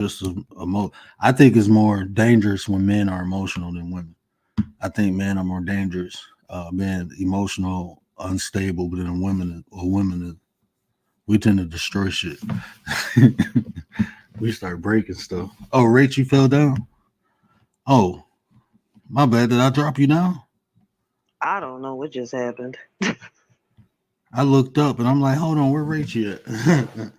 just I think it's more dangerous when men are emotional than women. I think men are more dangerous, being emotional, unstable, but then women, we tend to destroy shit. We start breaking stuff. Oh, Rach, you fell down. Oh, my bad. Did I drop you down? I don't know what just happened. I looked up and I'm like, hold on, where Rach at?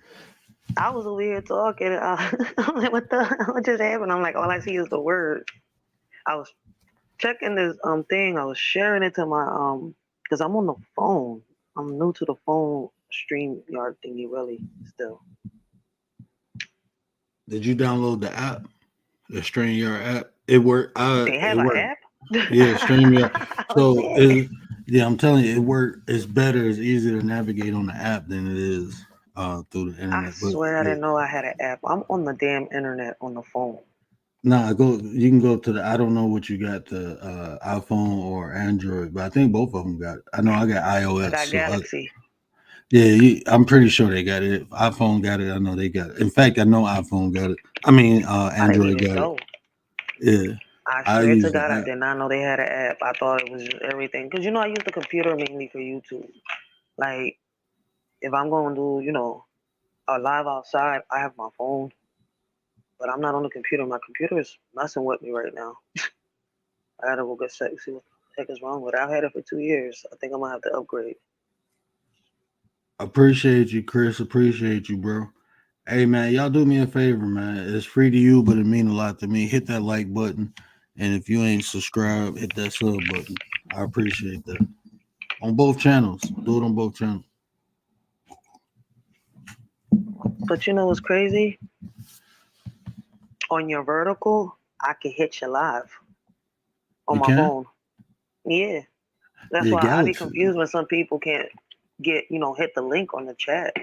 I was over here talking. I'm like, what the? What just happened? I'm like, all I see is the word. I was checking this thing. I was sharing it to my because I'm on the phone. I'm new to the phone stream yard thingy. Really, still. Did you download the app, the StreamYard app? It worked. They have It an worked. app. Yeah, StreamYard. Oh So shit! yeah, I'm telling you, it worked. It's better. It's easier to navigate on the app than it is through the I internet. But swear I yeah, didn't know I had an app. I'm on the damn internet on the phone. nah, go. You can go to the. I don't know what you got, the iPhone or Android, but I think both of them got it. I know I got I iOS, got so Galaxy. yeah, I'm pretty sure they got it. If iPhone got it, I know they got it. In fact, I know iPhone got it. I mean, I didn't Android even got it. know. Yeah, I I swear to use the God, I app. did not know they had an app. I thought it was just everything. Cause I use the computer mainly for YouTube. Like if I'm going to do, a live outside, I have my phone, but I'm not on the computer. My computer is messing with me right now. I gotta go get set see what the heck is wrong with it. I've had it for 2 years. I think I'm gonna have to upgrade. Appreciate you, Chris. Appreciate you, bro. Hey man, y'all do me a favor, man. It's free to you, but it mean a lot to me. Hit that like button, and if you ain't subscribed, hit that sub button. I appreciate that. On both channels, do it on both channels. But you know what's crazy? On your vertical, I can hit you live on You my can? phone. Yeah, that's Yeah, why I be Galaxy. confused when some people can't get hit the link on the chat.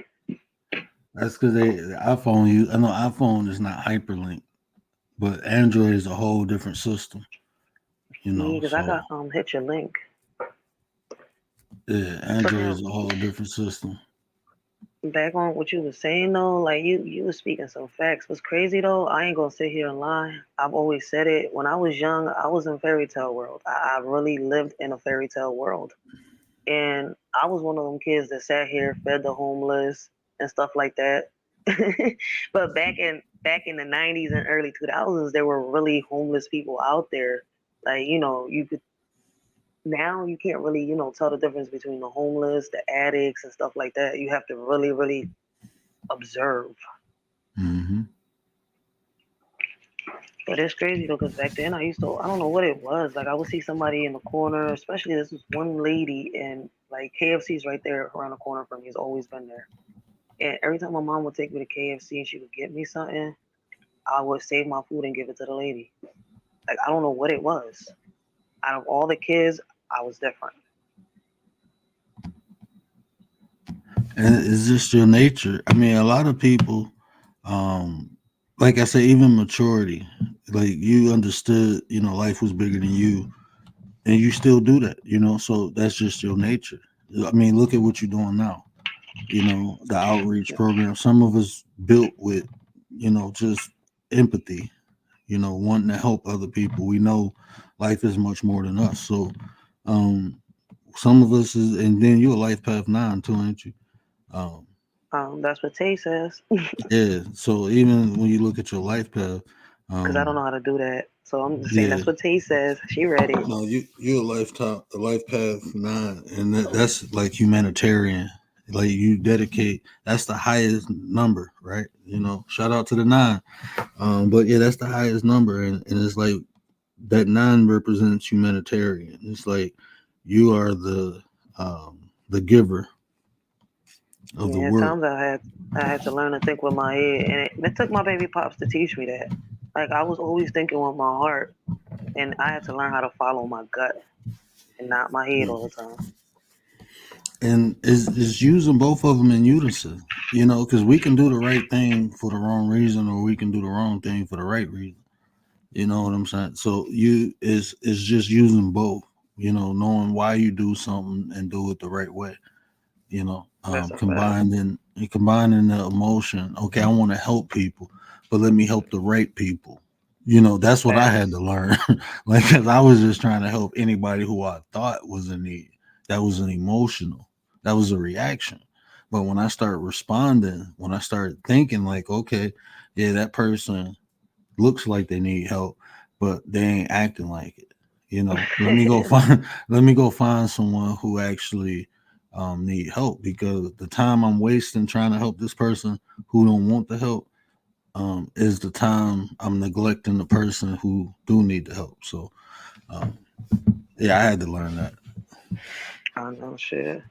That's because the iPhone. I know iPhone is not hyperlink, but Android is a whole different system. Yeah, because I So got hit your link. yeah, But Android now is a whole different system. back on what you was saying though, like you was speaking some facts. What's crazy though, I ain't gonna sit here and lie. I've always said it. When I was young, I was in fairy tale world. I really lived in a fairy tale world, and I was one of them kids that sat here, fed the homeless and stuff like that. But back in the '90s and early 2000s, there were really homeless people out there. Like you could now you can't really tell the difference between the homeless, the addicts, and stuff like that. You have to really, really observe. Hmm. But it's crazy though, because back then I don't know what it was. Like I would see somebody in the corner, especially this was one lady, and like KFC's right there around the corner from me. It's always been there. And every time my mom would take me to KFC and she would get me something, I would save my food and give it to the lady. Like I don't know what it was. Out of all the kids, I was different. And it's just your nature. I mean, a lot of people, um, like I say, even maturity, like you understood, life was bigger than you, and you still do that, so that's just your nature. I mean, look at what you're doing now, the outreach program. Some of us built with, just empathy, wanting to help other people. We know life is much more than us. So, um, some of us is, and then you're a life path nine too, ain't you? Um, That's what Tay says. Yeah. So even when you look at your life path, Because I don't know um, how to do that. So I'm just saying yeah, that's what Tay says. She read it. no, you're a life path nine, and that's like humanitarian. Like you dedicate, that's the highest number, right? Shout out to the nine. But yeah, that's the highest number, and it's like that nine represents humanitarian. It's like you are the giver of the Yeah, at world. times I had to learn to think with my head, and it took my baby pops to teach me that. Like I was always thinking with my heart, and I had to learn how to follow my gut and not my head all the time. And is using both of them in unison, because we can do the right thing for the wrong reason, or we can do the wrong thing for the right reason. You know what I'm saying? So you is just using both, knowing why you do something and do it the right way. That's a fact. Combining the emotion. Okay, I want to help people, but let me help the right people. You know, that's what I had to Facts. learn. Like, 'cause I was just trying to help anybody who I thought was in need. That was an emotional. That was a reaction. But when I start responding, when I start thinking like, okay, yeah, that person looks like they need help, but they ain't acting like it. You know, let me go find let me go find someone who actually need help, because the time I'm wasting trying to help this person who don't want the help is the time I'm neglecting the person who do need the help. So um, yeah, I had to learn that. I know shit.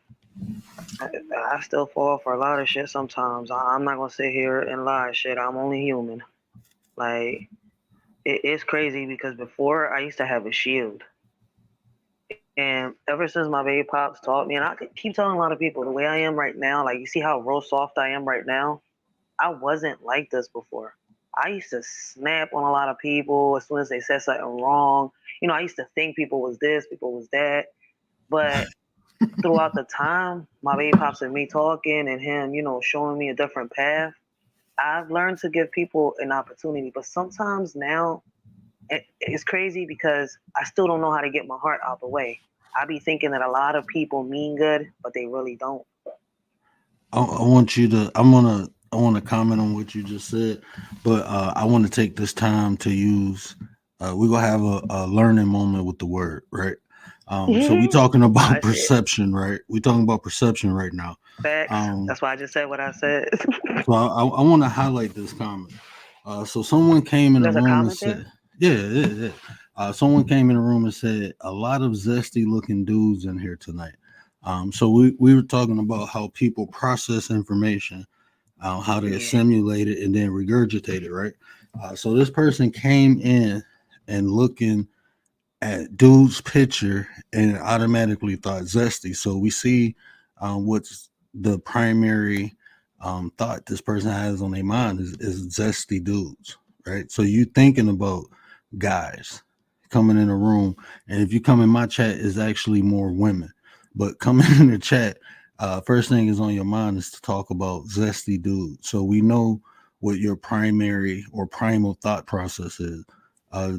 I, I still fall for a lot of shit sometimes. I'm not gonna sit here and lie. Shit, I'm only human. Like it's crazy because before I used to have a shield, and ever since my baby pops taught me, and I keep telling a lot of people the way I am right now. Like you see how real soft I am right now. I wasn't like this before. I used to snap on a lot of people as soon as they said something wrong. I used to think people was this, people was that. But throughout the time, my baby pops and me talking and him, showing me a different path, I've learned to give people an opportunity. But sometimes now it's crazy because I still don't know how to get my heart out the way. I be thinking that a lot of people mean good, but they really don't. I want you to. I want to comment on what you just said, but I want to take this time to use. We're gonna have a learning moment with the word, right? So we talking about I see it. perception, right? We talking about perception right now. Facts. Um, That's why I just said what I said. so I want to highlight this comment. So someone came in the There's a room and comment there. said, "Yeah, yeah, yeah." Someone came in the room and said, "A lot of zesty looking dudes in here tonight." So we were talking about how people process information, how they Yeah. assimilate it and then regurgitate it, right? So this person came in and looking at dude's picture and automatically thought zesty. So we see what's the primary thought this person has on their mind is zesty dudes, right? So you thinking about guys coming in a room, and if you come in my chat, is actually more women. But coming in the chat, first thing is on your mind is to talk about zesty dudes. So we know what your primary or primal thought process is. Uh,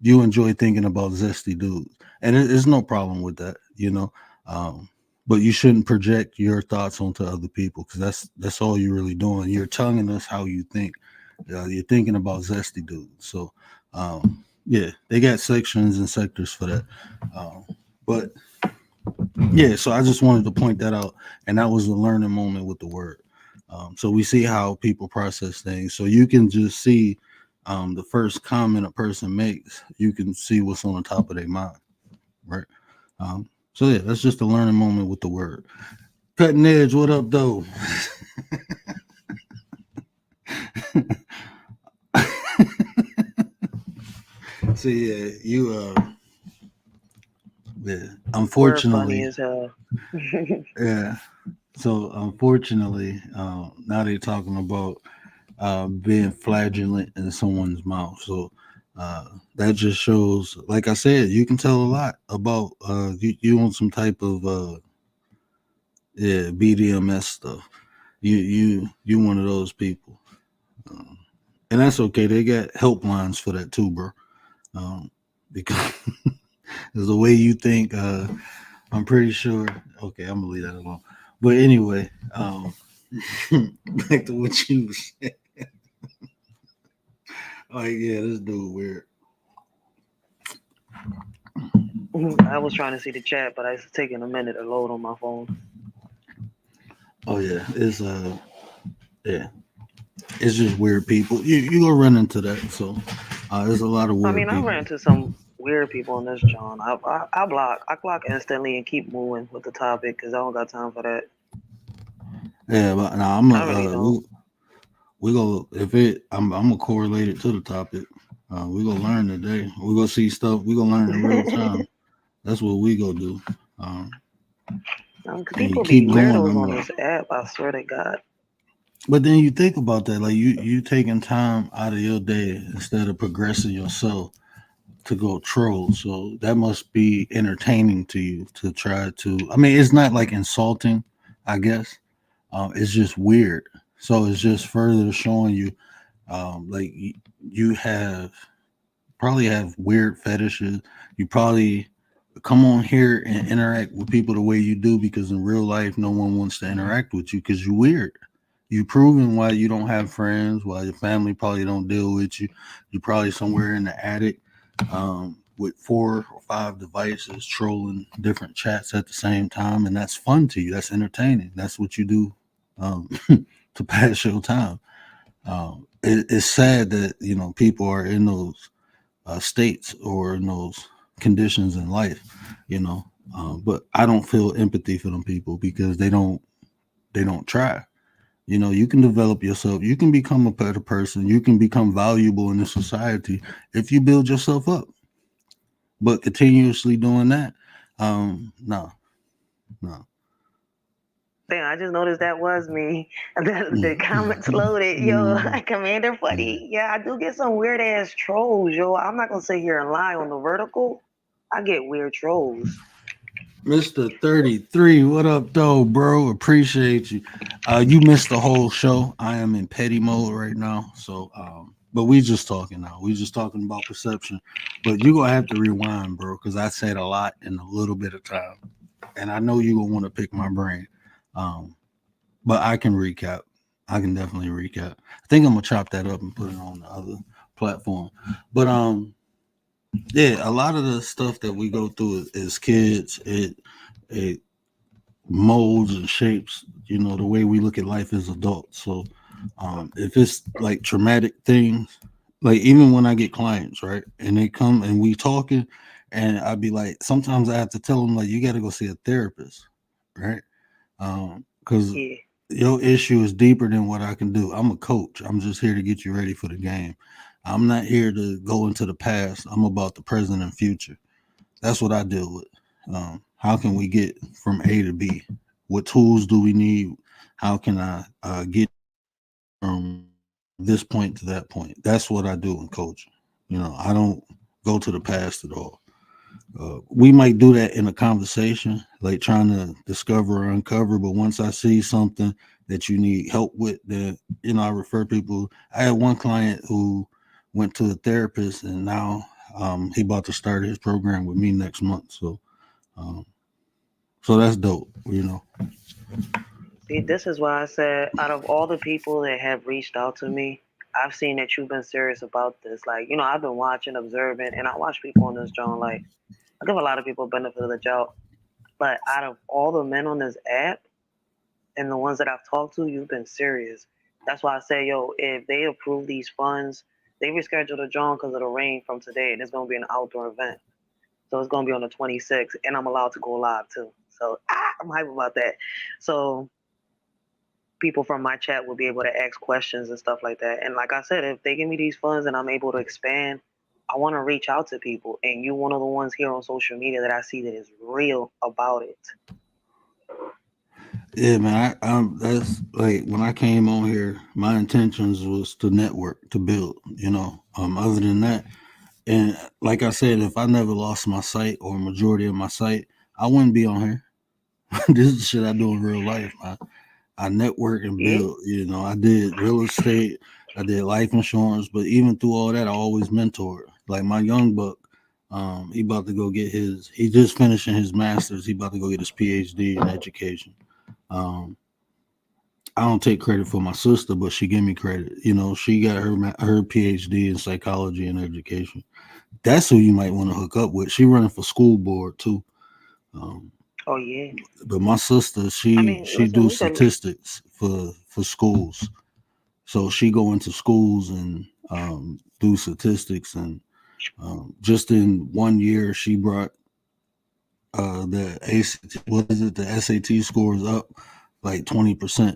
you enjoy thinking about zesty dudes, and there's no problem with that, you know. Um, but you shouldn't project your thoughts onto other people, because that's all you're really doing. You're telling us how you think. You're thinking about zesty dudes. So, yeah, they got sections and sectors for that. Um, but yeah, so I just wanted to point that out, and that was a learning moment with the word. So we see how people process things. So you can just see the first comment a person makes. You can see what's on the top of their mind, right? So yeah, that's just a learning moment with the word. Cutting edge, what up, though? So yeah, yeah, We're funny unfortunately, as hell. yeah. So unfortunately, now they're talking about being flagellant in someone's mouth. So that just shows, like I said, you can tell a lot about you on some type of yeah, BDMS stuff. You one of those people, um, and that's okay. They got helplines for that too, bro. Um, because the way you think, I'm pretty sure. Okay, I'm gonna leave that alone. But anyway, back to what you said. Like, yeah, this dude weird. I was trying to see the chat, but it's taking a minute to load on my phone. Oh yeah, yeah, it's just weird people. You gonna run into that. So there's a lot of I weird mean, I people. ran into some weird people in this John. I block instantly and keep moving with the topic because I don't got time for that. Yeah, but now I'm a I really don't. we go if it I'm gonna correlate it to the topic. We gonna learn today. We gonna see stuff. We gonna learn in real time. That's what we gonna do. Um, and you People be keep going. weirdos I'm on gonna. this app. I swear to God. But then you think about that, like you taking time out of your day instead of progressing yourself to go troll. So that must be entertaining to you to try to. I mean, it's not like insulting, I guess. It's just weird. So it's just further showing you. Like you have probably have weird fetishes. You probably come on here and interact with people the way you do because in real life, no one wants to interact with you because you're weird. You proving why you don't have friends, why your family probably don't deal with you. You're probably somewhere in the attic with 4 or 5 devices trolling different chats at the same time, and that's fun to you. That's entertaining. That's what you do um, to pass your time. It's sad that people are in those states or in those conditions in life, you know. But I don't feel empathy for them people because they don't try. You can develop yourself. You can become a better person. You can become valuable in this society if you build yourself up. But continuously doing that, no, no. Damn, I just noticed that was me. The comments Mm. loaded. Yo, Mm. Commander Yeah. Funny. Yeah, I do get some weird ass trolls, yo. I'm not gonna sit here and lie on the vertical. I get weird trolls. Mr. 33, what up, though, bro? Appreciate you. You missed the whole show. I am in petty mode right now. So, but we just talking now. We just talking about perception. But you going to have to rewind, bro, because I said a lot in a little bit of time. And I know you going to want to pick my brain. Um, but I can recap. I can definitely recap. I think I'm going to chop that up and put it on the other platform. But, yeah, a lot of the stuff that we go through as kids, it molds and shapes, the way we look at life as adults. So, if it's like traumatic things, like even when I get clients, right, and they come and we talking, and I'd be like, sometimes I have to tell them like, you got to go see a therapist, right? Because Yeah. your issue is deeper than what I can do. I'm a coach. I'm just here to get you ready for the game. I'm not here to go into the past. I'm about the present and future. That's what I deal with. How can we get from A to B? What tools do we need? How can I get from this point to that point? That's what I do in coaching. I don't go to the past at all. We might do that in a conversation, like trying to discover or uncover. But once I see something that you need help with, then I refer people. I had one client who went to a therapist, and now he about to start his program with me next month. Um, so that's dope. See, this is why I said, out of all the people that have reached out to me, I've seen that you've been serious about this. Like, I've been watching, observing, and I watch people on this joint. Like, I give a lot of people benefit of the doubt. But out of all the men on this app and the ones that I've talked to, you've been serious. That's why I say, yo, if they approve these funds, they rescheduled a joint because of the rain from today, and it's gonna be an outdoor event. So it's gonna be on the 26th, and I'm allowed to go live too. So I'm hype about that. So people from my chat will be able to ask questions and stuff like that. And like I said, if they give me these funds and I'm able to expand, I want to reach out to people. And you're one of the ones here on social media that I see that is real about it. Yeah, man. That's like when I came on here, my intentions was to network, to build. Other than that, and like I said, if I never lost my sight or majority of my sight, I wouldn't be on here. This is shit I do in real life. I network and Yeah. build. I did real estate, I did life insurance, but even through all that, I always mentored. Like my young buck, he about to go get his. He just finishing his master's. He about to go get his PhD in education. Um, I don't take credit for my sister, but she give me credit. She got her PhD in psychology and education. That's who you might want to hook up with. She running for school board too. Um, Oh yeah. but my sister, I she mean, she listen, do we could. statistics for schools. So she go into schools and do statistics, and just in one year, she brought the ACT, what is it, the SAT scores up like 20%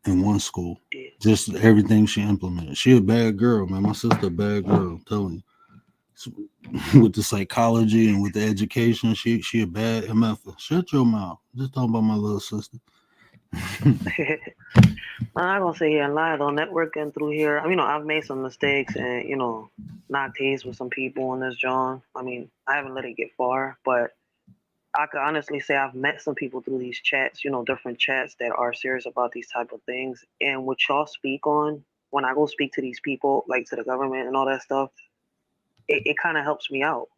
in one school. Yeah. Just everything she implemented. She a bad girl, man. My sister a bad girl. I'm telling you. With the psychology and with the education, she a bad MF. Shut your mouth. Just talking about my little sister. I'm not gonna sit here and lie though. Networking through here, I mean, I've made some mistakes and knocked heads with some people on this John. I mean, I haven't let it get far, but I could honestly say I've met some people through these chats, different chats that are serious about these type of things. And what y'all speak on when I go speak to these people, like to the government and all that stuff, it kind of helps me out.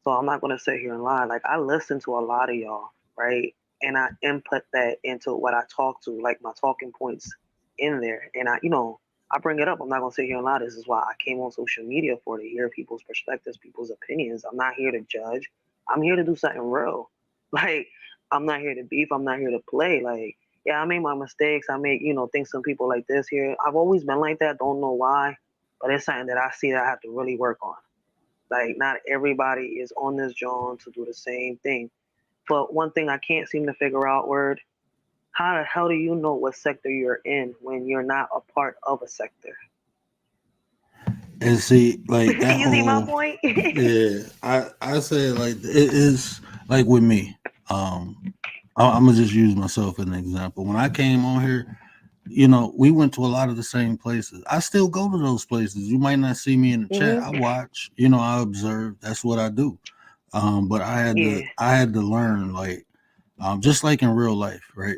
So I'm not gonna sit here and lie. Like I listen to a lot of y'all, right? And I input that into what I talk to, like my talking points in there. And I bring it up. I'm not gonna sit here and lie. This is why I came on social media for to hear people's perspectives, people's opinions. I'm not here to judge. I'm here to do something real. Like I'm not here to beef. I'm not here to play. Like yeah, I make my mistakes. I make think some people like this here. I've always been like that. Don't know why, but it's something that I see that I have to really work on. Like not everybody is on this John to do the same thing. But one thing I can't seem to figure out, word, how the hell do you know what sector you're in when you're not a part of a sector? And see, like that You see my whole, point? yeah, I say like it is like with me. I'm gonna just use myself as an example. When I came on here, we went to a lot of the same places. I still go to those places. You might not see me in the chat. Hmm. I watch, I observe. That's what I do. But Yeah, I had to learn, like, just like in real life, right?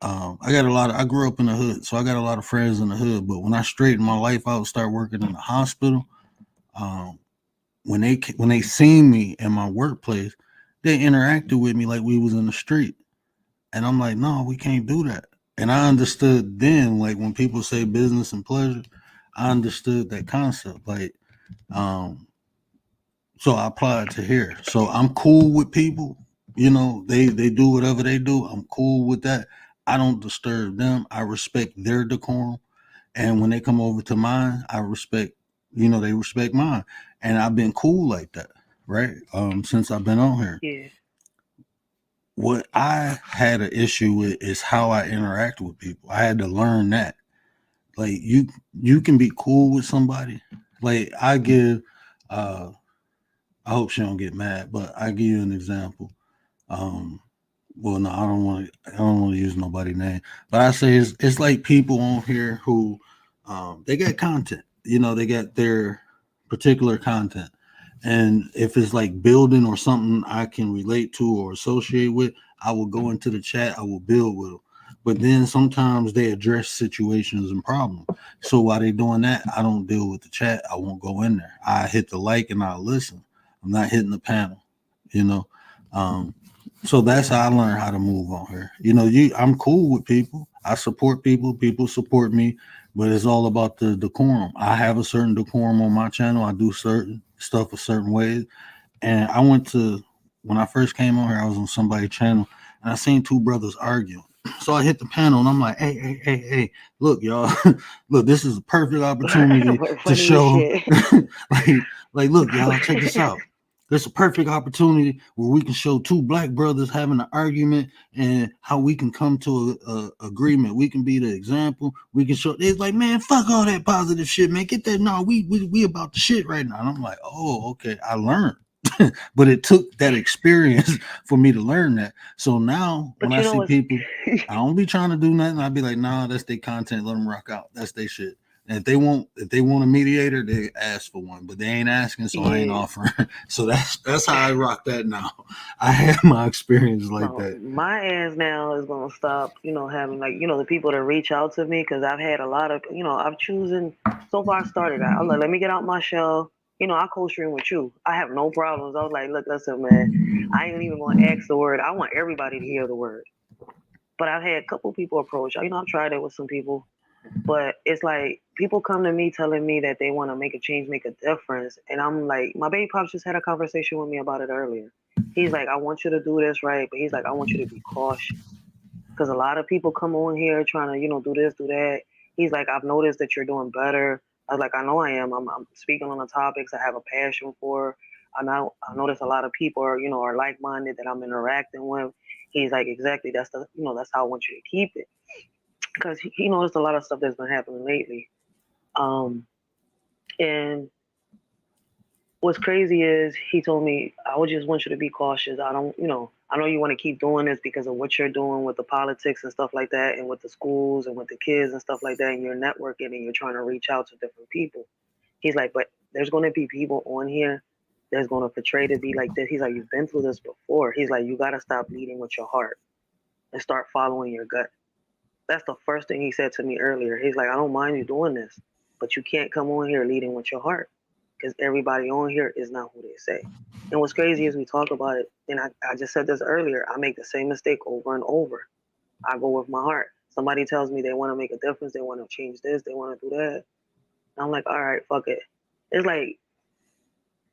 I grew up in the hood, so I got a lot of friends in the hood. But when I straightened my life out, start working in the hospital, um, when they seen me in my workplace, they interacted with me like we was in the street. And I'm like, no, we can't do that. And I understood then, like when people say business and pleasure, I understood that concept. Like, um, so I applied to here. So I'm cool with people. They do whatever they do. I'm cool with that. I don't disturb them. I respect their decorum. And when they come over to mine, I respect, they respect mine. And I've been cool like that, right? Since I've been on here. yeah, What I had an issue with is how I interact with people. I had to learn that. Like you can be cool with somebody. Like uh I hope she don't get mad, but I give you an example. Um well no, I don't want to use nobody's name. But I say it's like people on here who they got content. They got their particular content. And if it's like building or something I can relate to or associate with, I will go into the chat, I will build with them. But then sometimes they address situations and problems. So while they're doing that, I don't deal with the chat. I won't go in there. I hit the like and I listen. I'm not hitting the panel, you know. Um, so that's how I learned how to move on here. I'm cool with people. I support people. People support me, but it's all about the decorum. I have a certain decorum on my channel. I do certain stuff a certain way. And I went to when I first came on here, I was on somebody's channel and I seen two brothers arguing. So I hit the panel and I'm like, hey, look, y'all, look, this is a perfect opportunity to funny as show shit. like, look, y'all, check this out. There's a perfect opportunity where we can show two black brothers having an argument and how we can come to a agreement. We can be the example. We can show. It's like, man, fuck all that positive shit, man. Get that. No, we about the shit right now. And I'm like, oh, okay. I learned, but it took that experience for me to learn that. So now when But I you know see what's people, I don't be trying to do nothing. I'd be like, nah, that's their content. Let them rock out. That's their shit. And if they want a mediator, they ask for one, but they ain't asking, so I ain't yeah. offering. So that's how I rock that now. I had my experience like No, that. my ass now is gonna stop, having like, the people that reach out to me because I've had a lot of, I've chosen so far I started out. I was like, let me get out my shell. I co-stream with you. I have no problems. I was like, look, listen, man, I ain't even gonna ask the word. I want everybody to hear the word. But I've had a couple people approach. I've tried it with some people, but it's like people come to me telling me that they want to make a change, make a difference, and I'm like, my baby pops just had a conversation with me about it earlier. He's like, I want you to do this right, but he's like, I want you to be cautious because a lot of people come on here trying to, do this, do that. He's like, I've noticed that you're doing better. I was like, I know I am. I'm speaking on the topics I have a passion for. I notice a lot of people are like minded that I'm interacting with. He's like, exactly. That's how I want you to keep it because he noticed a lot of stuff that's been happening lately. Um, and what's crazy is he told me, I would just want you to be cautious. I don't, I know you want to keep doing this because of what you're doing with the politics and stuff like that, and with the schools and with the kids and stuff like that, and you're networking and you're trying to reach out to different people. He's like, but there's going to be people on here that's going to portray to be like this. He's like, you've been through this before. He's like, you got to stop leading with your heart and start following your gut. That's the first thing he said to me earlier. He's like, I don't mind you doing this, but you can't come on here leading with your heart because everybody on here is not who they say. And what's crazy is we talk about it, and I just said this earlier, I make the same mistake over and over. I go with my heart. Somebody tells me they want to make a difference, they want to change this, they want to do that. I'm like, all right, fuck it. It's like,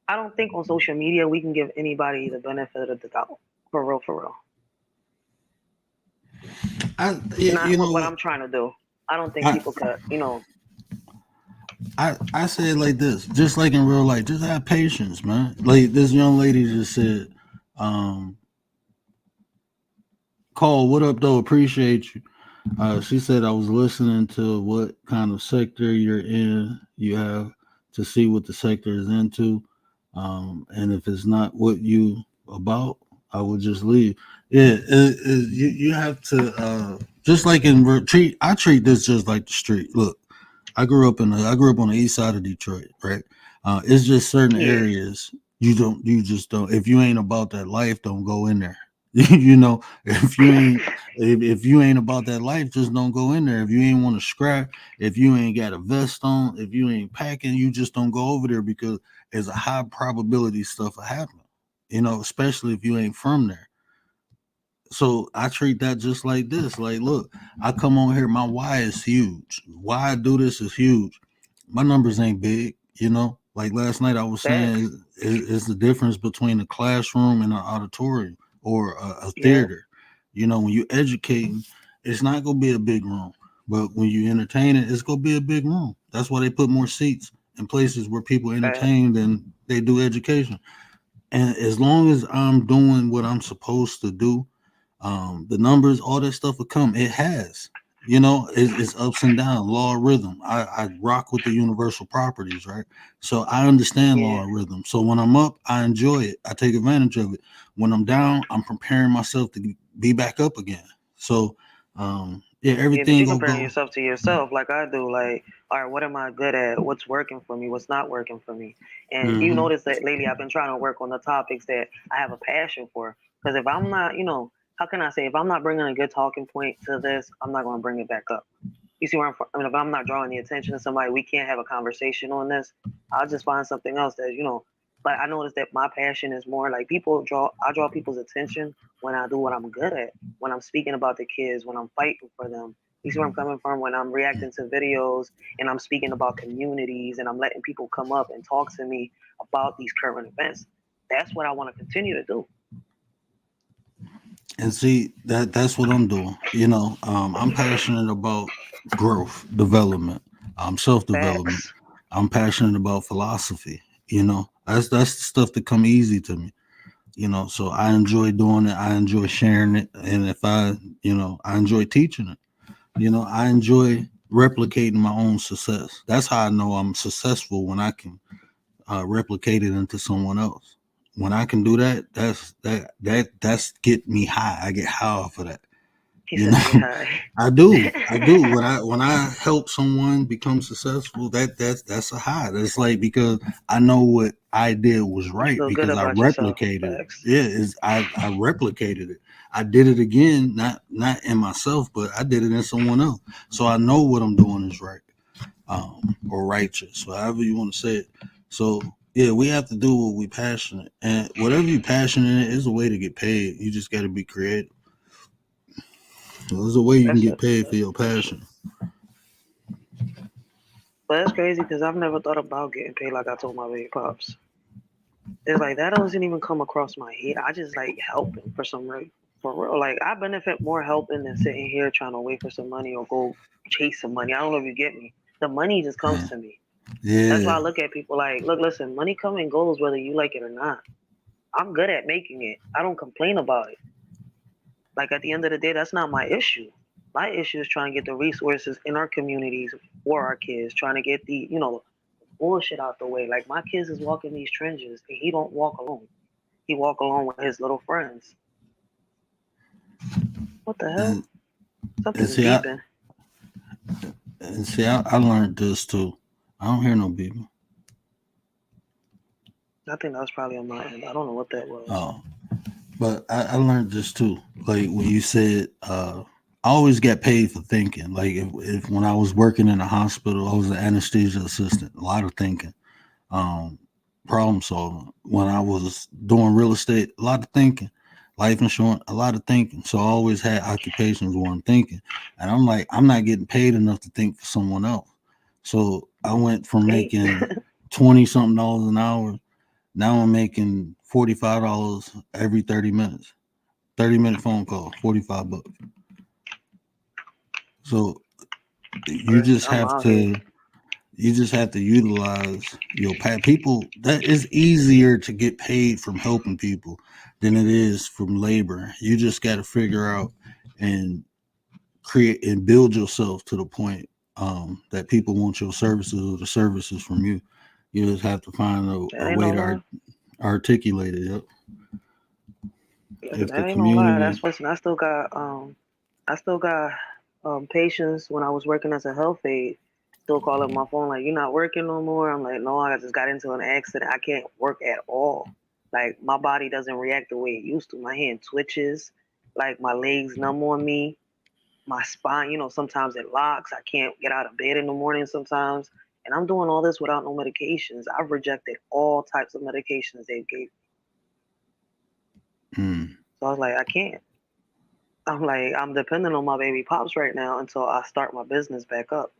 I don't think on social media we can give anybody the benefit of the doubt. For real, for real. Not You know what what? I'm trying to do. I don't think I, people could, I say it like this, just like in real life, just have patience, man. Like this young lady just said, um, Cole, what up though? Appreciate you. She said I was listening to what kind of sector you're in. You have to see what the sector is into, and if it's not what you about, I would just leave. Yeah, you have to just like in treat. I treat this just like the street. Look, I grew up on the east side of Detroit, right? It's just certain yeah, areas you just don't. If you ain't about that life, don't go in there. You know, if you ain't about that life, just don't go in there. If you ain't want to scrap, if you ain't got a vest on, if you ain't packing, you just don't go over there because there's a high probability stuff will happen. You know, especially if you ain't from there. So I treat that just like this. Like, look, I come on here, my why is huge. Why I do this is huge. My numbers ain't big, you know. Like last night, I was facts. saying, it's the difference between a classroom and an auditorium or a Yeah, theater. You know, when you educating, it's not gonna be a big room, but when you entertain it, it's gonna be a big room. That's why they put more seats in places where people facts. entertain than they do education. And as long as I'm doing what I'm supposed to do, the numbers, all that stuff will come. It has, you know, it's ups and downs, law of rhythm. I rock with the universal properties, right? So I understand law Yeah, of rhythm. So when I'm up, I enjoy it. I take advantage of it. When I'm down, I'm preparing myself to be back up again. So, yeah, yeah, but everything you will comparing go. yourself to yourself like I do. Like, all right, what am I good at? What's working for me? What's not working for me? And you Hmm. notice that lately I've been trying to work on the topics that I have a passion for. Because if I'm not, how can I say, if I'm not bringing a good talking point to this, I'm not going to bring it back up. You see where I'm from? I mean, if I'm not drawing the attention of somebody, we can't have a conversation on this. I'll just find something else that. But I noticed that my passion is more like I draw people's attention when I do what I'm good at, when I'm speaking about the kids, when I'm fighting for them. You see where I'm coming from? When I'm reacting to videos and I'm speaking about communities and I'm letting people come up and talk to me about these current events. That's what I want to continue to do. And see that's what I'm doing. You know, I'm passionate about growth, development, self development. Facts. I'm passionate about philosophy. You know, that's the stuff that come easy to me. You know, so I enjoy doing it. I enjoy sharing it, and if I, you know, I enjoy teaching it. You know, I enjoy replicating my own success. That's how I know I'm successful when I can replicate it into someone else. When I can do that, that's get me high. I get high off of that. He You said I get know, high. I do. When I help someone become successful, that's a high. That's like because I know what I did was You right feel good because I about yourself. replicated it. Facts. Yeah, is I replicated it. I did it again, not in myself, but I did it in someone else. So I know what I'm doing is right, or righteous, or however you want to say it. So yeah, we have to do what we passionate, and whatever you passionate in is a way to get paid. You just got to be creative. There's a way you can That's get a paid for that's your that's true. passion. But it's crazy because I've never thought about getting paid like I told my baby pops. It's like that doesn't even come across my head. I just like helping for some reason. For real. Like I benefit more helping than sitting here trying to wait for some money or go chase some money. I don't know if you get me. The money just comes Yeah. to me. That's why I Yeah. look at people like, look, listen, money come and goes whether you like it or not. I'm good at making it. I don't complain about it. Like at the end of the day, that's not my issue. My issue is trying to get the resources in our communities for our kids, trying to get the bullshit out the way. Like my kids is walking these trenches and he don't walk alone. He walk along with his little friends. What the hell? And, and Something's see, I beeping. I learned this too. I don't hear no people. I think that was probably on my end. I don't know what that was. Oh, but I learned this too. Like when you said, I always got paid for thinking. Like if when I was working in a hospital, I was an anesthesia assistant. A lot of thinking, um, problem solving. When I was doing real estate, a lot of thinking. Life insurance, a lot of thinking. So I always had occupations where I'm thinking, and I'm like, I'm not getting paid enough to think for someone else. So I went from Hey, making 20 something dollars an hour. Now I'm making $45 every 30 minutes. 30-minute phone call, $45. So you listen, just I'm have out here. to you just have to utilize your pay. People, that is easier to get paid from helping people than it is from labor. You just got to figure out and create and build yourself to the point that people want your services or the services from you. You just have to find That a ain't way no to lie. articulate it. Yep. Listen, If the that ain't no lie. That's community, listen. I still got patients when I was working as a health aide. Still calling my phone like, "You're not working no more." I'm like, "No, I just got into an accident. I can't work at all. Like my body doesn't react the way it used to. My hand twitches, like my legs numb on me. My spine, sometimes it locks. I can't get out of bed in the morning sometimes. And I'm doing all this without no medications. I've rejected all types of medications they gave. mm, So I was like, I can't. I'm like, I'm dependent on my baby pops right now until I start my business back up.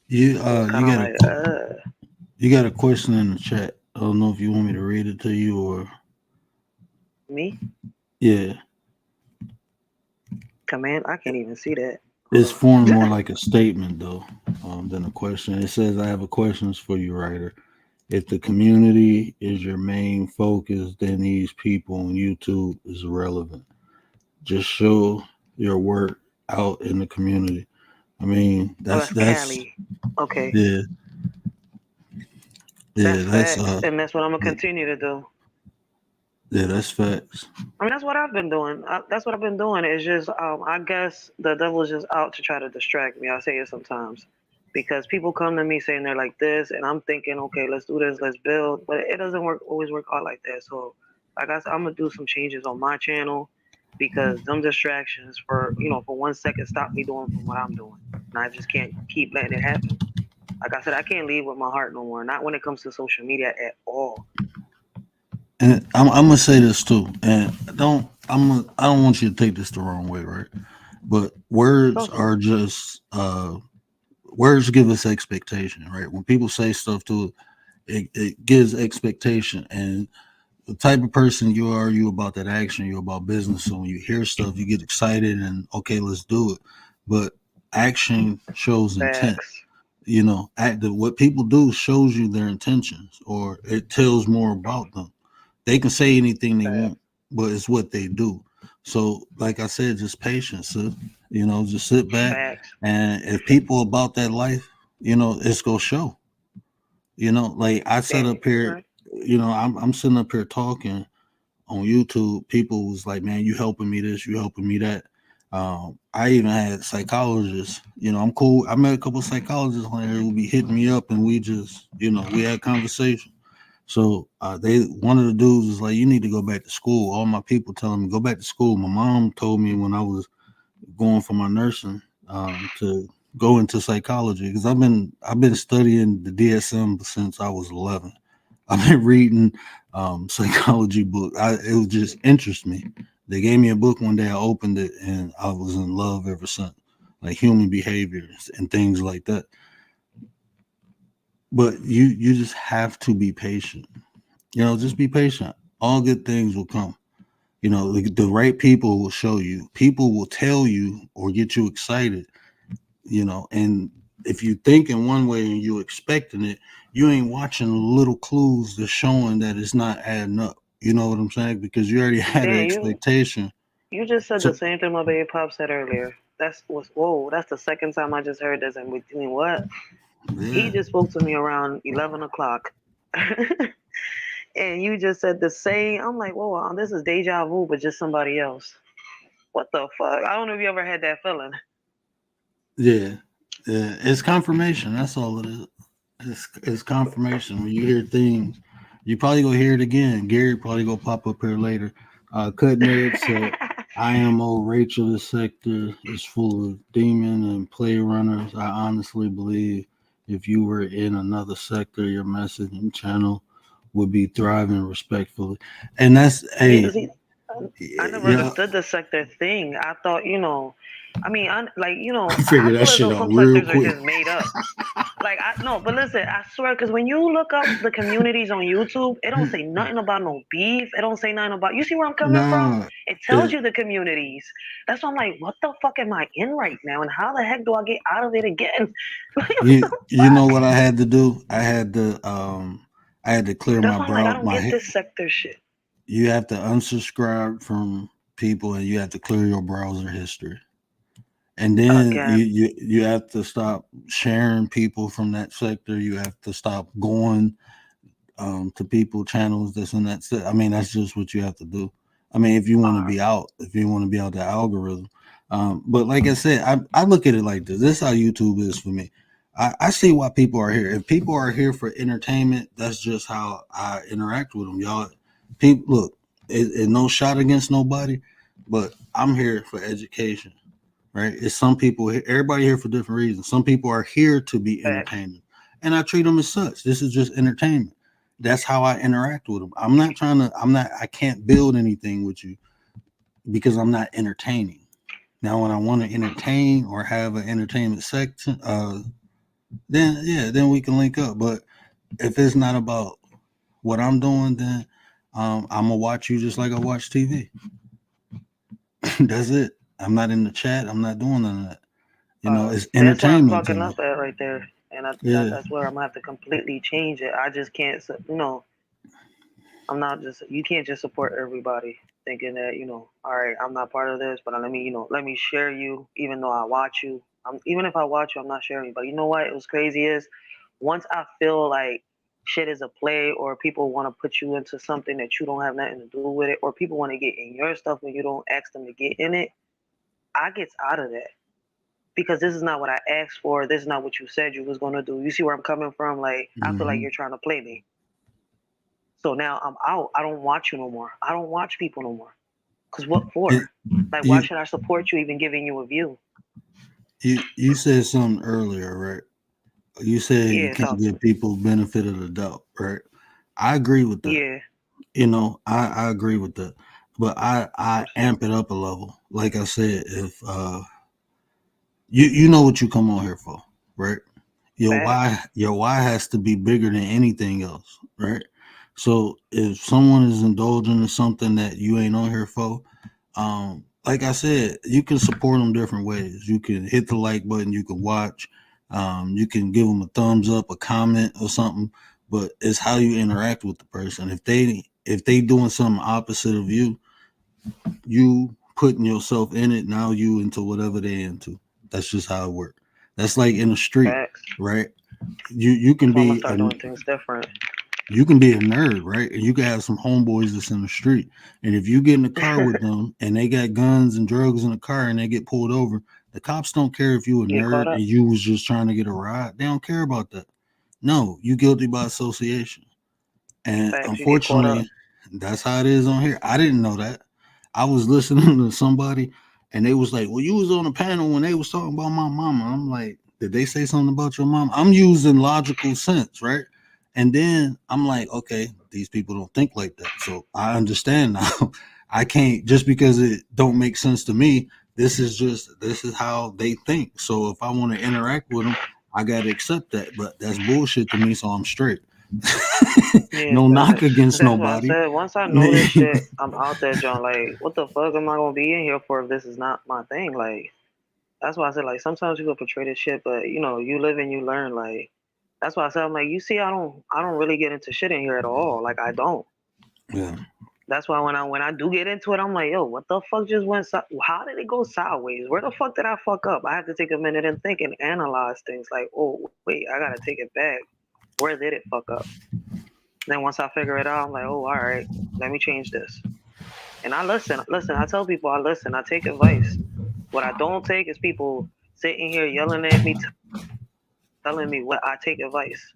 you So it's kind you of got like, you got a question in the chat. I don't know if you want me to read it to you or me, yeah. command, I can't even see that. Hold It's on. formed more like a statement though, than a question. It says, "I have a questions for you, writer. If the community is your main focus, then these people on YouTube is irrelevant. Just show your work out in the community." I mean, Oh, that's that's that's Cali. Okay. yeah, That's yeah, that's facts. And that's what I'm going to yeah, continue to do. yeah, that's facts. I mean, that's what I've been doing. That's what I've been doing. It's just, I guess the devil's just out to try to distract me. I say it sometimes because people come to me saying they're like this, and I'm thinking, okay, let's do this, let's build, but it doesn't always work out like that. So, like I said, I'm gonna do some changes on my channel because them distractions for 1 second stop me doing from what I'm doing, and I just can't keep letting it happen. Like I said, I can't leave with my heart no more. Not when it comes to social media at all. And I'm gonna say this too, and I don't want you to take this the wrong way, right? But words Talk to me. are just words give us expectation, right? When people say stuff to it gives expectation, and the type of person you about that action, you're about business. So when you hear stuff, you get excited and okay, let's do it. But action shows intent. Facts. What people do shows you their intentions, or it tells more about them. They can say anything they Facts. want, but it's what they do. So, like I said, just patience. Sis. Just sit back, Facts. and if people about that life, it's gonna show. Like I set Damn, up you're here. right. I'm sitting up here talking on YouTube. People was like, "Man, you helping me this, you helping me that." I even had psychologists. I'm cool. I met a couple of psychologists on there who be hitting me up, and we just, we had conversation. So one of the dudes was like, "You need to go back to school." All my people telling me go back to school. My mom told me when I was going for my nursing to go into psychology because I've been studying the DSM since I was 11. I've been reading psychology book. It was just interest me. They gave me a book one day. I opened it and I was in love ever since, like human behaviors and things like that. But you just have to be patient. Just be patient. All good things will come. The right people will show you. People will tell you or get you excited. And if you think in one way and you expecting it, you ain't watching little clues that's showing that it's not adding up. You know what I'm saying? Because you already had an Damn, expectation. you just said the So same thing my baby pop said earlier. Whoa, that's the second time I just heard this in between what? He yeah, just spoke to me around 11 o'clock. And you just said the same. I'm like, whoa, this is deja vu, but just somebody else. What the fuck? I don't know if you ever had that feeling. yeah, yeah. It's confirmation. That's all it is. It's confirmation. When you hear things, you probably gonna hear it again. Gary probably gonna pop up here later. Cutting Edge said. IMO Rachel, this sector is full of demon and play runners. I honestly believe if you were in another sector, your messaging channel would be thriving respectfully. And that's Yeah, hey, see, I never yeah, understood the sector thing. I thought, I mean, I I figured that feel as shit though out some real sectors are quick. just made up. Like I no, but listen, I swear, because when you look up the communities on YouTube, it don't say nothing about no beef. It don't say nothing about. You see where I'm coming from? Nah, It tells it, you the communities. That's why I'm like, what the fuck am I in right now, and how the heck do I get out of it again? Like, what the you know fuck? what I had to do? I had to clear That's my why I'm like, I brow don't my get head. this sector shit You have to unsubscribe from people and you have to clear your browser history. And then again. you have to stop sharing people from that sector. You have to stop going to people channels that's in that set. I mean, that's just what you have to do. I mean, if you want to Uh, be out, if you want to be out the algorithm. But like I said, I look at it like this. This is how YouTube is for me. I see why people are here. If people are here for entertainment, that's just how I interact with them. Y'all, people, look, it no shot against nobody, but I'm here for education, right? It's some people, everybody here for different reasons. Some people are here to be facts. entertained, and I treat them as such. This is just entertainment. That's how I interact with them. I'm not trying to. I can't build anything with you because I'm not entertaining. Now, when I want to entertain or have an entertainment section, then yeah, then we can link up. But if it's not about what I'm doing, then I'm gonna watch you just like I watch TV. That's it. I'm not in the chat. I'm not doing none of that. You know, it's That's where I'm entertainment to fucking me. up at right there, and Yeah. that's where I'm gonna have to completely change it. I just can't, I'm not just. You can't just support everybody thinking that all right, I'm not part of this, but let me share you, even though I watch you. Even if I watch you, I'm not sharing you. But you know what? It was crazy is once I feel like shit is a play, or people want to put you into something that you don't have nothing to do with it, or people want to get in your stuff when you don't ask them to get in it. I gets out of that because this is not what I asked for. This is not what you said you was gonna do. You see where I'm coming from? Like I feel like Hmm. you're trying to play me. So now I'm out. I don't watch you no more. I don't watch people no more. Cause what It, for? Like why you should I support you even giving you a view? you said something earlier, right? You said you Yeah, can't talk to give me. people benefit of the doubt, right? I agree with that. Yeah, You know, I agree with that. But I I'm saying. amp it up a level. Like I said, if you know what you come on here for, right? Facts. Your why has to be bigger than anything else, right? So if someone is indulging in something that you ain't on here for, like I said, you can support them different ways. You can hit the like button, you can watch, you can give them a thumbs up, a comment or something, but it's how you interact with the person. If they doing something opposite of you putting yourself in it, now you into whatever they into. That's just how it works. That's like in the street, Facts. right? You can That's why I'm gonna be start doing things different. a nerd, right? And you can have some homeboys that's in the street. And if you get in the car with them and they got guns and drugs in the car and they get pulled over, the cops don't care if you a Get caught nerd and up. you was just trying to get a ride. They don't care about that. No, you guilty by association. And Facts. You get caught up. unfortunately, that's how it is on here. I didn't know that. I was listening to somebody and they was like, well, you was on a panel when they was talking about my mama. I'm like, did they say something about your mom? I'm using logical sense, right? And then I'm like, okay, these people don't think like that. So I understand now. I can't just because it don't make sense to me. This is how they think. So if I want to interact with them, I got to accept that. But that's bullshit to me. So I'm straight. Yeah, No knock facts. against That's what I nobody. said. Once I know this shit, I'm out there, John. Like, what the fuck am I gonna be in here for if this is not my thing? Like, that's why I said like sometimes people portray this shit, but you live and you learn. Like, that's why I said I'm like, you see, I don't really get into shit in here at all. Like, I don't. Yeah. That's why when I do get into it, I'm like, yo, what the fuck just went? How did it go sideways? Where the fuck did I fuck up? I have to take a minute and think and analyze things. Like, oh wait, I gotta take it back. Where did it fuck up? Then once I figure it out, I'm like, oh, all right, let me change this. And I listen. Listen, I tell people I listen. I take advice. What I don't take is people sitting here yelling at me, telling me what I take advice.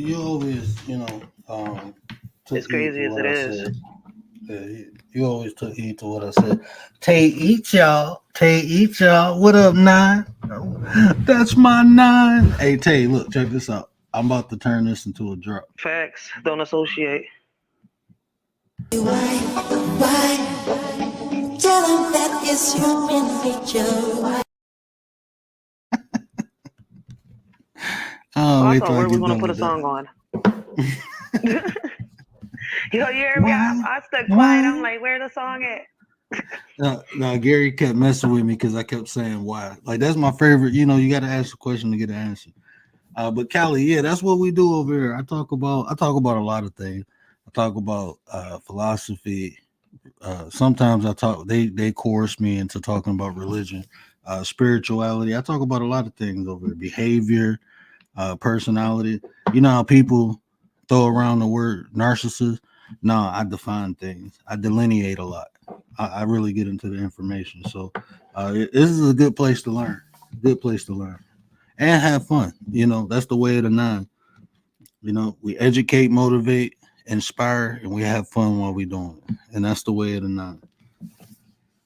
You always, took As heed crazy to as what it I is. said. Yeah, you always took heed to what I said. Tay, eat y'all. Tay, eat y'all. What up, nine? That's my nine. Hey, Tay, look, check this out. I'm about to turn this into a drop. Facts. Don't associate. Why? Tell them that it's human nature. Oh, Oh, I wait thought till I where we get gonna done put a with that. song on. Yo, you hear me? Why? I stuck quiet. I'm Why? like, where the song at? No, Gary kept messing with me because I kept saying why. Like that's my favorite. You know, you got to ask a question to get an answer. But Callie, yeah, that's what we do over here. I talk about a lot of things. I talk about philosophy. Sometimes I talk. They coerce me into talking about religion, spirituality. I talk about a lot of things over here. Behavior, personality. You know how people throw around the word narcissist? No, I define things. I delineate a lot. I really get into the information. So this is a good place to learn. Good place to learn and have fun. You know, that's the way of the nine. You know, we educate, motivate, inspire, and we have fun while we doing it. And that's the way of the nine.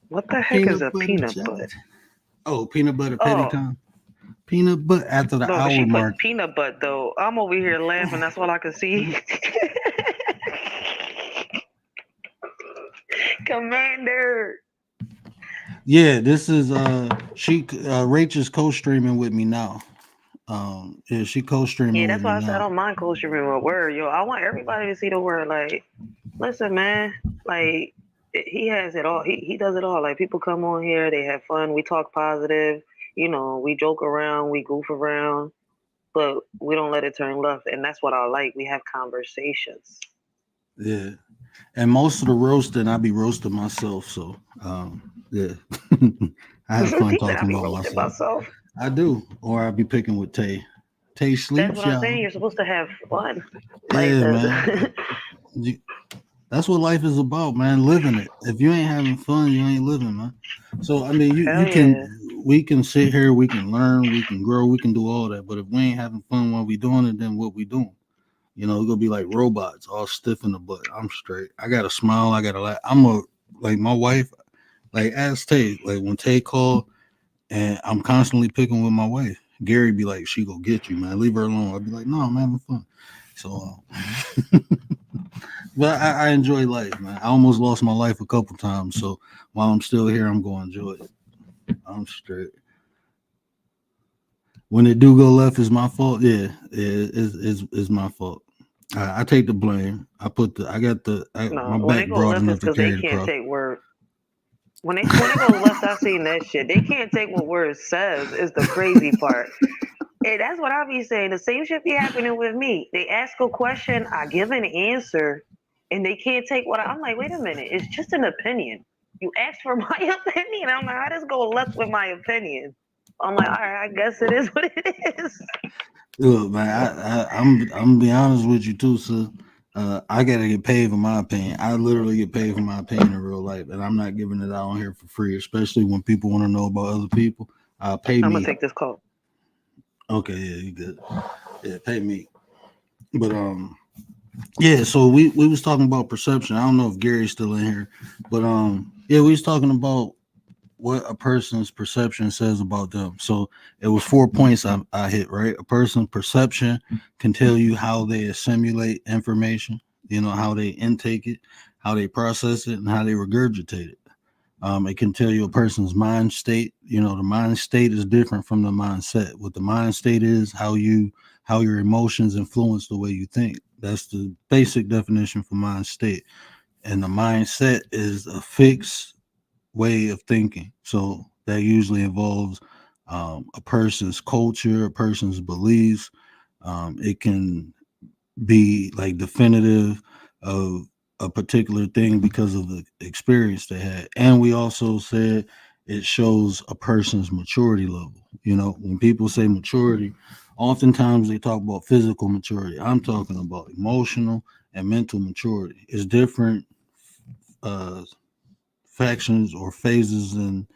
What the heck is Peanut a butter peanut jelly. butt? Oh, peanut butter petty Oh, time. Peanut butter after the no, but she hour put mark. peanut butt though. I'm over here laughing. That's all I can see. Commander. Yeah, this is she Rachel's co-streaming with me now. Yeah, she Yeah, co-streaming with that's me why I said I now. don't mind culture being a word. Yo, I want everybody to see the word. Like, listen, man. Like, he has it all. He does it all. Like, people come on here, they have fun. We talk positive. You know, we joke around, we goof around, but we don't let it turn left. And that's what I like. We have conversations. Yeah. And most of the roasting, I be roasting myself. So yeah. I have fun He said I talking be about roasting myself. myself. I do. Or I be picking with Tay. Tay That's sleeps, what I'm y'all. saying. You're supposed to have fun. Like Yeah, man. You- that's what life is about, man. Living it. If you ain't having fun, you ain't living, man. So I mean, you hell can yeah. we can sit here, we can learn, we can grow, we can do all that. But if we ain't having fun while we doing it, then what we doing? You know, it's gonna be like robots, all stiff in the butt. I'm straight. I got to smile. I got to laugh. I'm a like my wife. Like ask Tay. Like when Tay call, and I'm constantly picking with my wife. Gary be like, "She go get you, man. Leave her alone." I'd be like, "No, I'm having fun." So, but I enjoy life, man. I almost lost my life a couple times. So while I'm still here, I'm gonna enjoy it. I'm straight. When it do go left, it's my fault. Yeah, it's my fault. I take the blame. My No, when back they go broad left, enough it's to because they carry the can't cross. take word. When it goes left, I seen that shit. They can't take what word says. Is the crazy part. And that's what I be saying. The same shit be happening with me. They ask a question, I give an answer, and they can't take what I'm like. Wait a minute, it's just an opinion. You asked for my opinion. I'm like, how does go left with my opinion? I'm like, all right, I guess it is what it is. Look, man, I'm gonna be honest with you too, sir. I gotta get paid for my opinion. I literally get paid for my opinion in real life, and I'm not giving it out on here for free. Especially when people want to know about other people. Pay I'm gonna me. take this call. Okay, yeah, you good. Yeah, pay me. But yeah. So we was talking about perception. I don't know if Gary's still in here, but yeah, we was talking about what a person's perception says about them. So it was 4 points I hit, right? A person's perception can tell you how they assimilate information, you know, how they intake it, how they process it, and how they regurgitate it. It can tell you a person's mind state. You know, the mind state is different from the mindset. What the mind state is, how your emotions influence the way you think. That's the basic definition for mind state. And the mindset is a fixed way of thinking. So that usually involves a person's culture, a person's beliefs. It can be like definitive of a particular thing because of the experience they had. And we also said it shows a person's maturity level. You know, when people say maturity, oftentimes they talk about physical maturity. I'm talking about emotional and mental maturity. It's different uh, factions or phases in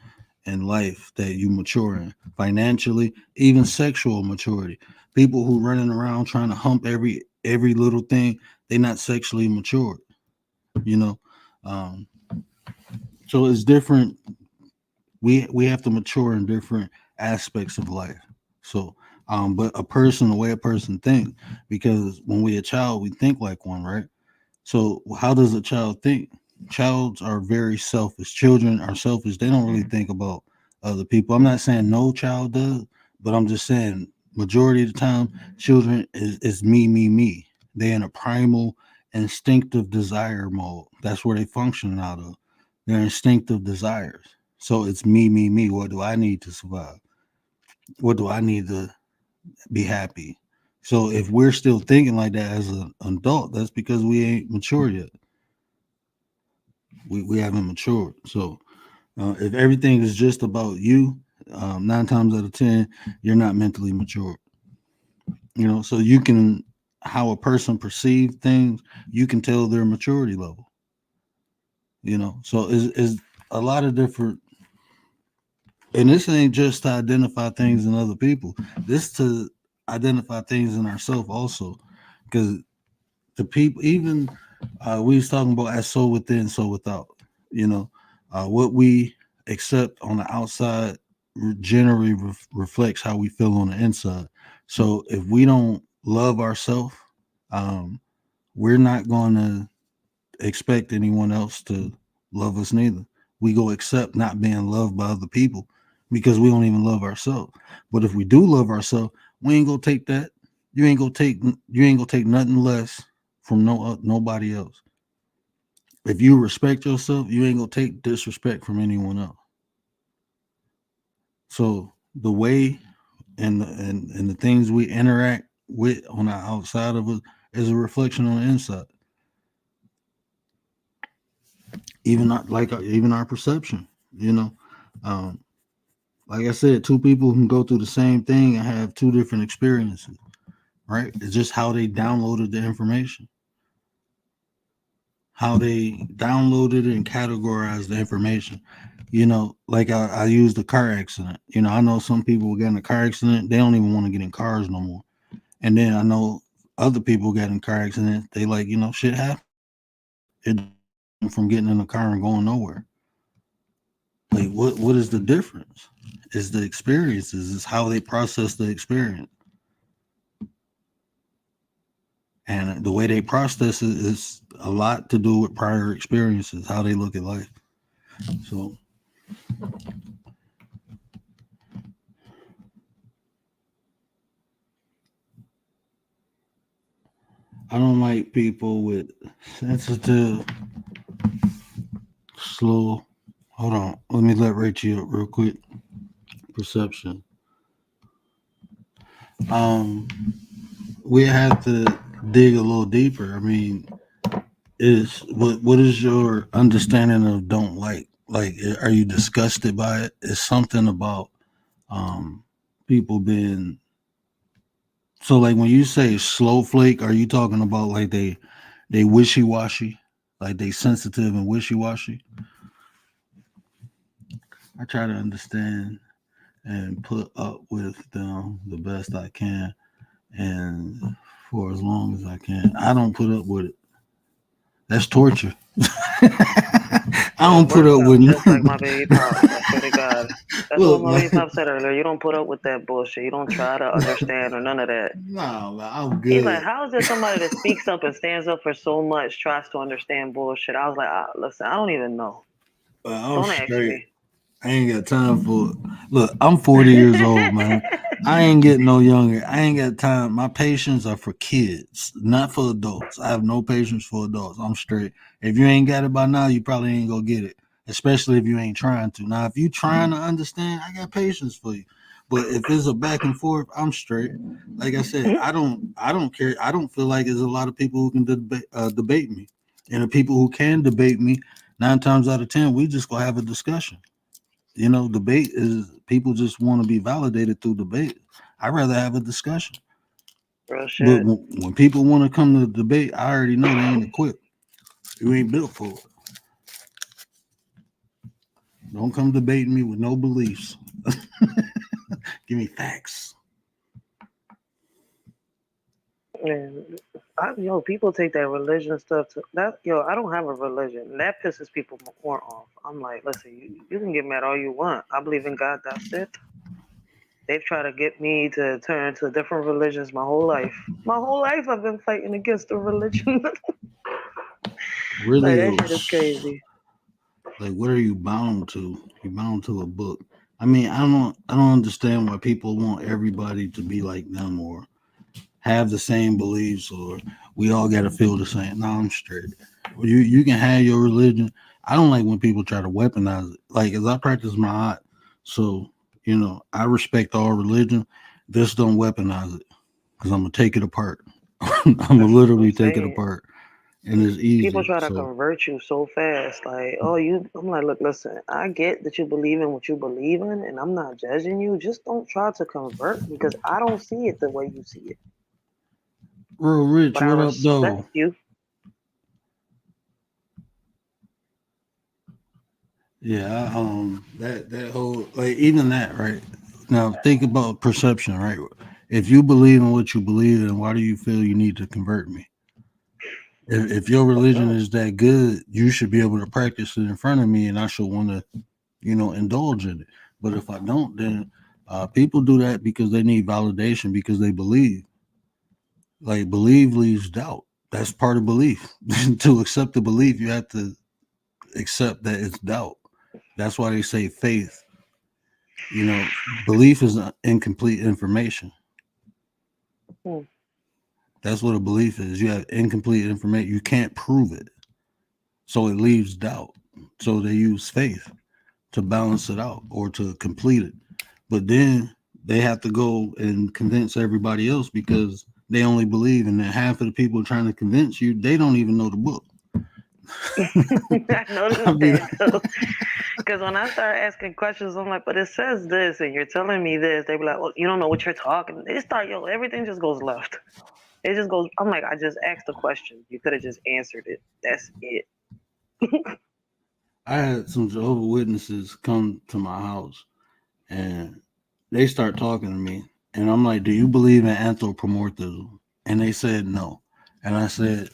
life that you mature in financially, even sexual maturity. People who running around trying to hump every little thing, they're not sexually matured. You know, Um, so it's different. We have to mature in different aspects of life. So, but a person, the way a person thinks, because when we a child, we think like one, right? So how does a child think? Childs are very selfish. Children are selfish. They don't really think about other people. I'm not saying no child does, but I'm just saying majority of the time, children is me, me, me. They in a primal instinctive desire mode. That's where they function out of. Their instinctive desires. So it's me, me, me. What do I need to survive? What do I need to be happy? So if we're still thinking like that as an adult, that's because we ain't mature yet. We haven't matured. So if everything is just about you, 9 times out of 10, you're not mentally mature. So you can how a person perceives things, you can tell their maturity level. So is a lot of different. And this ain't just to identify things in other people. This to identify things in ourselves also, because the people, even we was talking about as so within, so without. What we accept on the outside generally reflects how we feel on the inside. So if we don't love ourselves, um, we're not going to expect anyone else to love us neither. We go accept not being loved by other people because we don't even love ourselves. But if we do love ourselves, we ain't gonna take that. You ain't gonna take nothing less from nobody else. If you respect yourself, you ain't gonna take disrespect from anyone else. So the way and the things we interact with on the outside of us is a reflection on the inside. Even our perception. You know, um, like I said, two people can go through the same thing and have two different experiences. Right? It's just how they downloaded the information, how they downloaded and categorized the information. Like I used the car accident. I know some people get in a car accident, they don't even want to get in cars no more. And then I know other people get in car accidents, they like, shit happens. It from getting in the car and going nowhere. Like what is the difference? Is the experiences, is how they process the experience. And the way they process it is a lot to do with prior experiences, how they look at life. So I don't like people with sensitive, slow. Hold on. Let me let Rachel up real quick. Perception. Um, we have to dig a little deeper. I mean, is what is your understanding of don't like? Like, are you disgusted by it? Is something about um people being so like when you say slow flake, are you talking about like they wishy washy, like they sensitive and wishy washy? I try to understand and put up with them the best I can and for as long as I can. I don't put up with it. That's torture. I That don't put works up out with just like my baby pops. I swear to God. That's what look, my baby man. pop said earlier. You don't put up with that bullshit. You don't try to understand or none of that. Nah, man, I'm He's like, good. how is there somebody that speaks up and stands up for so much, tries to understand bullshit? I was like, listen, I don't even know. I'm Don't ask straight. me. I ain't got time for it. Look, I'm 40 years old, man. I ain't getting no younger. I ain't got time. My patients are for kids, not for adults. I have no patience for adults. I'm straight. If you ain't got it by now, you probably ain't gonna get it. Especially if you ain't trying to. Now, if you trying to understand, I got patience for you. But if it's a back and forth, I'm straight. Like I said, I don't care. I don't feel like there's a lot of people who can debate me, and the people who can debate me, 9 times out of 10, we just gonna have a discussion. Debate is people just want to be validated through debate. I'd rather have a discussion. Real But shit. when people want to come to the debate, I already know they ain't equipped. You ain't built for it. Don't come debating me with no beliefs. Give me facts. And People take that religion stuff to that. I don't have a religion. That pisses people more off. I'm like, listen, you can get mad all you want. I believe in God. That's it. They've tried to get me to turn to different religions my whole life. My whole life, I've been fighting against the religion. Like Really, that shit is crazy. like what are you bound to? You're bound to a book. I mean, I don't understand why people want everybody to be like them or have the same beliefs or we all got to feel the same. No, I'm straight. You can have your religion. I don't like when people try to weaponize it. Like as I practice my art, so I respect all religion. Just don't weaponize it because I'm gonna take it apart. I'm gonna That's what I'm literally take it saying. apart, and it's People easy. try to So convert you so fast. Like, oh, you. I'm like, look, listen. I get that you believe in what you believe in, and I'm not judging you. Just don't try to convert me because I don't see it the way you see it. real rich, But I what up respect though? you. Yeah, that whole like even that right now. Think about perception, right? If you believe in what you believe in, why do you feel you need to convert me? If your religion No. is that good, you should be able to practice it in front of me, and I should want to, indulge in it. But if I don't, then people do that because they need validation because they believe. Like believe leaves doubt. That's part of belief. To accept the belief, you have to accept that it's doubt. That's why they say faith. Belief is incomplete information. Hmm. That's what a belief is. You have incomplete information. You can't prove it. So it leaves doubt. So they use faith to balance it out or to complete it. But then they have to go and convince everybody else because they only believe, and then half of the people trying to convince you, they don't even know the book. I I noticed mean, that too. Because when I start asking questions, I'm like, but it says this, and you're telling me this. They be like, well, you don't know what you're talking. They start, everything just goes left. It just goes. I'm like, I just asked a question. You could have just answered it. That's it. I had some Jehovah Witnesses come to my house, and they start talking to me, and I'm like, "Do you believe in anthropomorphism?" And they said no, and I said,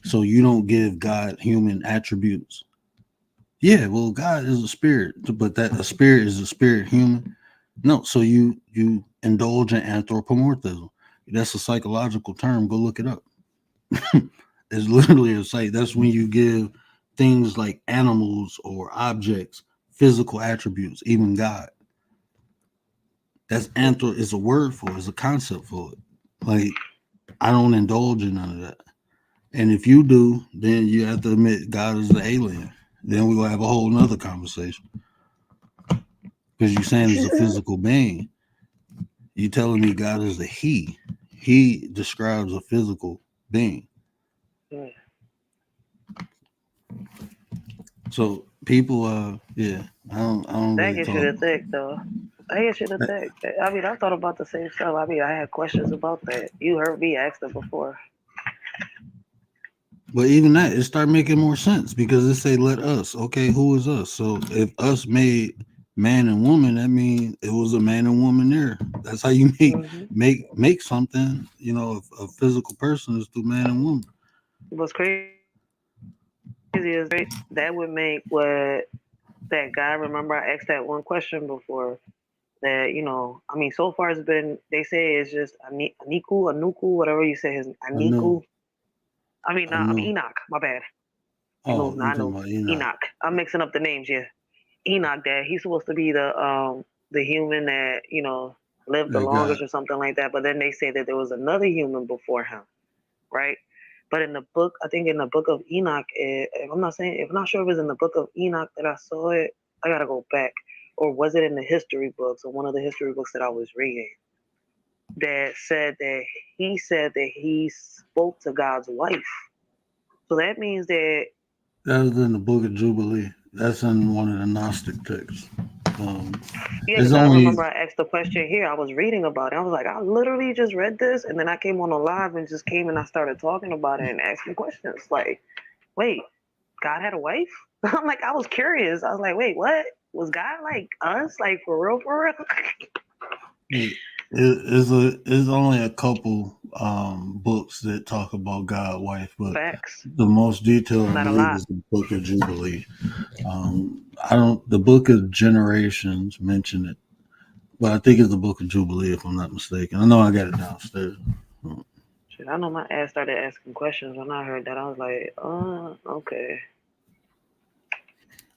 "So you don't give God human attributes?" Yeah, well, God is a spirit, but that a spirit is a spirit human. No, so you indulge in anthropomorphism. That's a psychological term. Go look it up. It's literally a site. That's when you give things like animals or objects physical attributes, even God. That's anthro is a word for it, is a concept for it. Like I don't indulge in none of that. And if you do, then you have to admit God is the alien. Then we will have a whole nother conversation. Because you're saying it's a physical being. You telling me God is a he. He describes a physical being. Yeah. So people yeah, I don't That really gets you talk. to think, though. That gets you to think. I mean, I thought about the same stuff. I mean, I had questions about that. You heard me ask them before. But even that, it start making more sense because it say let us. Okay, who is us? So if us made man and woman, that means it was a man and woman there. That's how you make Hmm. make something. A physical person is through man and woman. What's crazy is that would make what that guy. Remember, I asked that one question before. That I mean, so far it's been. They say it's just Aniku, whatever you say his I know, Aniku. I mean, I not. I mean know. Enoch. My bad. Oh, you I talking know about Enoch? Enoch. I'm mixing up the names. Yeah, Enoch. That he's supposed to be the human that lived the That longest God. or something like that. But then they say that there was another human before him, right? But in the book, I think in the book of Enoch, if I'm not saying, if I'm not sure if it was in the book of Enoch that I saw it, I gotta go back, or was it in the history books or one of the history books that I was reading that said that he spoke to God's wife. So that means that. That was in the Book of Jubilee. That's in one of the Gnostic texts. Um, Yeah, it's because I only remember I asked the question here. I was reading about it. I was like, I literally just read this, and then I came on a live and just came and I started talking about it and asking questions. Like, wait, God had a wife? I'm like, I was curious. I was like, wait, what? Was God like us? Like for real, for real? It's only a couple books that talk about God wife, but Facts. the most detailed, I Not a believe, lot. is the Book of Jubilee. I don't. The Book of Generations mention it, but I think it's the Book of Jubilee, if I'm not mistaken. I know I got it downstairs. Shit, I know my ass started asking questions when I heard that. I was like, okay.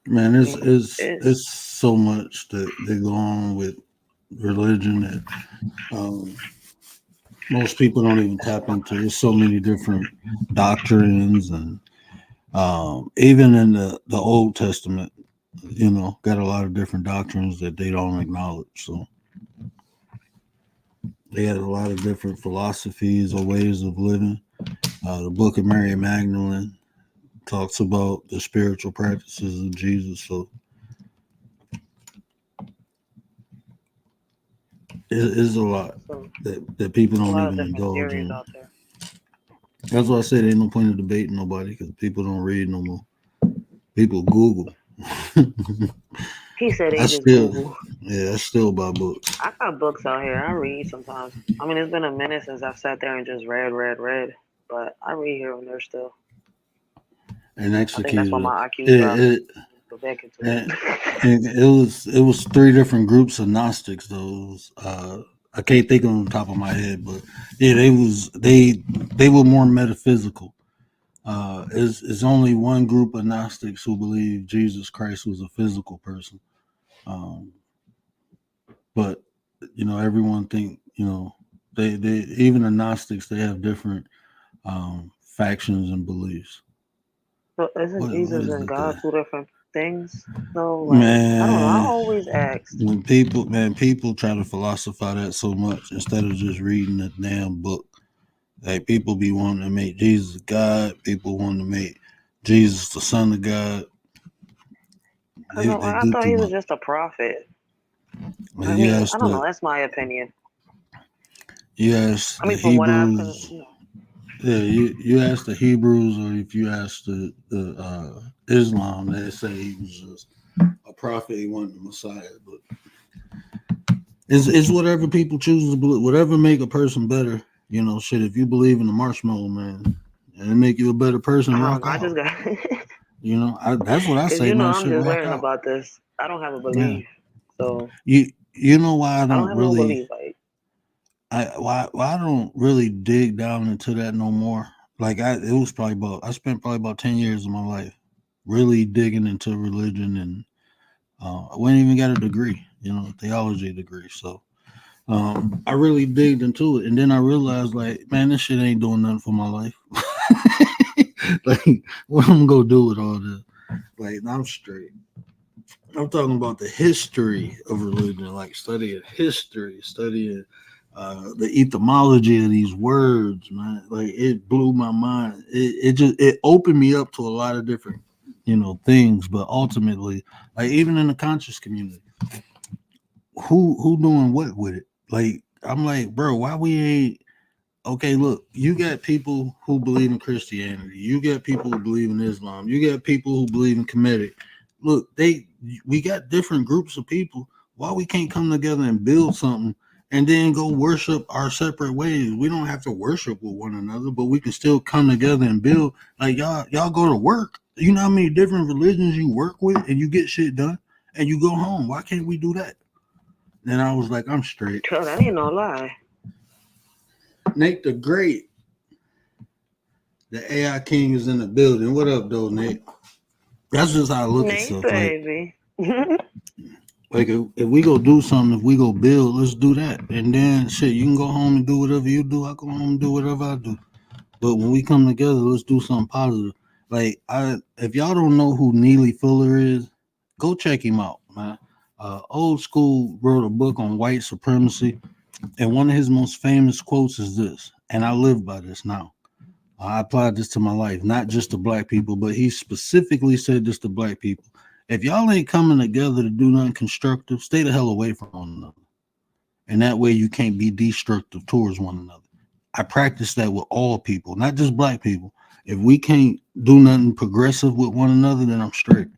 Man, I it's mean, it's it's it's so much that go on with religion that um, most people don't even tap into. There's so many different doctrines, and even in the Old Testament, got a lot of different doctrines that they don't acknowledge. So they had a lot of different philosophies or ways of living. The Book of Mary Magdalene talks about the spiritual practices of Jesus. So it's a lot so that people a don't lot of even different indulge theories in. out there. That's why I said ain't no point in debating nobody because people don't read no more. People Google. He said I they just still, Google. yeah, I still buy books I got books out here. I read sometimes. I mean, it's been a minute since I've sat there and just read. But I read here and there still. and I think that's why executed it. my IQ It, dropped. it, Go back into it. and, and it was three different groups of Gnostics. Those I can't think on the top of my head, but yeah, they were more metaphysical. Is only one group of Gnostics who believe Jesus Christ was a physical person. Um, but everyone think they even the Gnostics they have different factions and beliefs. So isn't What Jesus is and it God that two different things? No, like I don't know. I man? always asked. When people try to philosophize that so much instead of just reading the damn book. Like people be wanting to make Jesus God. People want to make Jesus the Son of God. I They know. they Like, I do thought too he was much. just a prophet. Man, I mean, I don't know. That's my opinion. you ask I the mean, from what I've, con- Hebrews. Yeah, you ask the Hebrews, or if you ask the Islam, they say he was just a prophet. He wasn't the Messiah, but it's whatever people choose to believe, whatever make a person better. Shit. If you believe in the marshmallow man and it make you a better person, I don't rock know. I just out. got That's what I because say, man. I'm Shit, just rock learning out. about this. I don't have a Yeah. belief, so You know why I I don't don't have no really belief. Like why I don't really dig down into that no more. Like I spent probably about 10 years of my life really digging into religion, and I wouldn't even got a degree, a theology degree. So I really digged into it, and then I realized, like, man, this shit ain't doing nothing for my life. Like, what I'm gonna do with all this? Like, I'm straight. I'm talking about the history of religion, like studying history, studying the etymology of these words, man. Like it blew my mind. It opened me up to a lot of different, things. But ultimately, like even in the conscious community, who doing what with it? Like I'm like, bro, why we ain't okay, look, you got people who believe in Christianity. You got people who believe in Islam. You got people who believe in Kemetic. Look, we got different groups of people. Why we can't come together and build something and then go worship our separate ways? We don't have to worship with one another, but we can still come together and build. Like y'all go to work. You know how many different religions you work with and you get shit done and you go home. Why can't we do that? Then I was like, I'm straight. that ain't no lie. Nate the Great. The AI King is in the building. What up, though, Nate? That's just how I look at Nate, stuff. Like, baby. if we go do something, if we go build, let's do that. And then, shit, you can go home and do whatever you do. I go home and do whatever I do. But when we come together, let's do something positive. Like, if y'all don't know who Neely Fuller is, go check him out, man. Old School wrote a book on white supremacy, and one of his most famous quotes is this, and I live by this now. I applied this to my life, not just to black people, but he specifically said this to black people. If y'all ain't coming together to do nothing constructive, stay the hell away from one another. And that way you can't be destructive towards one another. I practice that with all people, not just black people. If we can't do nothing progressive with one another, then I'm straight.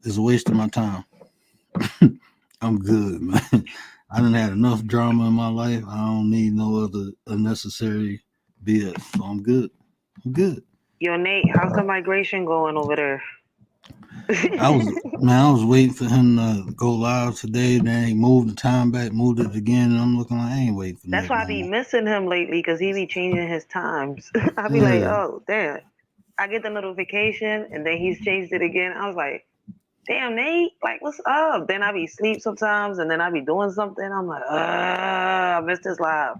It's a waste of my time. I'm good, man. I done had enough drama in my life. I don't need no other unnecessary BS. So I'm good. I'm good. Yo, Nate, how's the migration going over there? I was waiting for him to go live today. Then he moved the time back, moved it again, and I'm looking like I ain't waiting for That's Nick why I no be more. missing him lately because he be changing his times. I be like, Yeah, oh, damn. I get the notification and then he's changed it again. I was like, damn, Nate, like, what's up? Then I be asleep sometimes and then I be doing something. I'm like, I missed this live.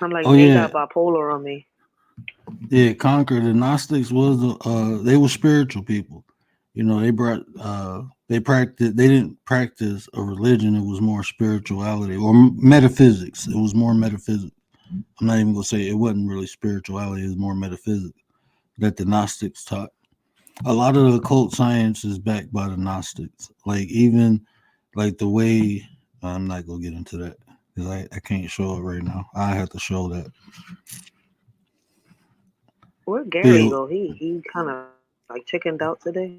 I'm like, oh Nate yeah, got bipolar on me. yeah. Conquer the Gnostics was they were spiritual people. You know, they didn't practice a religion. It was more spirituality or metaphysics. It was more metaphysics. I'm not even gonna say it wasn't really spirituality. It was more metaphysics that the Gnostics taught. A lot of the occult science is backed by the Gnostics. Like even like the way I'm not gonna get into that because I can't show it right now. I have to show that. Where'd But Gary yeah, go? He kind of like chickened out today.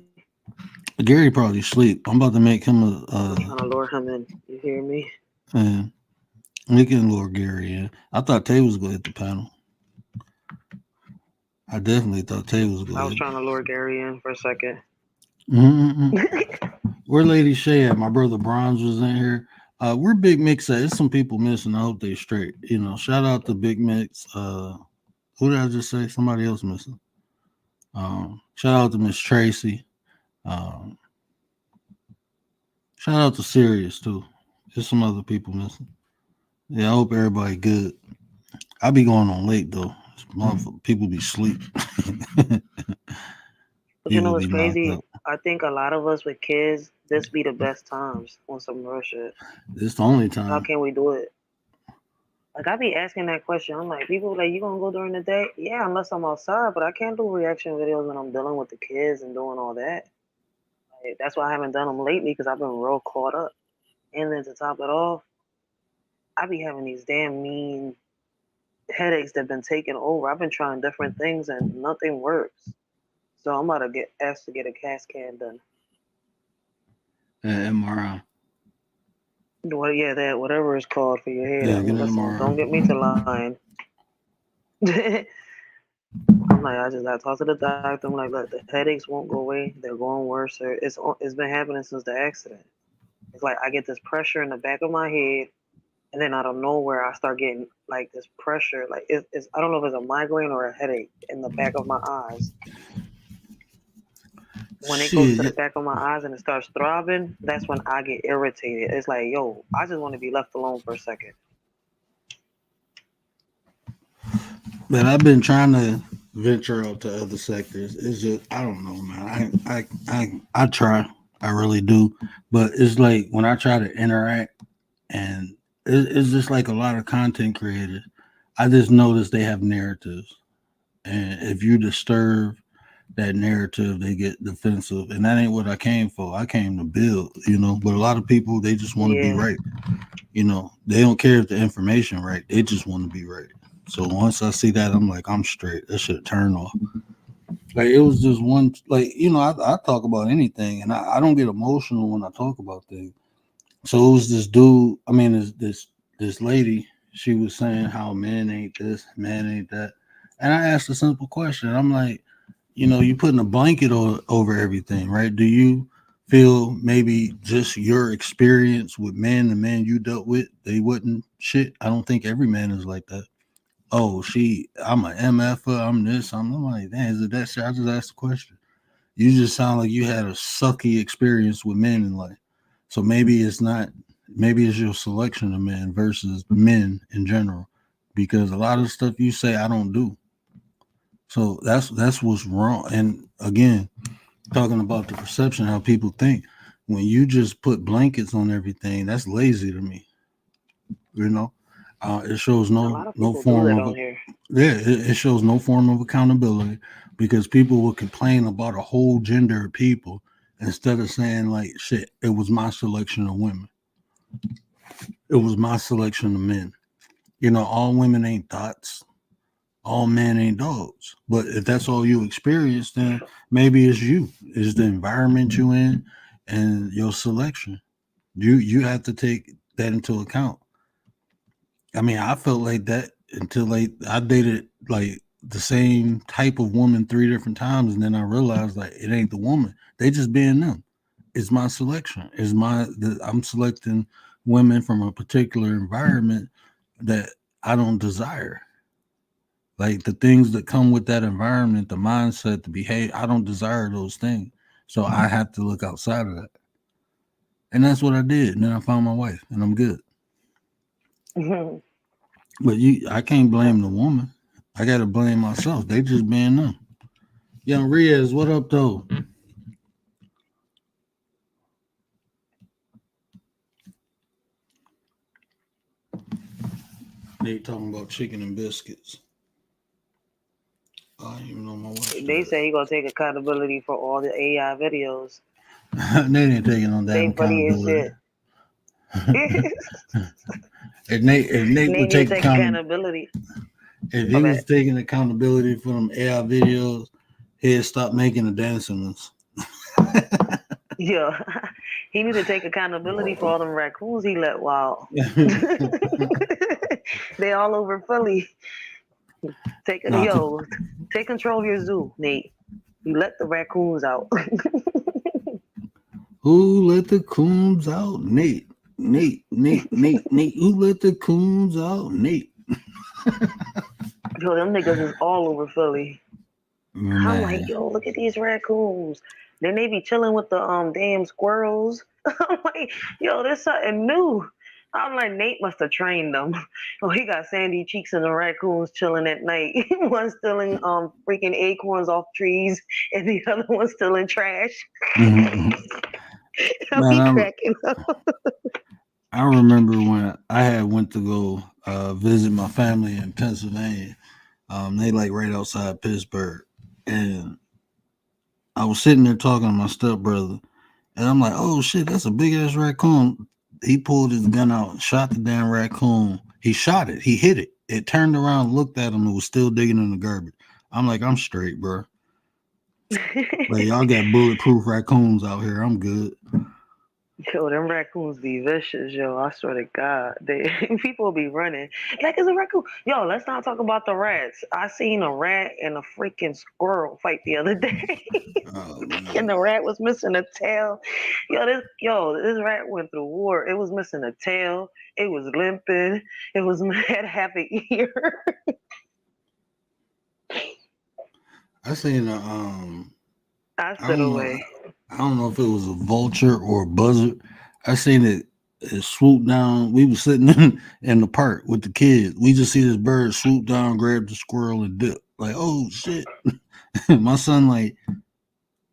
Gary probably sleep. I'm about to make him I'm trying to lure him in. You hear me? uh we can lure Gary in. I thought Tay was gonna hit the panel. I definitely thought Tay was I gonna was hit. trying to lure Gary in for a second. Mm-hmm. Where Lady Shay at? My brother Bronze was in here. We're Big Mix at. There's some people missing. I hope they straight. You know, shout out to Big Mix. Who did I just say? Somebody else missing. Shout out to Miss Tracy. Um, Shout out to Sirius too. There's some other people missing. Yeah, I hope everybody good. I be going on late though. People be sleep. But you know People what's be knocked crazy? up. I think a lot of us with kids, this be the best times on some real shit. It's the only How time. can we do it? Like I be asking that question. I'm like, people like, you gonna go during the day? Yeah, unless I'm outside, but I can't do reaction videos when I'm dealing with the kids and doing all that. Like, that's why I haven't done them lately because I've been real caught up. And then to top it off, I be having these damn mean headaches that been taking over. I've been trying different things and nothing works. So I'm about to get asked to get a CAT scan done. MRI. Well, yeah, that whatever it's called for your head. Yeah, get an Listen, don't get me MRI. to lying. I'm like, I just got to talk to the doctor. I'm like, look, the headaches won't go away. They're going worse. It's been happening since the accident. It's like I get this pressure in the back of my head, and then out of nowhere, I start getting like this pressure. Like it's I don't know if it's a migraine or a headache in the back of my eyes. When it goes to the Shit. back of my eyes and it starts throbbing, that's when I get irritated. It's like, yo, I just want to be left alone for a second. But I've been trying to venture out to other sectors. It's just I don't know, man. I try. I really do. But it's like when I try to interact and it's just like a lot of content creators. I just notice they have narratives. And if you disturb that narrative, they get defensive. And that ain't what I came for. I came to build, you know. But a lot of people they just want to be Yeah, right. You know, they don't care if the information right. They just want to be right. So once I see that, I'm like, I'm straight. That should turn off. Like it was just one, like you know, I talk about anything, and I don't get emotional when I talk about things. So it was this dude. I mean, this lady. She was saying how men ain't this, man ain't that, and I asked a simple question. I'm like, you know, you putting a blanket over everything, right? Do you feel maybe just your experience with men, the men you dealt with, they wouldn't shit? I don't think every man is like that. Oh, I'm a MF, I'm this, I'm like, damn, is it that shit? I just asked the question. You just sound like you had a sucky experience with men in life. So maybe it's your selection of men versus men in general. Because a lot of the stuff you say I don't do. So that's what's wrong. And again, talking about the perception, how people think. When you just put blankets on everything, that's lazy to me. You know, it shows a lot of no people do form that of on here. yeah, it shows no form of accountability because people will complain about a whole gender of people instead of saying like shit. It was my selection of women. It was my selection of men. You know, all women ain't thoughts. all men ain't dogs. But if that's all you experience, then maybe it's you. It's the environment you in and your selection. You have to take that into account. I mean, I felt like that until like I dated like the same type of woman 3 different times, and then I realized like it ain't the woman. They just being them. It's my selection. I'm selecting women from a particular environment that I don't desire. Like the things that come with that environment, the mindset, the behavior, I don't desire those things. So I have to look outside of that. And that's what I did. And then I found my wife and I'm good. But I can't blame the woman. I gotta blame myself. They just being them. Yo, Riaz, what up though? They talking about chicken and biscuits. I don't even know my watch They that. say he gonna take accountability for all the AI videos. They ain't taking no damn They funny as accountability. shit. If Nate They would need to take take accountability, accountability. if My he bad. was taking accountability for them AI videos, he'd stop making the dancing ones. Yeah, he need to take accountability for all them raccoons he let wild. They all over Philly. Nah, Take control of your zoo, Nate. You let the raccoons out. who let the coons out? Nate. Nate. Who let the coons out? Nate. Yo, them niggas is all over Philly. I'm like, Man. yo, look at these raccoons. Then they be chilling with the damn squirrels. I'm like, yo, there's something new. I'm like, Nate must have trained them. Oh, he got sandy cheeks and the raccoons chilling at night. One stealing freaking acorns off trees, and the other one stealing trash. Mhm. I'll Man, be cracking up. I remember when I had went to go visit my family in Pennsylvania. They like right outside Pittsburgh, and I was sitting there talking to my stepbrother, and I'm like, "Oh shit, that's a big ass raccoon." He pulled his gun out and shot the damn raccoon. He shot it. He hit it. It turned around, looked at him, and was still digging in the garbage. I'm like, I'm straight, bro. Like y'all got bulletproof raccoons out here. I'm good. Yo, them raccoons be vicious, yo. I swear to God. They people be running. Like it's a raccoon. Yo, let's not talk about the rats. I seen a rat and a freaking squirrel fight the other day. Oh And man. the rat was missing a tail. This rat went through war. It was missing a tail. It was limping. It was had half an ear. I seen a I I stood don't know. away. I don't know if it was a vulture or a buzzard. I seen it swoop down. We was sitting in the park with the kids. We just see this bird swoop down, grab the squirrel, and dip. Like, oh shit! My son like,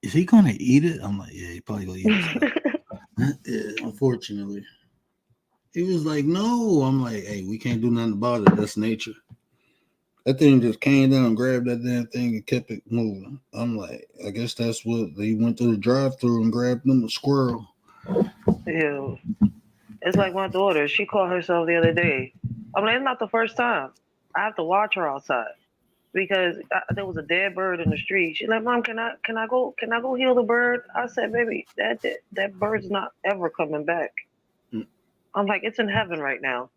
is he gonna eat it? I'm like, yeah, he probably gonna eat himself. Yeah, unfortunately, he was like, no. I'm like, hey, we can't do nothing about it. That's nature. That thing just came down, grabbed that damn thing, and kept it moving. I'm like, I guess that's what they went through the drive-through and grabbed them a squirrel. Ew. It's like my daughter. She caught herself the other day. I'm like, it's not the first time. I have to watch her outside because there was a dead bird in the street. She's like, Mom, can I go heal the bird? I said, baby, that bird's not ever coming back. I'm like, it's in heaven right now.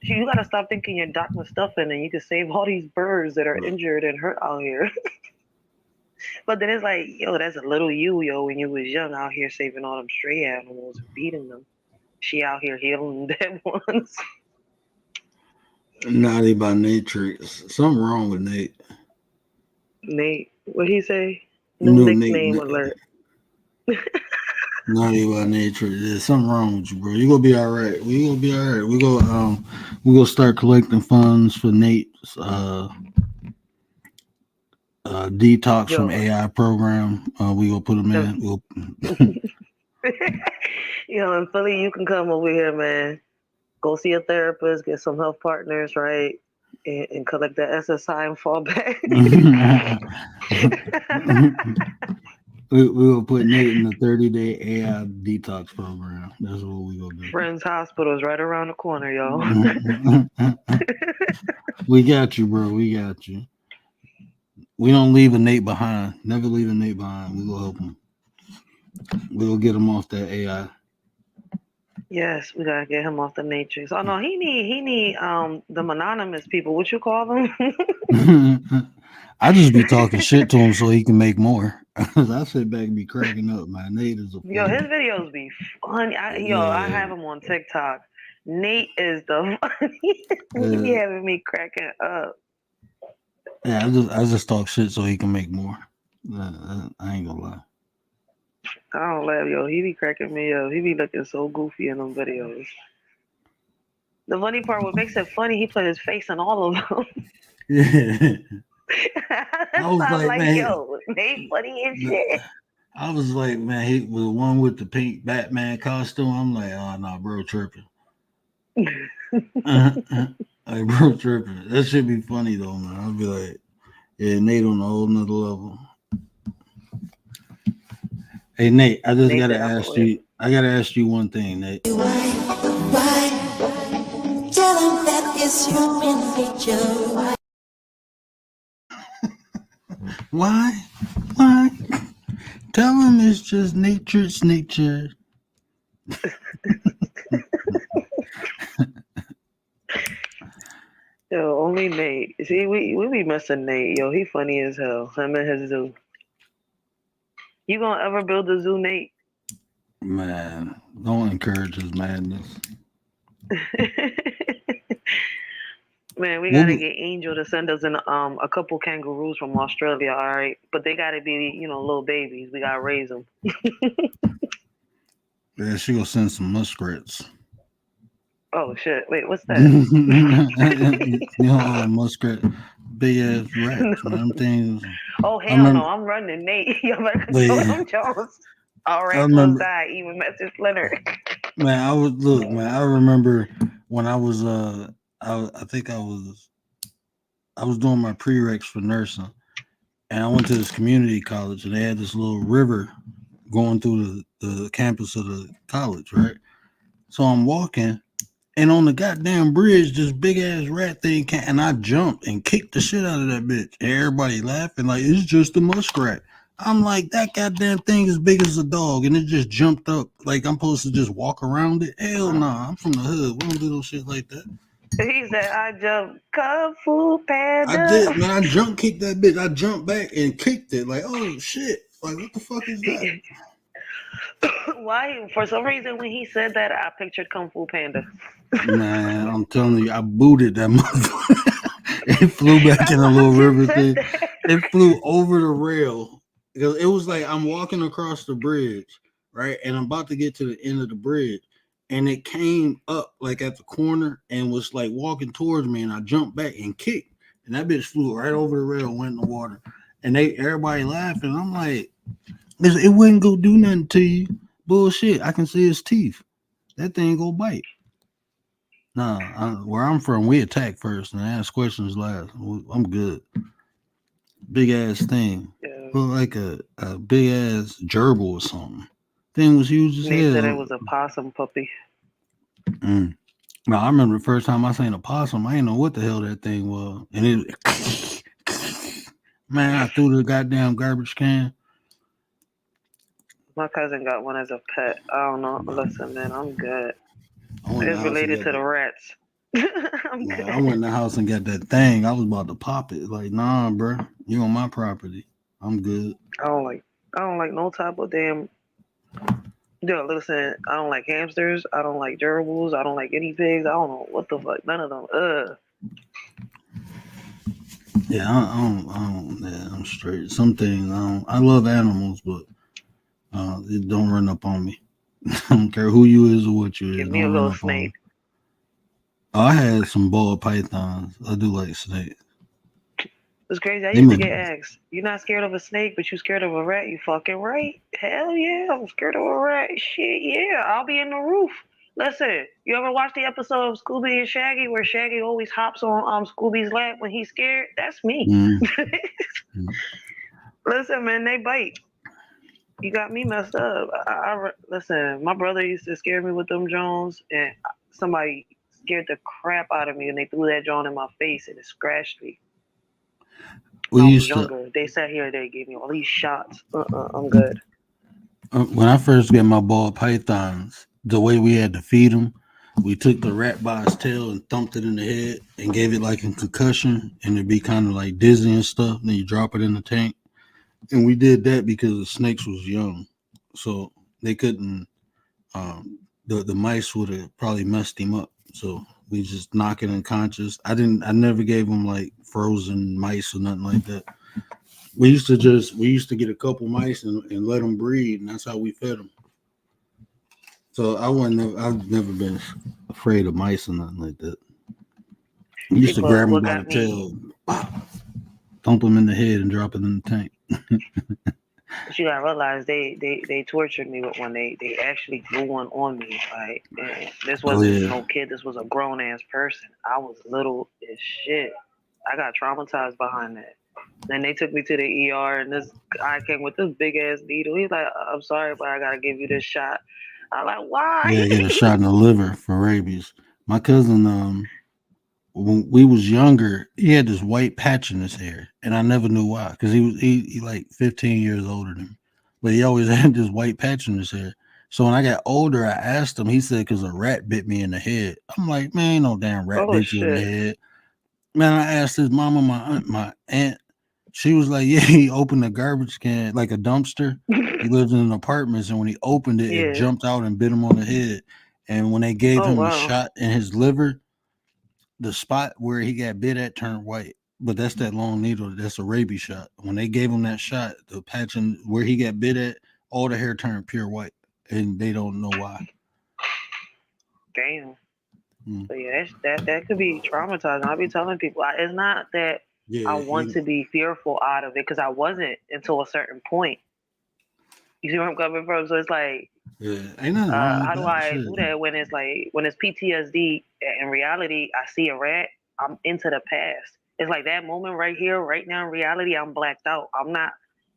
You gotta stop thinking you're Dr. Stuffing and you can save all these birds that are injured and hurt out here. But then it's like, yo, that's a little you, yo, when you was young out here saving all them stray animals and feeding them. She out here healing the dead ones. Naughty by nature. Something wrong with Nate. Nate, what he say? New New Nate. nickname alert. Naughty by nature. There's something wrong with you, bro. You gonna be all right. We gonna be all right. We gonna start collecting funds for Nate's detox from Yo, AI program. We gonna put him and, in. We'll, yo, in Philly, you can come over here, man. Go see a therapist, get some health partners, right? And collect that SSI and fall back. we will put Nate in the 30-day AI detox program. That's what we gonna do. Friends Hospital is right around the corner, y'all. We got you, bro. We got you. We don't leave a Nate behind. Never leave a Nate behind. We gonna help him. We gonna get him off that AI. Yes, we gotta get him off the matrix. Oh no, he need them anonymous people. What you call them? I just be talking shit to him so he can make more. I sit back and be cracking up. My Nate is a Yo, his fool. videos be funny. I Yeah, have him on TikTok. Nate is the funniest. He be yeah, having me cracking up. yeah. I just talk shit so he can make more. I ain't gonna lie. I don't laugh, yo. He be cracking me up. He be looking so goofy in them videos. The funny part, what makes it funny, he put his face in all of them. Yeah, I That's was why I'm like, like, man, yo, Nate funny as the- shit. I was like, man, he was the one with the pink Batman costume. I'm like, oh no, bro, tripping. Like, bro, tripping. That should be funny though, man. I'll be like, yeah, Nate on a whole nother level. Hey Nate, I just Nate gotta the ask alphabet. you. I gotta ask you one thing, Nate. Why? Tell him that it's human nature. Why? Why? Tell him it's just nature. It's nature. Yo, only Nate. See, we be missing Nate. Yo, he funny as hell. Him and his zoo. You gonna ever build a zoo, Nate? Man, don't encourage his madness. Man, we gotta What? get Angel to send us a couple kangaroos from Australia, all right? But they gotta be, little babies. We gotta raise them. Yeah, she gonna send some muskrats. Oh shit! Wait, what's that? Muskrat, big ass rats, man. Them things. Oh I hell no! remember. I'm running, Nate. You better control Wait, them Jones. All I rats must remember. die. Even Mr. Splinter. Man, I was look, man. I remember when I was I think I was doing my prereqs for nursing, and I went to this community college, and they had this little river going through the campus of the college, right? So I'm walking, and on the goddamn bridge, this big ass rat thing came, and I jumped and kicked the shit out of that bitch. And everybody laughing like it's just a muskrat. I'm like, that goddamn thing is big as a dog, and it just jumped up. Like I'm supposed to just walk around it. Hell nah, I'm from the hood. We don't do no shit like that. He said, "I jumped Kung Fu I did, Panda." man. I jump kicked that bitch. I jumped back and kicked it. Like, oh shit. Like, what the fuck is that? Why? For some reason, when he said that, I pictured Kung Fu Panda. Man, I'm telling you, I booted that motherfucker. It flew back That's in a why I little just river said thing. that. It flew over the rail. Because it was like I'm walking across the bridge, right? And I'm about to get to the end of the bridge. And it came up like at the corner and was like walking towards me. And I jumped back and kicked. And that bitch flew right over the rail, went in the water. And everybody laughing. I'm like, it wouldn't go do nothing to you. Bullshit. I can see his teeth. That thing go bite. Nah, where I'm from, we attack first and ask questions last. I'm good. Big ass thing. Yeah. Look like a big ass gerbil or something. Thing was huge as Nate said it hell. was a possum puppy. Mm. Now I remember the first time I seen a possum. I didn't know what the hell that thing was, and it. Man, I threw the goddamn garbage can. My cousin got one as a pet. I don't know. Listen, man, I'm good. I went in the It's house and related got to the the. rats. I'm Man, I good. went in the house and got that thing. I was about to pop it. Like, nah, bro, you on my property. I'm good. I don't like. I don't like no type of damn. Yo, listen. I don't like hamsters. I don't like gerbils. I don't like guinea pigs. I don't know what the fuck. None of them. Ugh. Yeah, yeah, I'm straight. Some things I love animals, but it don't run up on me. I don't care who you is or what you Give is. me a Don't run little up on me. snake. Oh, I had some ball pythons. I do like snakes. It's crazy. I They used to make get asked, "You're not scared of a snake, but you scared of a rat." You fucking right. Hell yeah, I'm scared of a rat. Shit, yeah. I'll be in the roof. Listen, you ever watch the episode of Scooby and Shaggy where Shaggy always hops on Scooby's lap when he's scared? That's me. mm, mm. Listen, man, they bite. You got me messed up. Listen. My brother used to scare me with them Jones, and somebody scared the crap out of me, and they threw that joint in my face, and it scratched me. We When I was used to younger, they sat here, they gave me all these shots. I'm good. when I first got my ball pythons, the way we had to feed them, we took the rat by its tail and thumped it in the head and gave it like a concussion, and it'd be kind of like dizzy and stuff. Then you drop it in the tank, and we did that because the snakes was young, so they couldn't. The mice would have probably messed him up. So we just knock it unconscious. I didn't. I never gave him like frozen mice or nothing like that. We used to get a couple mice and let them breed, and that's how we fed them. So I've never been afraid of mice or nothing like that. We See, used to but grab them what by the got me, tail, thump them in the head, and drop it in the tank. but you gotta realize they tortured me with one. They actually threw one on me. Like, and this Oh wasn't yeah, no kid. This was a grown ass person. I was little as shit. I got traumatized behind that. Then they took me to the ER, and this guy came with this big ass needle. He's like, "I'm sorry, but I gotta give you this shot." I'm like, "Why?" yeah. Get a shot in the liver for rabies. My cousin, when we was younger, he had this white patch in his hair, and I never knew why. Because he like 15 years older than me, but he always had this white patch in his hair. So when I got older, I asked him. He said, "Because a rat bit me in the head." I'm like, "Man, ain't no damn rat Oh bit you in the shit! head." Man, I asked his mama, my aunt. She was like, "Yeah, he opened a garbage can like a dumpster. He lived in an apartment, and when he opened it, it Yeah. jumped out and bit him on the head. And when they gave Oh him the wow. shot in his liver, the spot where he got bit at turned white. But that's that long needle. That's a rabies shot. When they gave him that shot, the patch in where he got bit at, all the hair turned pure white, and they don't know why. Damn. Mm. So yeah, that could be traumatizing. I'll be telling people it's not that I Yeah, want to be fearful out of it because I wasn't until a certain point. You see where I'm coming from? So it's like, yeah, ain't nothing wrong with how do that. I Shit. do that when it's like when it's PTSD? In reality, I see a rat. I'm into the past. It's like that moment right here, right now. In reality, I'm blacked out. I'm not.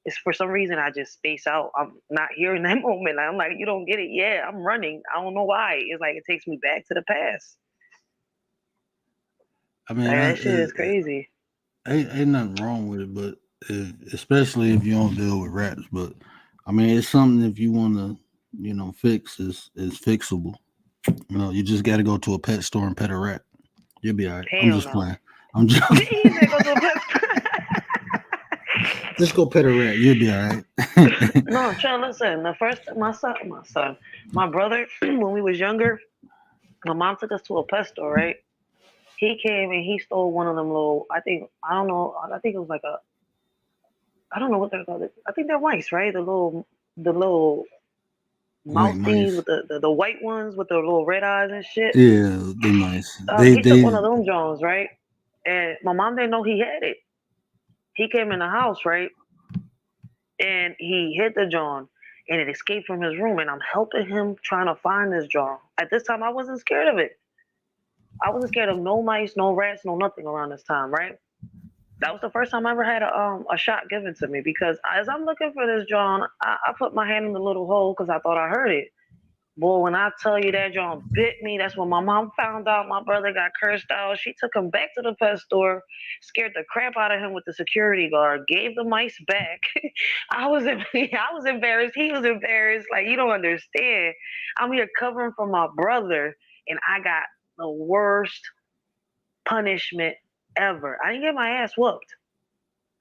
It's for some reason I just space out. I'm not here in that moment. I'm like, you don't get it. Yeah, I'm running. I don't know why. It's like it takes me back to the past. I mean, Like that shit is crazy. ain't nothing wrong with it, but especially if you don't deal with rats. But I mean, it's something if you want to, fix is fixable. You just got to go to a pet store and pet a rat. You'll be all right. I'm Hell just no. playing. I'm just He said go to a pet store. just go pet a rat. You'll be all right. No, chill. Listen, the first my brother, when we was younger, my mom took us to a pet store, right? He came and he stole one of them little. I don't know. I think it was like a. I don't know what they're called. I think they're mice, right? The little White mouse thingies mice. with the white ones with the little red eyes and shit. Yeah, they nice. He took one of them Jones, right? And my mom didn't know he had it. He came in the house, right? And he hit the John and it escaped from his room. And I'm helping him trying to find this John. At this time, I wasn't scared of it. I wasn't scared of no mice, no rats, no nothing around this time, right? That was the first time I ever had a shot given to me because as I'm looking for this John, I put my hand in the little hole because I thought I heard it. Boy, when I tell you that John bit me, that's when my mom found out my brother got cursed out. She took him back to the pet store, scared the crap out of him with the security guard, gave the mice back. I was embarrassed. He was embarrassed. Like you don't understand. I'm here covering for my brother, and I got the worst punishment ever. I didn't get my ass whooped.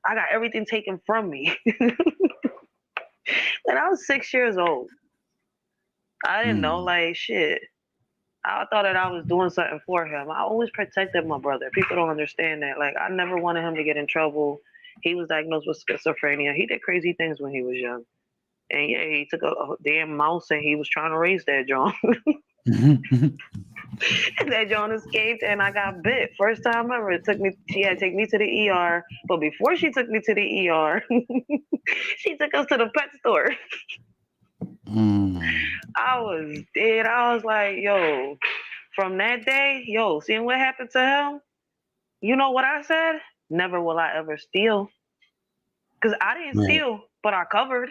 I got everything taken from me. And I was 6 years old. I didn't know, Mm, like, shit. I thought that I was doing something for him. I always protected my brother. People don't understand that. Like, I never wanted him to get in trouble. He was diagnosed with schizophrenia. He did crazy things when he was young. And yeah, he took a damn mouse and he was trying to raise that John. mm. And that John escaped and I got bit. First time ever. She had to take me to the ER. But before she took me to the ER, she took us to the pet store. I was dead. I was like, yo, from that day, yo, seeing what happened to him, you know what I said? Never will I ever steal. Because I didn't Right. steal, but I covered.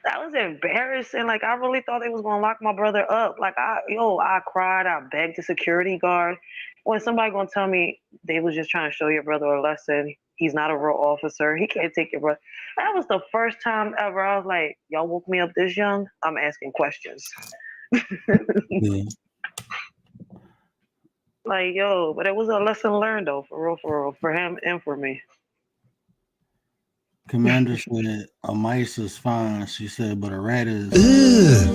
That was embarrassing. Like I really thought they was gonna lock my brother up. Like I cried. I begged the security guard. When somebody gonna tell me they was just trying to show your brother a lesson. He's not a real officer. He can't take your brother. That was the first time ever. I was like, y'all woke me up this young. I'm asking questions. Yeah. Like yo, but it was a lesson learned though, for real, for him and for me. Commander said a mice is fine. She said, but a rat is. Ugh,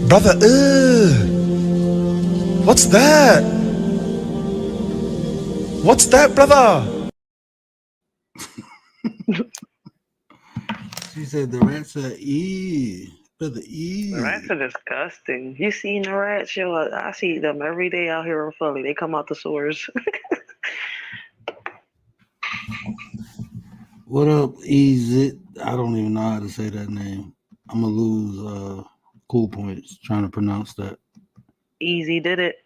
brother, ugh. What's that? What's that, brother? She said the rat said, "E, brother, The rats E." are disgusting. You seen the rats? Yo, I see them every day out here in Philly. They come out the sewers. What up, Easy? I don't even know how to say that name. I'm gonna lose cool points trying to pronounce that. Easy did it.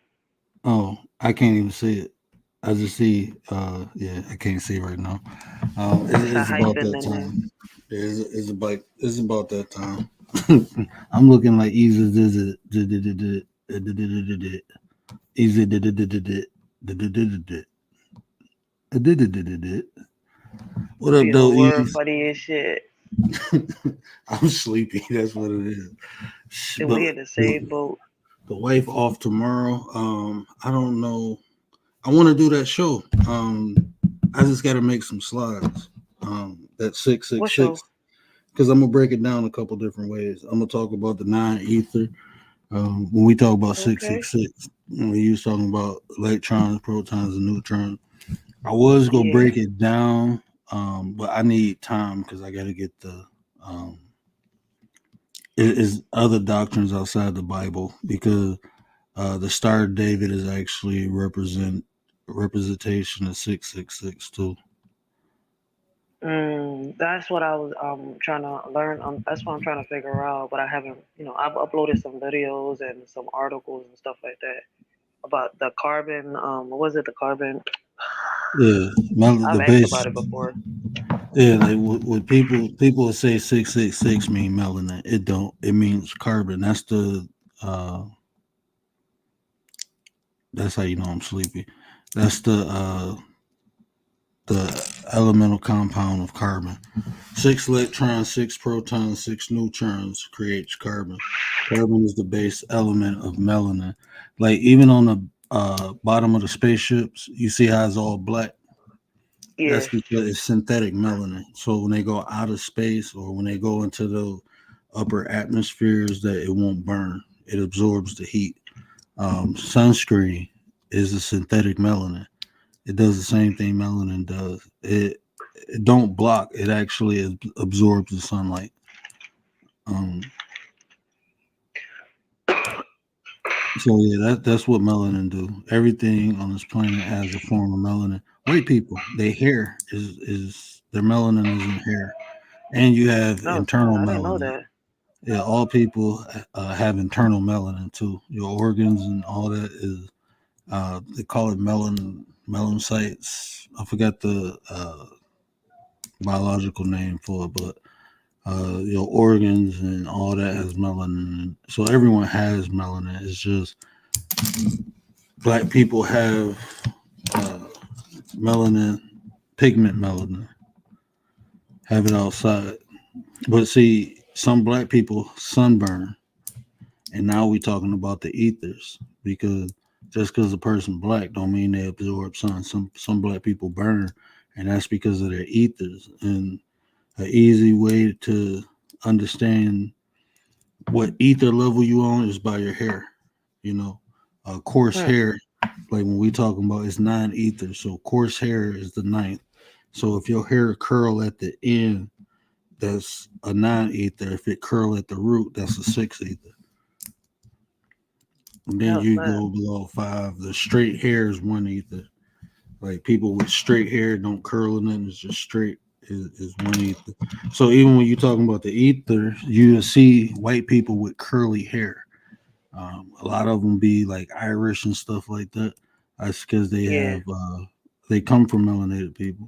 Oh, I can't even see it. I just see. Yeah, I can't see right now. It's a It's about hyphen that in there. time. It's about that time. I'm looking like Easy did it. Easy did it. What up, Yo, though, word Ease? funny as shit. I'm sleepy. That's what it is. We But in the same boat. the wife off tomorrow. I don't know. I want to do that show. I just got to make some slides. That six six What six show? because I'm gonna break it down a couple different ways. I'm gonna talk about the nine ether. When we talk about six Okay. six six, we was talking about electrons, protons, and neutrons. I was gonna Yeah. break it down, but I need time because I got to get the um, is other doctrines outside the Bible because the Star of David is actually representation of 666 too. That's what I was trying to learn. That's what I'm trying to figure out. But I haven't. I've uploaded some videos and some articles and stuff like that about the carbon. What was it? The carbon. Yeah, I've the asked base. about it before. Yeah, like what people say 666 mean melanin. It don't. It means carbon. Uh that's how you know I'm sleepy. That's the elemental compound of carbon. Six electrons, six protons, six neutrons creates carbon. Carbon is the base element of melanin. Like even on the bottom of the spaceships, you see how it's all black. That's Yeah. because it's synthetic melanin. So when they go out of space or when they go into the upper atmospheres, that it won't burn. It absorbs the heat. Sunscreen is a synthetic melanin. It does the same thing melanin does. It don't block. It actually absorbs the sunlight. Um, so yeah, that's what melanin do. Everything on this planet has a form of melanin. White people, their hair is their melanin is in hair, and you have Oh God, internal I didn't know melanin. that. Yeah, all people have internal melanin too. Your organs and all that is they call it melanocytes. I forgot the biological name for it, but your organs and all that has melanin. So everyone has melanin. It's just black people have uh, melanin, pigment melanin, have it outside. But see, some black people sunburn, and now we talking about the ethers because just because a person black don't mean they absorb sun. Some black people burn, and that's because of their ethers. And an easy way to understand what ether level you on is by your hair. You know, coarse Hmm. hair, like when we talking about, it's nine ethers. So coarse hair is the ninth. So if your hair curl at the end, that's a nine ether. If it curl at the root, that's a six ether. And then Oh you snap. go below five. The straight hair is one ether. Like people with straight hair don't curl or nothing. It's just straight is one ether. So even when you're talking about the ether, you see white people with curly hair. A lot of them be like Irish and stuff like that. That's because Yeah. they come from melanated people.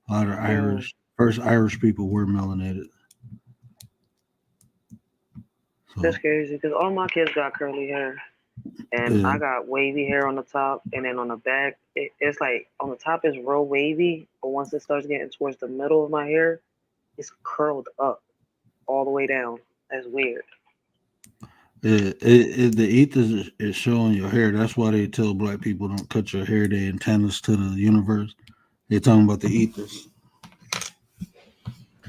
A lot of Mm. Irish. First Irish people were melanated. That's So crazy because all my kids got curly hair, and yeah, I got wavy hair on the top, and then on the back, it's like on the top is real wavy, but once it starts getting towards the middle of my hair, it's curled up all the way down. That's weird. the ethers is showing your hair. That's why they tell black people don't cut your hair. They antennas to the universe. They're talking about the ethers.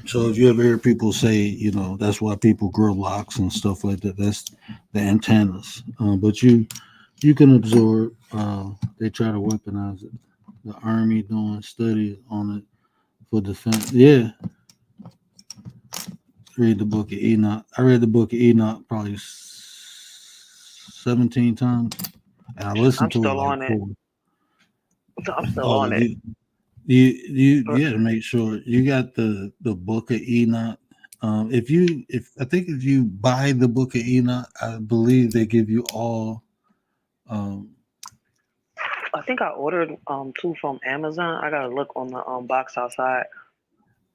So if you ever hear people say, that's why people grow locks and stuff like that. That's the antennas. But you can absorb. They try to weaponize it. The army doing studies on it for defense. Yeah, read the book of Enoch. I read the book of Enoch probably 17 times, and I listened I'm to it still like on it. four. I'm still Oh, on it. you got to make sure you got the book of Enoch. If you buy the book of Enoch, I believe they give you all. Um, I think I ordered two from Amazon. I gotta look on the box outside.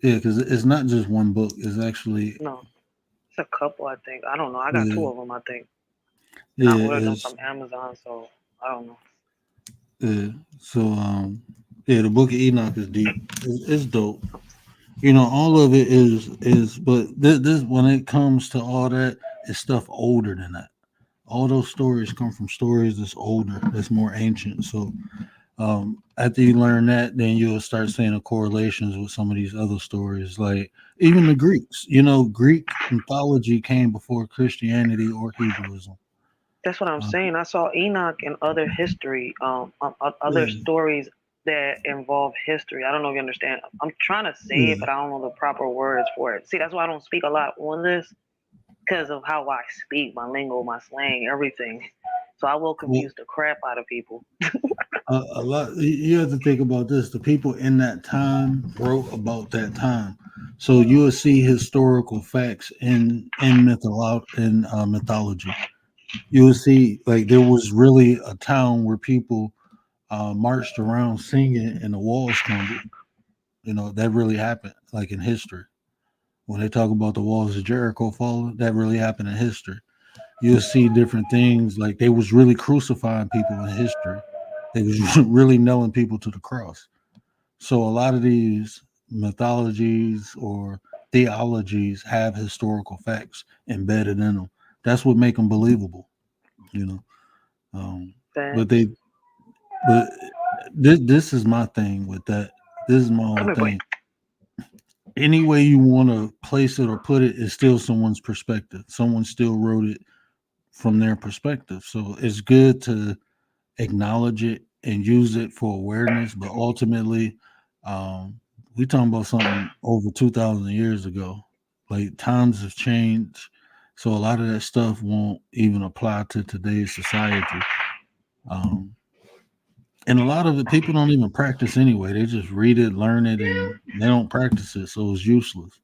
yeah, because it's not just one book. It's actually No, it's a couple. I think I don't know. I got yeah, two of them. I think, and I yeah, ordered them it's from Amazon. So I don't know. yeah. So yeah, the book of Enoch is deep. It's dope. All of it is, but this when it comes to all that, it's stuff older than that. All those stories come from stories that's older, that's more ancient. So after you learn that, then you'll start seeing the correlations with some of these other stories, like even the Greeks. Greek mythology came before Christianity or Hebrewism. That's what I'm Uh, saying. I saw Enoch and other history, other yeah, stories that involve history. I don't know if you understand. I'm trying to say it, yeah. but I don't know the proper words for it. See, that's why I don't speak a lot on this because of how I speak, my lingo, my slang, everything. So I will Well, confuse the crap out of people. a lot. You have to think about this. The people in that time wrote about that time, so you will see historical facts in mythology. You will see like there was really a town where people marched around singing and the walls crumbled. That really happened, like in history. When they talk about the walls of Jericho falling, that really happened in history. You'll see different things like they was really crucifying people in history. They was really nailing people to the cross. So a lot of these mythologies or theologies have historical facts embedded in them. That's what make them believable, you know. Um, but Facts. they, but this is my thing with that. This is my Come whole here, boy. thing. Any way you want to place it or put it is still someone's perspective. Someone still wrote it from their perspective. So it's good to acknowledge it and use it for awareness. But ultimately, um, we talking about something over 2,000 years ago. Like times have changed, so a lot of that stuff won't even apply to today's society. Um, and a lot of it, people don't even practice anyway. They just read it, learn it, and they don't practice it, so it's useless.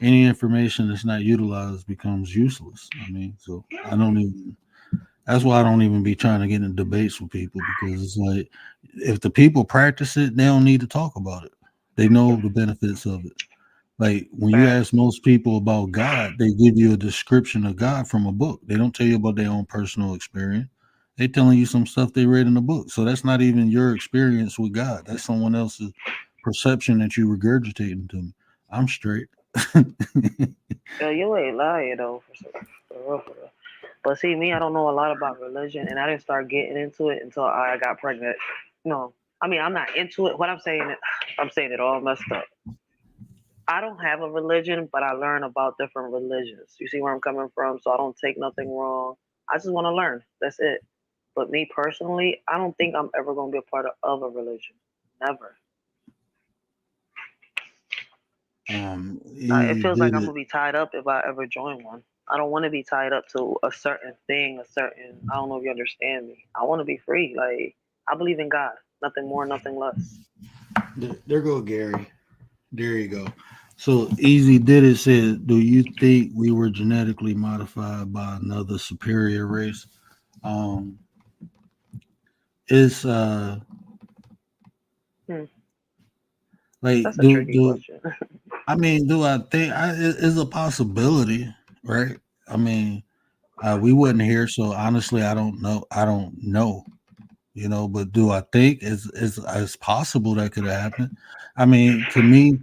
Any information that's not utilized becomes useless. I mean, so I don't even that's why I don't even be trying to get in debates with people because it's like if the people practice it, they don't need to talk about it. They know the benefits of it. Like when you ask Facts. most people about God, they give you a description of God from a book. They don't tell you about their own personal experience. They telling you some stuff they read in a book. So that's not even your experience with God. That's someone else's perception that you regurgitating to me. I'm straight. You ain't lying though, for real, for real. But see, me, I don't know a lot about religion, and I didn't start getting into it until I got pregnant. No, I mean I'm not into it. What I'm saying, I'm saying it all messed up. I don't have a religion, but I learn about different religions. You see where I'm coming from? So I don't take nothing wrong. I just want to learn. That's it. But me personally, I don't think I'm ever going to be a part of a religion. Never. It Easy feels like did I'm it. going to be tied up if I ever join one. I don't want to be tied up to a certain thing, I don't know if you understand me. I want to be free. Like, I believe in God. Nothing more, nothing less. There go Gary. There you go. So Easy did it said, do you think we were genetically modified by another superior race? Um it's Hmm. Like, That's a tricky do question. I mean, do I think it's a possibility, right? I mean, we wasn't here, so honestly, I don't know. I don't know, but do I think it's possible that could have happened? I mean, to me,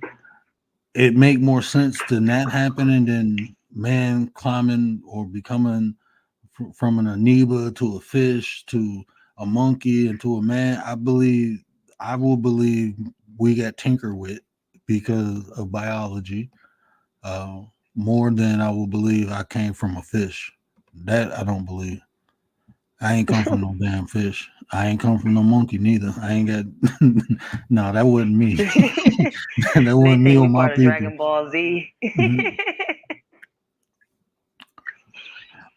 it make more sense than that happening than man climbing or becoming from an amoeba to a fish to a monkey and to a man. I will believe we got tinkered with because of biology, uh, more than I will believe I came from a fish. That I don't believe. I ain't come from no damn fish. I ain't come from no monkey neither. I ain't got no, that wasn't me. That wasn't They me think or we my part of people. Dragon Ball Z. Mhm.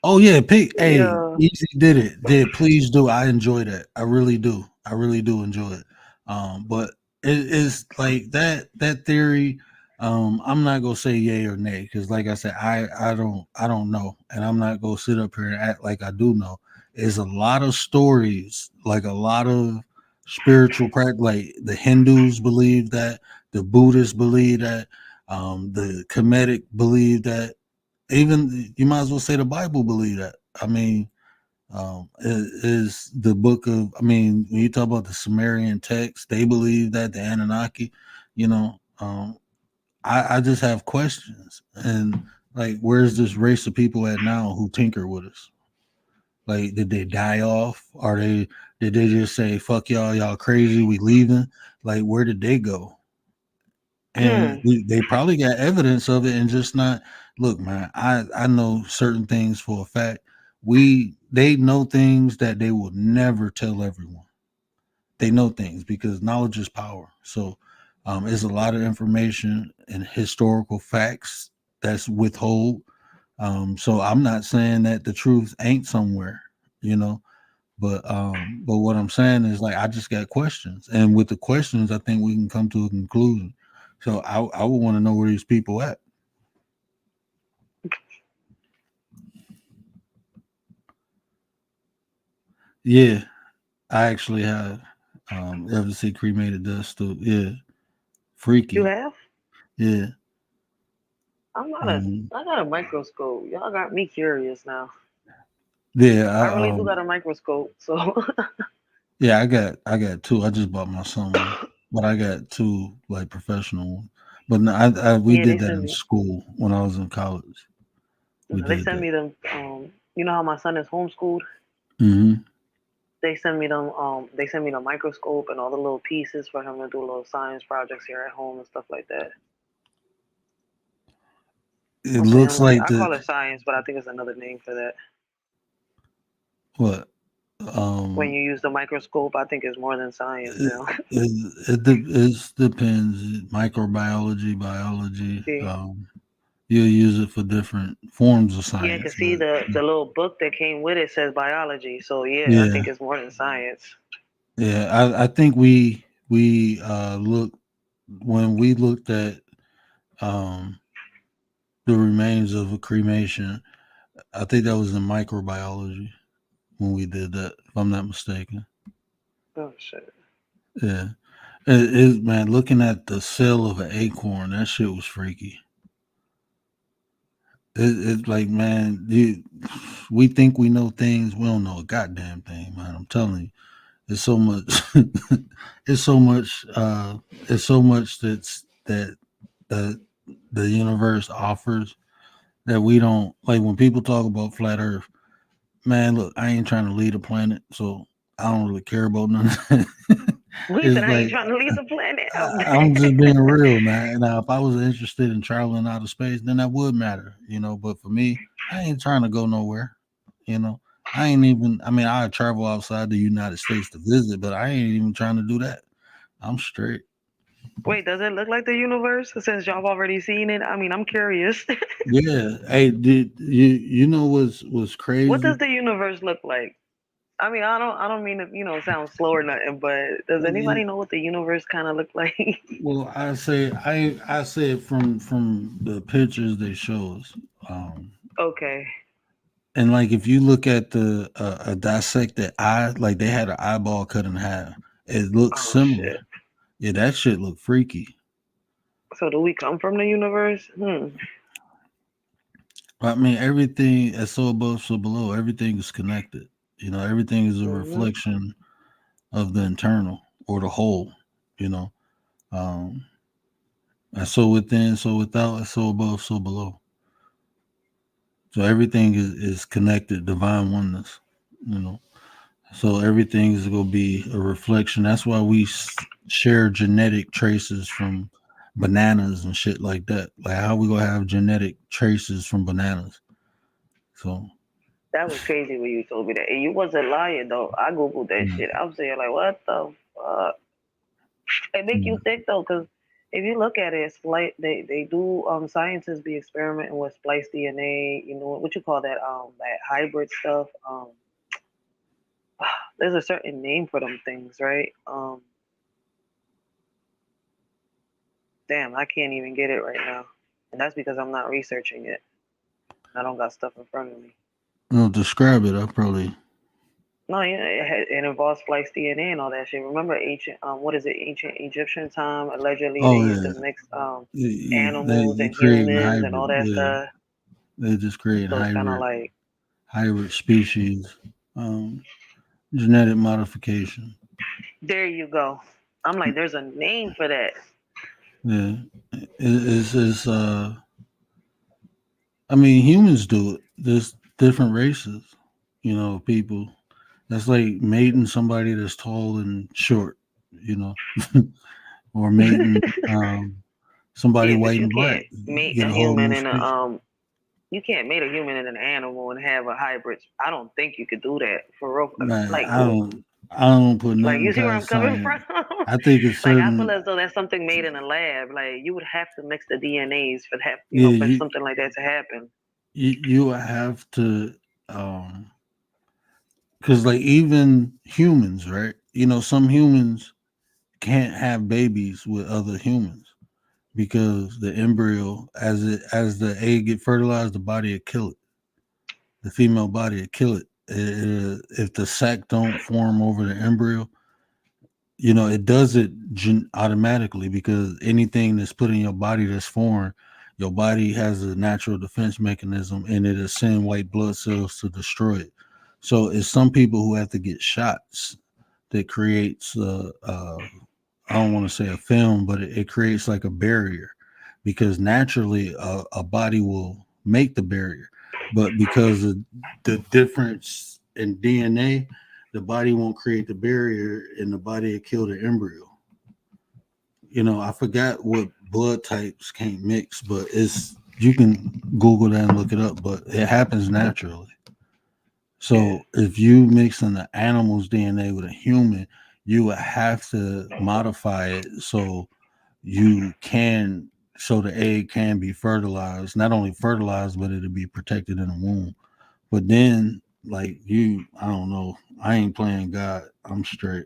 Oh yeah, Pig. Hey, Yeah. Easy did it. Did please do. I enjoy that. I really do. I really do enjoy it. But it's like that theory. I'm not gonna say yay or nay because, like I said, I don't know, and I'm not gonna sit up here and act like I do know. There's a lot of stories, like a lot of spiritual practice. Like the Hindus believe that, the Buddhists believe that, the Kemetic believe that, even you might as well say the Bible believe that. I mean, is the book of. I mean, when you talk about the Sumerian text, they believe that the Anunnaki. You know, I just have questions, and like, where's this race of people at now who tinker with us? Like, did they die off? Are they? Did they just say "fuck y'all, y'all crazy, we leaving"? Like, where did they go? And Hmm. they probably got evidence of it and just not. Look, man, I know certain things for a fact. They know things that they will never tell everyone. They know things because knowledge is power. So there's a lot of information and historical facts that's withhold. So I'm not saying that the truth ain't somewhere, you know but what I'm saying is, like, I just got questions, and with the questions, I think we can come to a conclusion. So I would want to know where these people at. Yeah, I actually have. Ever see cremated dust too? Yeah, You freaky. have? Yeah. I'm not a. um, I got a microscope. Y'all got me curious now. yeah. I really do got a microscope. So Yeah. I got two. I just bought my son one, but I got two, like, professional ones. But no, we yeah, did they that send in me. school when I was in college. We They did send that. me them. You know how my son is homeschooled. Hmm. They send me them. They send me the microscope and all the little pieces for him to do little science projects here at home and stuff like that. It I'm saying, looks like, like I the call it science, but I think it's another name for that. what When um you use the microscope, I think it's more than science It now. it depends. Microbiology, biology. See? You'll use it for different forms of Yeah, science, cause see, but the little book that came with it says biology. So yeah, I yeah, think it's more than science. yeah. I think we look when we looked at um the remains of a cremation. I think that was in microbiology when we did that, if I'm not mistaken. Oh shit. Yeah, it man. Looking at the cell of an acorn, that shit was freaky. It's like, man, we think we know things. We don't know a goddamn thing, man. I'm telling you, it's so much. it's so much. It's so much that the universe offers that we don't like. When people talk about flat Earth, man, look, I ain't trying to lead a planet, so I don't really care about none of that. We said It's I ain't like, trying to leave the planet. I'm just being real, man. Now, if I was interested in traveling out of space, then that would matter. But for me, I ain't trying to go nowhere. You know, I ain't even. I mean, I travel outside the United States to visit, but I ain't even trying to do that. I'm straight. Wait, does it look like the universe? Since y'all have already seen it, I mean, I'm curious. Yeah. Hey, did you know what's What does crazy? the universe look like? I mean, I don't mean to, sound slow or nothing, but does Yeah, anybody know what the universe kind of look like? well, I say it from the pictures they show us. Um, Okay. and like, if you look at the a dissected eye, like they had an eyeball cut in half, it looks Oh similar. shit. Yeah, that shit look freaky. So do we come from the universe? I mean, everything as so above, so below. Everything is connected. You know, everything is a Hmm. reflection of the internal or the whole. You know, um, and so within, so without, and so above, so below. So everything is connected, divine oneness. You know, so everything is going to be a reflection. That's why we share genetic traces from bananas and shit like that. Like how we gonna have genetic traces from bananas? So That was crazy when you told me that. And you wasn't lying though. I googled that yeah, shit. I'm saying like, what the fuck? It make you yeah. think though, because if you look at it, they do scientists be experimenting with spliced DNA. You know what you call that hybrid stuff. There's a certain name for them things, right? Damn, I can't even get it right now, and that's because I'm not researching it. I don't got stuff in front of me. No, describe it. I probably. No, yeah, it involves spliced DNA and all that shit. Remember ancient, what is it, ancient Egyptian time? Allegedly, they Oh used to yeah, mix yeah. animals They and creating humans and all hybrid. that Yeah, stuff. they just creating So it's kind of hybrid like, species. Um, Genetic modification. there you go. I'm like, there's a name for that. Yeah, it's I mean, humans do it. There's different races. You know, people. That's like mating somebody that's tall and short. You know, or mating somebody Yeah, but white you and black. can't make Get a a whole human new and species. you can't make a human and an animal and have a hybrid. I don't think you could do that for real. Man, Like, I don't put like you nothing see where I'm past coming science. from? I think it's Like I feel certain. as though that's something made in a lab. Like you would have to mix the DNAs for that, Yeah, for something like that to happen. you have to um because like even humans, right? You know, some humans can't have babies with other humans because the embryo, as the egg get fertilized, the body will kill it. The female body will kill it. If the sac don't form over the embryo, you know it does it automatically because anything that's put in your body that's foreign, your body has a natural defense mechanism and it'll send white blood cells to destroy it. So it's some people who have to get shots that creates I don't want to say a film, but it creates like a barrier because naturally a body will make the barrier, but because of the difference in DNA, the body won't create the barrier and the body will kill the embryo. You know, I forgot what blood types can't mix, but it's you can Google that and look it up, but it happens naturally. Yeah. So if you mix in the animal's DNA with a human, you would have to modify it so you can so the egg can be fertilized, not only fertilized, but it'll be protected in the womb. But then like you, I don't know, I ain't playing God. I'm straight.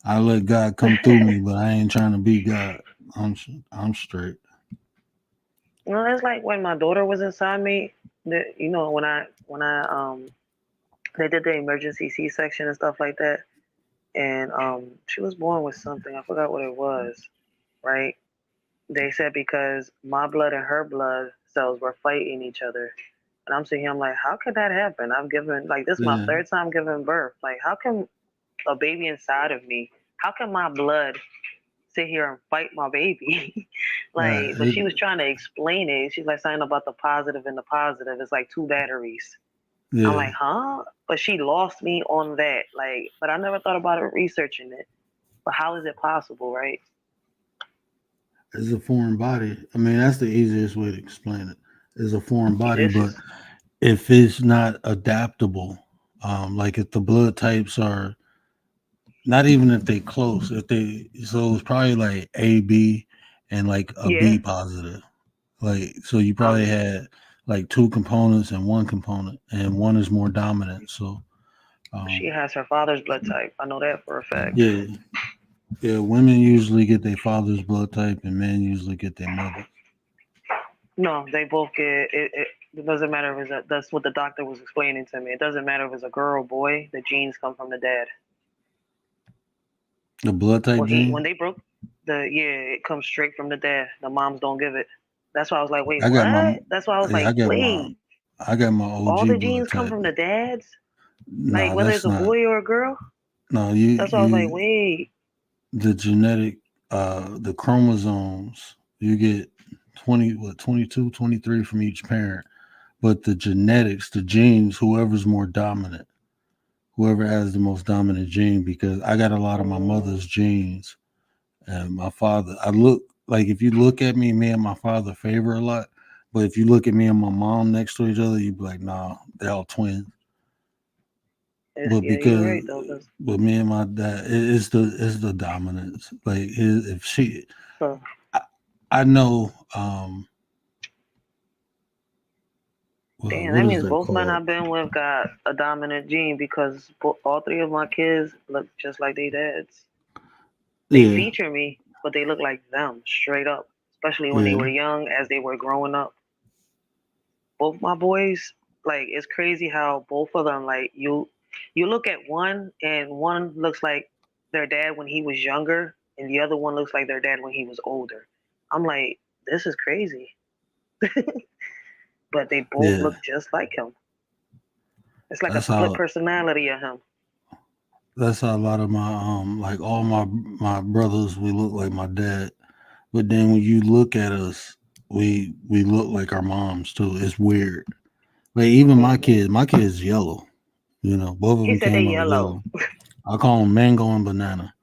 I let God come through me, but I ain't trying to be God. I'm I'm straight. No, it's like when my daughter was inside me. That when I they did the emergency C-section and stuff like that, and she was born with something. I forgot what it was. Right? They said because my blood and her blood cells were fighting each other. And I'm sitting here, I'm like, how could that happen? I've given, like, this is my Yeah, third time giving birth. Like, how can a baby inside of me, how can my blood sit here and fight my baby? right. Like, but she was trying to explain it. She's like saying about the positive and the positive. It's like two batteries. I'm Yeah, like, huh? But she lost me on that. Like, but I never thought about it researching it. But how is it possible, right? it's a foreign body. I mean, that's the easiest way to explain it. It's a foreign body, This but is, if it's not adaptable, like if the blood types are not even if they close, if they so it's probably like A B and like a yeah. B positive. Like so you probably Um, had like two components and one component, and one is more dominant. So she um has her father's blood type. I know that for a fact. yeah, yeah, women usually get their father's blood type and men usually get their mother. No, they both get it. It doesn't matter if it's a. That's what the doctor was explaining to me. It doesn't matter if it's a girl or boy. The genes come from the dad. The blood type When gene? they broke. It comes straight from the dad. The moms don't give it. That's why I was like, wait, I got my what? That's why I was yeah, like, wait, I got my all OG the blood genes come type. from the dads? Like No, whether it's that's a not. boy or a girl? No, That's why I was like, you wait. the genetic the chromosomes you get 20 what 22, 23 from each parent, but the genetics, the genes, whoever's more dominant, whoever has the most dominant gene, because I got a lot of my Mm, mother's genes and my father. I look like, if you look at me, me and my father favor a lot. But if you look at me and my mom next to each other, you'd be like, nah, they're all twins. But yeah, you're because right though, cause with me and my dad, it's the dominance. Like if she, so I, I know, damn, what that is means that both men called? I've been with got a dominant gene because all three of my kids look just like their dads. They Yeah, feature me, but they look like them straight up. Especially when they yeah, were young, as they were growing up. Both my boys, like it's crazy how both of them, like you look at one and one looks like their dad when he was younger, and the other one looks like their dad when he was older. I'm like, this is crazy, but they both yeah. look just like him. It's like a That's split how personality of him. that's how a lot of my like all my brothers, we look like my dad. But then when you look at us, we look like our moms too. It's weird. Like even Hmm. my kid's yellow. You know, both of He them said they came out yellow. yellow. I call them mango and banana.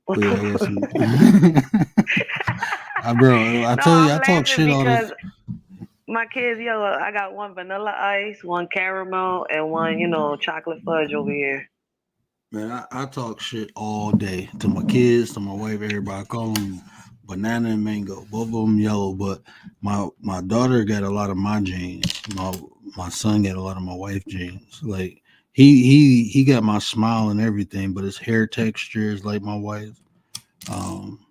What But yeah, I got the? some. Bro, I No, tell you, I'm I talk laughing shit all because this. my kids yellow. I got one vanilla ice, one caramel, and one, chocolate fudge over here. Man, I talk shit all day to my kids, to my wife, everybody. I call them banana and mango. Both of them yellow, but my daughter got a lot of my genes. My son got a lot of my wife genes. Like he got my smile and everything, but his hair texture is like my wife. Um,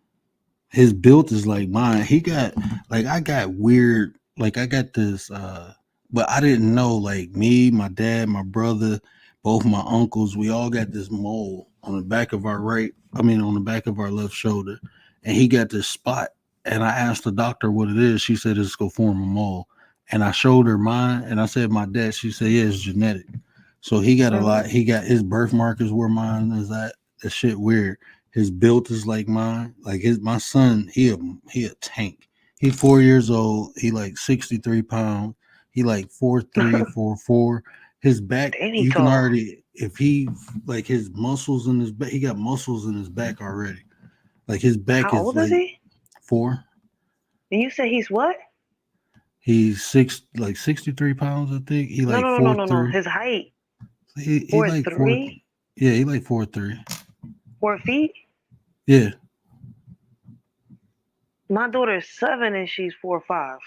his build is like mine. He got like I got weird. Like I got this, but I didn't know. Like me, my dad, my brother, both my uncles, we all got this mole on the back of our right. I mean, on the back of our left shoulder, and he got this spot. And I asked the doctor what it is. She said it's gonna form a mole. And I showed her mine, and I said my dad. She said, yeah, it's genetic. So he got a Hmm. lot. He got his birthmark is where mine is at. That shit weird. His build is like mine. Like my son, he a tank. He 4 years old. He like 63 pounds. He like 4'3", 4'4". His back, Damn, he you can tall. already, if he like his muscles in his back, he got muscles in his back already. Like his back How is old is like he? 4. And you say he's what? He's 63 pounds, I think. He No, like no, no, four no, no, no. three. His height. He Four like four. three, Yeah, he like 4'3". 4 feet. Yeah. My daughter's 7 and she's 4'5".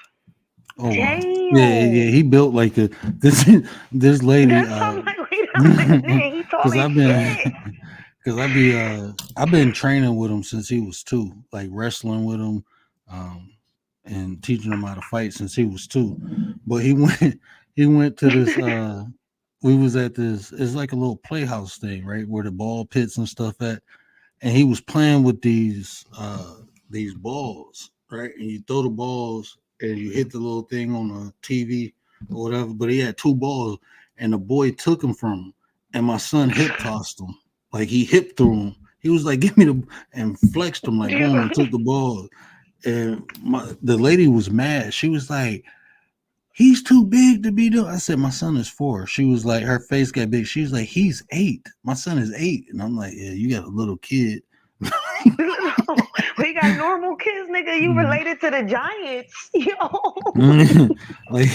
Oh wow. Yeah, yeah, yeah. Damn. He built like a this this lady. That's I'm like, wait a minute. He tall Because as I've been shit. because I've been training with him since he was 2, like wrestling with him, um, and teaching him how to fight since he was 2. But he went to this. We was at this. It's like a little playhouse thing, right, where the ball pits and stuff at, and he was playing with these balls, right? And you throw the balls and you hit the little thing on the TV or whatever. But he had 2 balls, and the boy took him from him, and my son hip tossed him, like he hip threw him. He was like, "Give me the," and flexed him like boom, and took the ball. And the lady was mad. She was like, "He's too big to be doing." I said, "My son is 4." She was like, her face got big. She was like, "He's 8. My son is 8." And I'm like, "Yeah, you got a little kid." We got normal kids, nigga. You related to the Giants, yo. like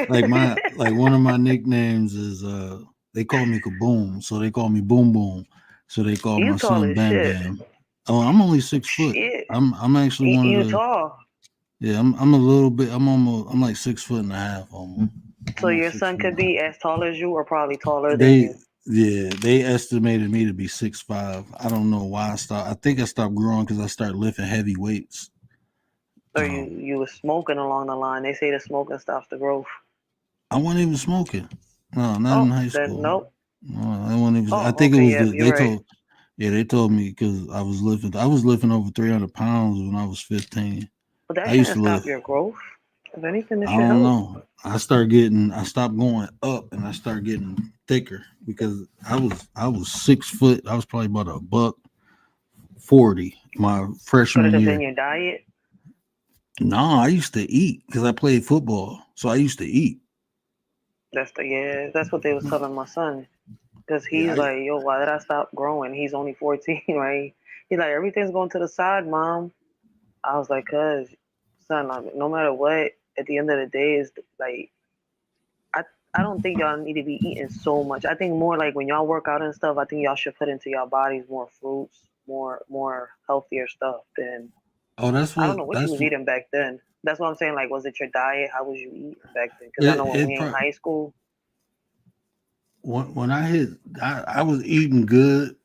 like one of my nicknames is they call me Kaboom, so they call me Boom Boom, so they call You my tall son as Bam shit. Bam. Oh, I'm only 6 foot. Shit. I'm actually one of You the tall. yeah. I'm a little bit. I'm like 6 foot and a half almost. So Almost your six son foot. could be as tall as you or probably taller than They you. yeah they estimated me to be 6'5". I don't know why I stopped. I think I stopped growing because I started lifting heavy weights. Or you was smoking along the line. They say the smoking stops the growth. I wasn't even smoking. No, not in Oh, high then school. nope. No, I wasn't even. I Oh, think it okay, was yep, you're they right. told. Yeah, they told me because I was lifting. I was lifting over 300 pounds when I was 15. But that I used shouldn't to live. stop your growth. If anything, it I should don't help. know. I started getting. I stopped going up, and I started getting thicker because I was 6 foot. I was probably about a buck 40 my Could it freshman have been year. your diet? No, I used to eat because I played football, so I used to eat. That's what they was telling my son. Cause Yeah, he's like, yo, why did I stop growing? He's only 14, right? He's like, everything's going to the side, mom. I was like, cuz, son, like, no matter what, at the end of the day, is like, I, I don't think y'all need to be eating so much. I think more like when y'all work out and stuff, I think y'all should put into your bodies more fruits, more healthier stuff than, oh, that's I don't what. know what you That's was what. eating back then. That's what I'm saying. Like, was it your diet? How was you eating back then? Because I It, know when it we in pro- high school, when I hit, I was eating good,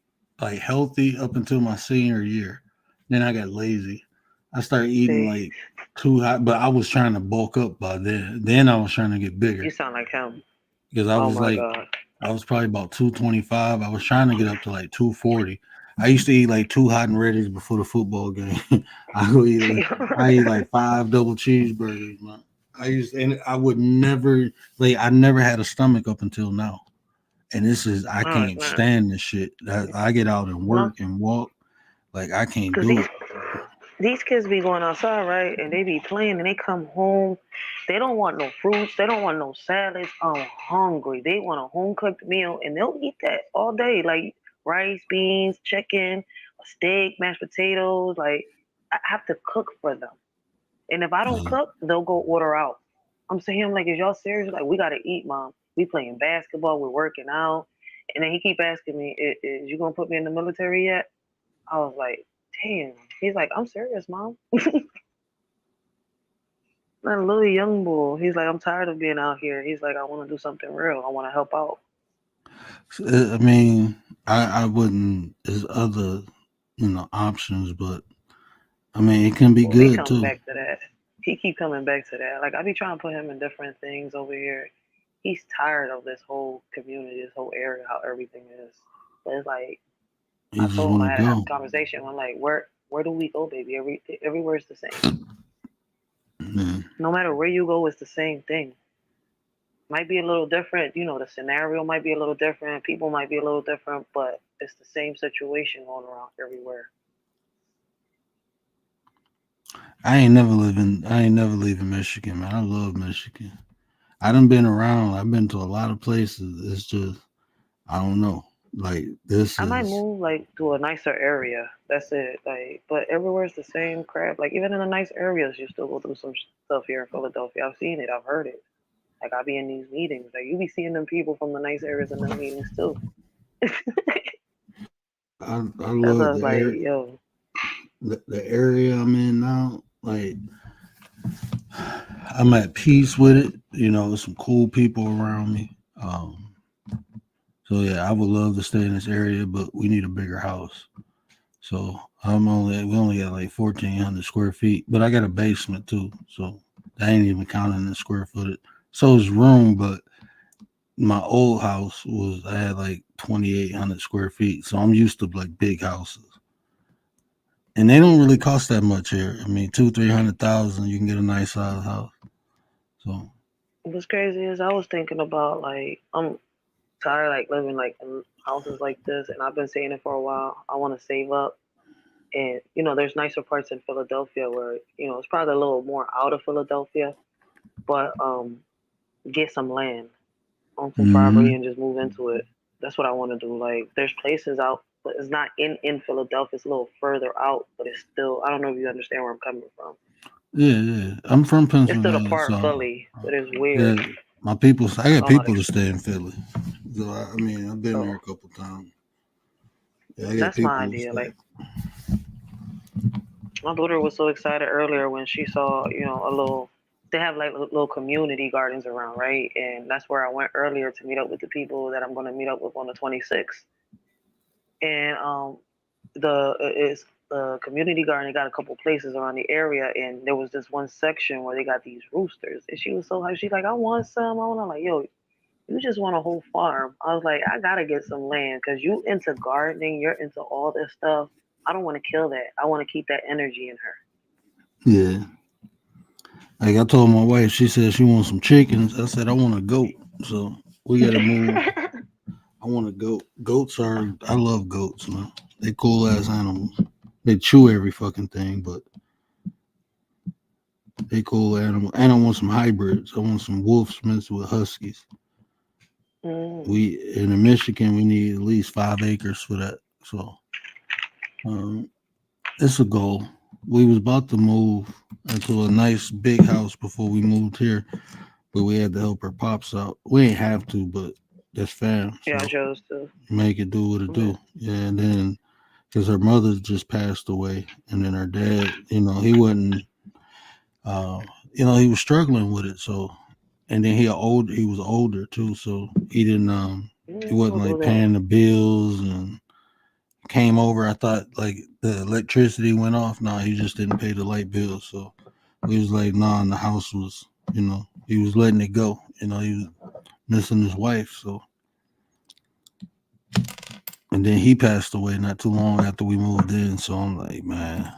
like healthy up until my senior year. Then I got lazy. I started eating see, like too hot, but I was trying to bulk up by then. Then I was trying to get you bigger sound like him. because I Oh was my like, God. I was probably about 225. I was trying to get up to like 240. I used to eat like two hot and ready's before the football game. I go eat like I eat like five double cheeseburgers, man. And I would never like I never had a stomach up until now. And this is I No, it's can't not. stand this shit. I get out and No, work and walk. Like I can't because do it. these kids be going outside, right? And they be playing and they come home. They don't want no fruits. They don't want no salads. I'm hungry. They want a home cooked meal and they'll eat that all day. Like rice, beans, chicken, a steak, mashed potatoes. Like I have to cook for them. And if I don't Yeah. cook, they'll go order out. I'm saying, I'm like, is y'all serious? Like, we gotta eat, mom. We playing basketball, we're working out. And then he keep asking me, is you gonna put me in the military yet? I was like, damn. He's like, I'm serious, mom. That little young boy. He's like, I'm tired of being out here. He's like, I want to do something real. I want to help out. I mean, I wouldn't. There's other, options, but I mean, it can be Well, he good coming too. back to that. He keep coming back to that. Like I be trying to put him in different things over here. He's tired of this whole community, this whole area, how everything is. But it's like You I just told him want I to had to have go. a conversation. I'm like, where do we go, baby? Everywhere's the same. Yeah. No matter where you go, it's the same thing. Might be a little different, the scenario might be a little different, people might be a little different, but it's the same situation going around everywhere. I ain't never leaving Michigan, man. I love Michigan. I done been around. I've been to a lot of places. It's just I don't know. Like this I might is move like to a nicer area. That's it. Like, but everywhere's the same crap. Like even in the nice areas, you still go through some stuff here in Philadelphia. I've seen it. I've heard it. Like I be in these meetings. Like you be seeing them people from the nice areas in them meetings too. I That's why love I was like, yo, the area I'm in now. Like I'm at peace with it. There's some cool people around me. So yeah, I would love to stay in this area, but we need a bigger house. So we only got like 1,400 square feet, but I got a basement too. So I ain't even counting the square footage. So it's room, but my old house I had like 2,800 square feet. So I'm used to like big houses. And they don't really cost that much here. I mean, 300,000, you can get a nice size house. So what's crazy is I was thinking about like I'm tired like living like in houses like this, and I've been saying it for a while. I want to save up, and there's nicer parts in Philadelphia where it's probably a little more out of Philadelphia, but get some land, own some property, hmm and just move into it. That's what I want to do. Like there's places out, but it's not in Philadelphia. It's a little further out, but it's still. I don't know if you understand where I'm coming from. yeah. I'm from It's still a Pennsylvania, part of so Philly, but it's weird. yeah, I I got don't know how to people to explain. stay in Philly. So I mean, I've been there a So couple times. Yeah, I got that's my people to idea. stay. Like my daughter was so excited earlier when she saw, a little. They have like little community gardens around, right? And that's where I went earlier to meet up with the people that I'm going to meet up with on the 26th. And it's the community garden. They got a couple places around the area, and there was this one section where they got these roosters. And she was so hyped. She's like, I want some. I want. I'm like, yo, You just want a whole farm. I was like, I gotta get some land because you into gardening, you're into all this stuff. I don't want to kill that. I want to keep that energy in her. Yeah. Like I told my wife, she said she wants some chickens. I said I want a goat. So we gotta move. I want a goat. Goats are I love goats, man. They cool ass animals. They chew every fucking thing, but they cool animal. And I want some hybrids. I want some wolves mixed with huskies. Mm, We in Michigan we need at least 5 acres for that. So um, it's a goal. We was about to move into a nice big house before we moved here, but we had to help her pops out. We ain't have to, but that's fam. yeah, I So chose to. make it do what it Yeah. do. Yeah, and then because her mother just passed away, and then her dad, he wasn't, uh, he was struggling with it. So, and then he was older too, so he wasn't We'll do like that. paying the bills and came over. I thought like the electricity went off. No, he just didn't pay the light bill. So he was like, nah, and the house was, he was letting it go. He was missing his wife. So, and then he passed away not too long after we moved in. So I'm like, man,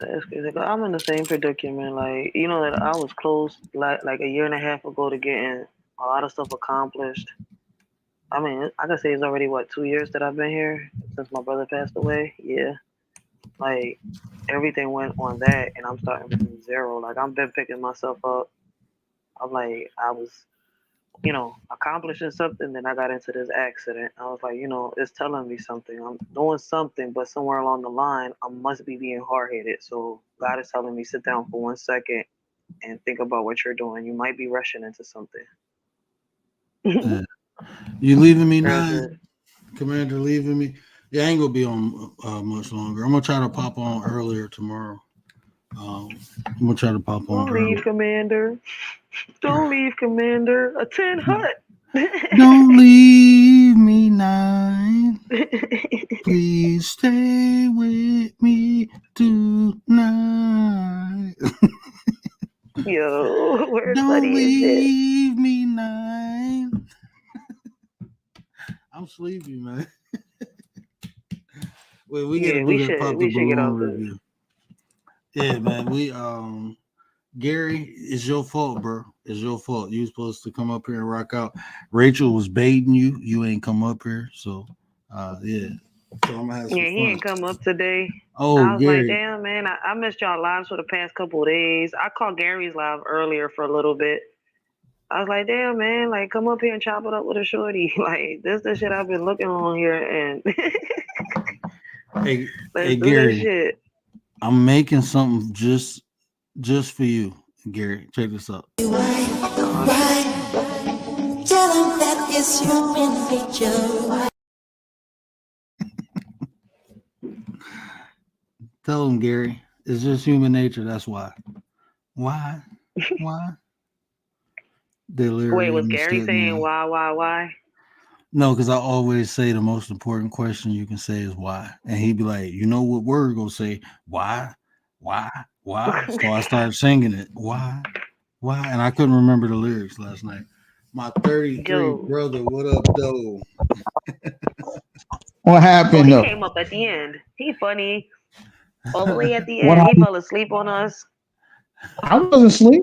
That's crazy. I'm in the same predicament. Like, you know that I was close like a year and a half ago to getting a lot of stuff accomplished. I mean, I can say it's already what 2 years that I've been here since my brother passed away. Yeah, like everything went on that, and I'm starting from zero. Like I've been picking myself up. I'm like I was, accomplishing something. Then I got into this accident. I was like, it's telling me something. I'm doing something, but somewhere along the line, I must be being hard headed. So God is telling me, sit down for 1 second and think about what you're doing. You might be rushing into something. yeah. You leaving me Real nine, good. Commander? Leaving me? Yeah, I ain't gonna be on much longer. I'm gonna try to pop on earlier tomorrow. I'm gonna try to pop on Don't leave, early. Commander. Don't leave, Commander. A tin hut. Don't leave me nine. Please stay with me tonight. Yo, where's Don't funny as shit. leave me nine. I'm sleepy, man. Wait, we gotta Yeah, do we that should pop the we should get balloon off this. review. Yeah, man. Gary, it's your fault, bro. It's your fault. You supposed to come up here and rock out. Rachel was baiting you. You ain't come up here, so yeah. So I'm gonna have some Yeah, he fun. ain't come up today. Oh, I was like, Gary. damn, man, I missed y'all lives for the past couple of days. I called Gary's live earlier for a little bit. I was like, damn, man, like, come up here and chop it up with a shorty. Like, this the shit I've been looking on here, and Hey, let's hey, do this Gary. shit. I'm making something just for you, Gary. Check this out. Oh, shit. Tell them that it's human nature. Tell him, Gary. It's just human nature. That's why. Why? Why? Wait, was Delirium is Gary setting saying in. why? No, because I always say the most important question you can say is why. And he'd be like, you know what word gonna say? Why? Why? Why? So I started singing it. Why? Why? And I couldn't remember the lyrics last night. My 33 Yo, brother, what up, though? What oh, happened he though? came up at the end. He funny. All the way at the What end, he happened? fell asleep on us. I wasn't asleep.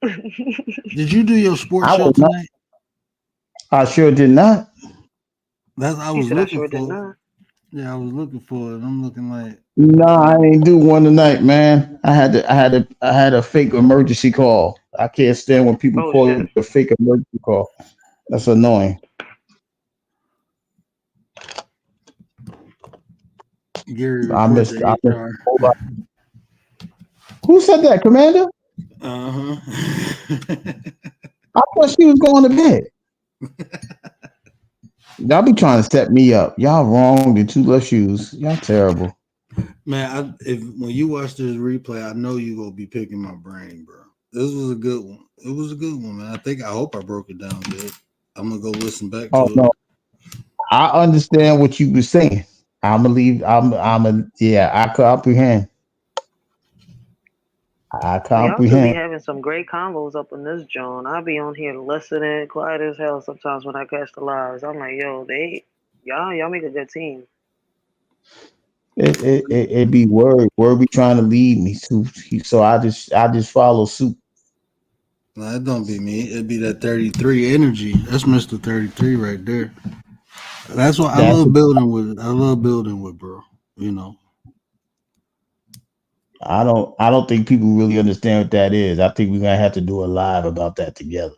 Did you do your sports I show was not. tonight? I sure did not. That's I He was said, I looking sure did for. not. Yeah, I was looking for it. I'm looking like, No, I ain't do one tonight, man. I had a fake emergency call. I can't stand when people Oh, call shit. you a fake emergency call. That's annoying. Gary report to I missed HR. a whole lot. Who said that, Commander? Uh-huh. I thought she was going to bed. Y'all be trying to set me up. Y'all wrong. The two left shoes. Y'all terrible. Man, if when you watch this replay, I know you gonna be picking my brain, bro. This was a good one. It was a good one, man. I hope I broke it down good. I'm gonna go listen back Oh to it. no, I understand what you were saying. I'm gonna leave. I'm a yeah. I comprehend. I Well, y'all should be comprehend. having some great combos up in this joint. I be on here listening, quiet as hell sometimes when I catch the lives. I'm like, yo, y'all make a good team. It be word be trying to lead me to, so I just follow suit. No, it don't be me. It'd be that 33 energy. That's Mr. 33 right there. That's why I That's love building with. I love building with, bro. You know. I don't think people really understand what that is. I think we're gonna have to do a live about that together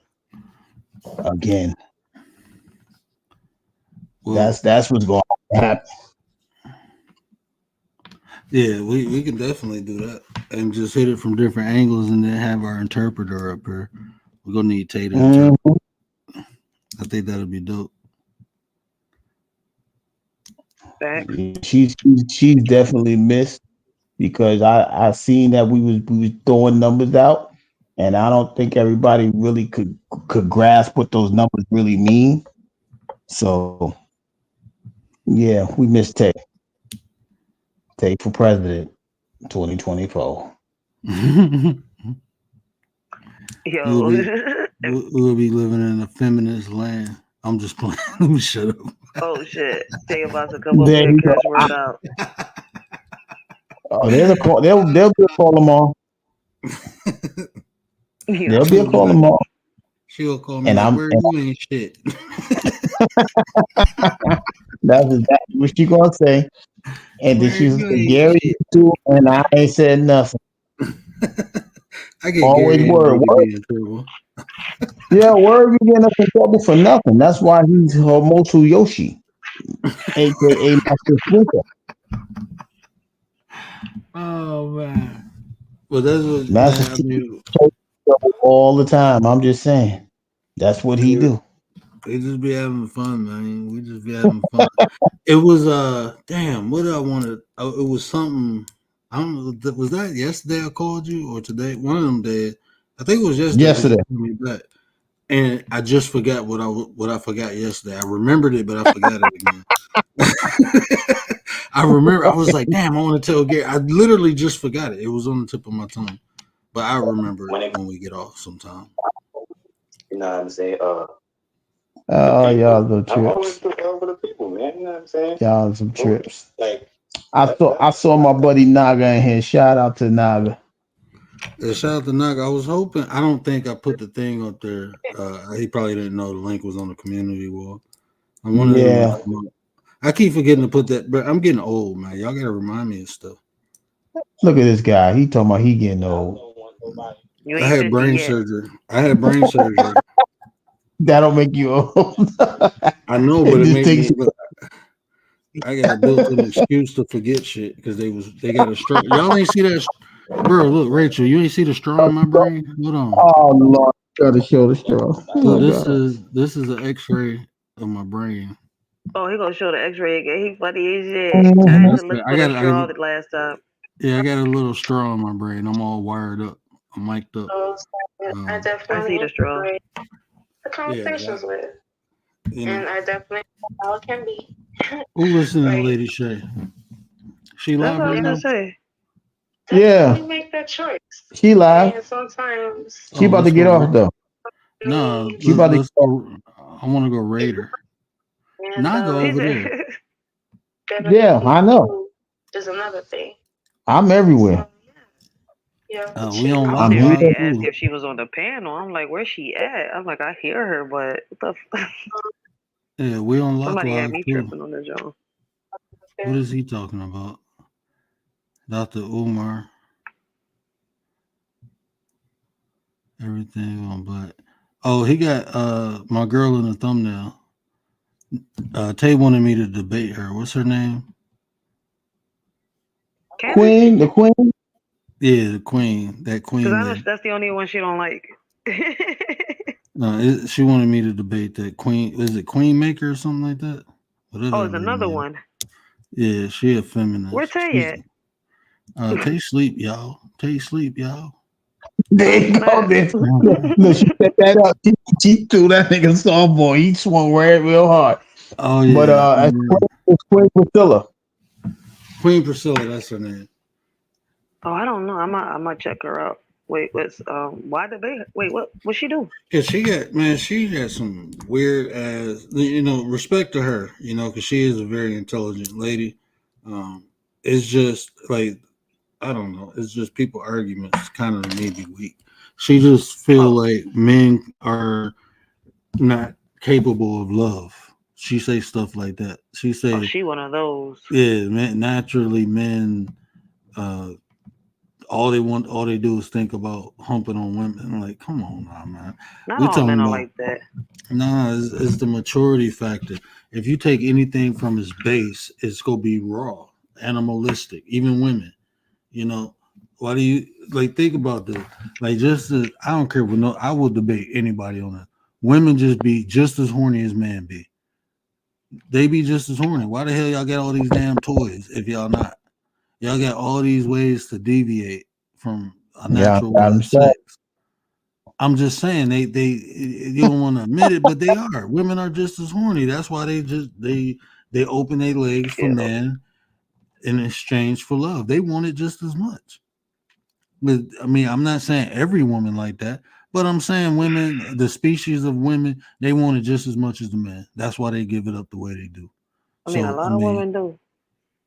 again. Well, That's what's going to happen. yeah, we can definitely do that and just hit it from different angles and then have our interpreter up here. We're gonna need Tay to interpret. Mhm. I think that'll be dope. Facts. She's definitely missed because I seen that we was throwing numbers out, and I don't think everybody really could grasp what those numbers really mean. So yeah, we missed Tay. Tay for president, 2024. we'll Yo. be we'll be living in a feminist land. I'm just playing. Let me shut Oh shit. Tay about to come up There here you go. cash word out. up. Oh, there's a call. There'll be a call tomorrow. Yo. There'll be a She'll be call like, tomorrow, she'll call me and like, I'm "Where and you ain't shit." that's exactly what she gonna say. And then Where she's you say, ain't Gary, you shit. too, and I ain't said nothing. I get Always Gary word. Energy to be in trouble. Yeah, word be getting us in trouble for nothing. That's why he's Homosu Yoshi, aka Master Splinter. Oh man. Well, that's what Master man. I Splinter mean, trouble all the time. I'm just saying. That's what he we do. just be having fun, man. We just be having fun. It was damn. What did I want to? Oh, it was something. I don't know. Was that yesterday I called you or today? One of them days. I think it was yesterday because you Yesterday. called me back, and I just forgot what I forgot yesterday. I remembered it, but I forgot it again. I remember. I was like, damn. I want to tell Gary. I literally just forgot it. It was on the tip of my tongue, but I remember it when we get off sometime. You know what I'm saying? The Oh, y'all people. some I always trips. look out for the people, man. You know what I'm saying? Y'all some trips. Like I saw my buddy Naga in here. Shout out to Naga. Yeah, shout out to Naga. I was hoping. I don't think I put the thing up there. He probably didn't know the link was on the community wall. I wanted him to Yeah. come up. I keep forgetting to put that, but I'm getting old, man. Y'all gotta remind me of stuff. Look at this guy. He talking about he getting old. You I ain't had 50 brain yet. surgery. I had brain surgery. That'll make you old. I know, but It it just made takes me look. I got a built-in excuse to forget shit because they got a straw. Y'all ain't see that, bro. Look, Rachel, you ain't see the straw in my brain. Hold on. Oh Lord, try to show the straw. Oh So my this God. is an X-ray of my brain. Oh, he gonna show the X-ray again. He funny as shit. I had Mhm. to look I for the got straw the last time. yeah, I got a little straw in my brain. I'm all wired up. I'm mic'd up. I I see definitely the straw. enjoy the Yeah, conversations with, you know. and I definitely know how it can be. Who listening to Right? Lady Shay? She That's live what I right was gonna now? say. Yeah, Definitely make that choice. she live. And sometimes She Oh, about to let's get go. off though. No, need She about to get let's off. go. I want to go it, Raider. and Not go He over said, there. Yeah, definitely I know. food is another thing. I'm So everywhere. yeah, We on I'm I'm lock, here. lock seriously too. asking if she was on the panel. I'm like, where's she at? I'm like, I hear her, but what the Yeah, we on lock, somebody had lock me too. tripping on the joint. What is he talking about? Dr. Umar, everything on black. Oh, he got my girl in the thumbnail. Tay wanted me to debate her. What's her name? Candace? Queen, the queen. Yeah, the queen. That Because queen I know lady. that's the only one she don't like. She wanted me to debate that queen. Is it Queen Maker or something like that? Oh, Whatever it's her another name. one. Yeah, she a Where feminist. Tay She's at? Tay sleep, y'all. Tay sleep, y'all. There Oh you go. snap. There. Look, she set that up. She threw that nigga softball. He swung right real hard. Oh But yeah, it's Queen Priscilla. Queen Priscilla. That's her name. Oh, I don't know. I might check her out. Wait, what's why did they wait, what she do? Cause she got some weird ass. Respect to her. Cause she is a very intelligent lady. Um, it's just like I don't know. It's just people arguments kind of made me weak. She just feel Oh, like men are not capable of love. She say stuff like that. She oh, say, she one of those. yeah, man, naturally men, uh, all they do is think about humping on women. I'm like, come on now, man. Not We all men talking are about like that. nah, it's the maturity factor. If you take anything from its base, it's gonna be raw, animalistic. Even women, you know. Why do you like think about this? Like I don't care what no I will debate anybody on that. Women just be just as horny as men be. They be just as horny. Why the hell y'all got all these damn toys if y'all not? Y'all got all these ways to deviate from a Yeah, natural way I'm of sorry. sex. I'm just saying they you don't want to admit it, but they are. Women are just as horny. That's why they open their legs for Yeah. men in exchange for love. They want it just as much. But I mean, I'm not saying every woman like that, but I'm saying women, the species of women, they want it just as much as the men. That's why they give it up the way they do. I mean, a So I lot of mean, women do.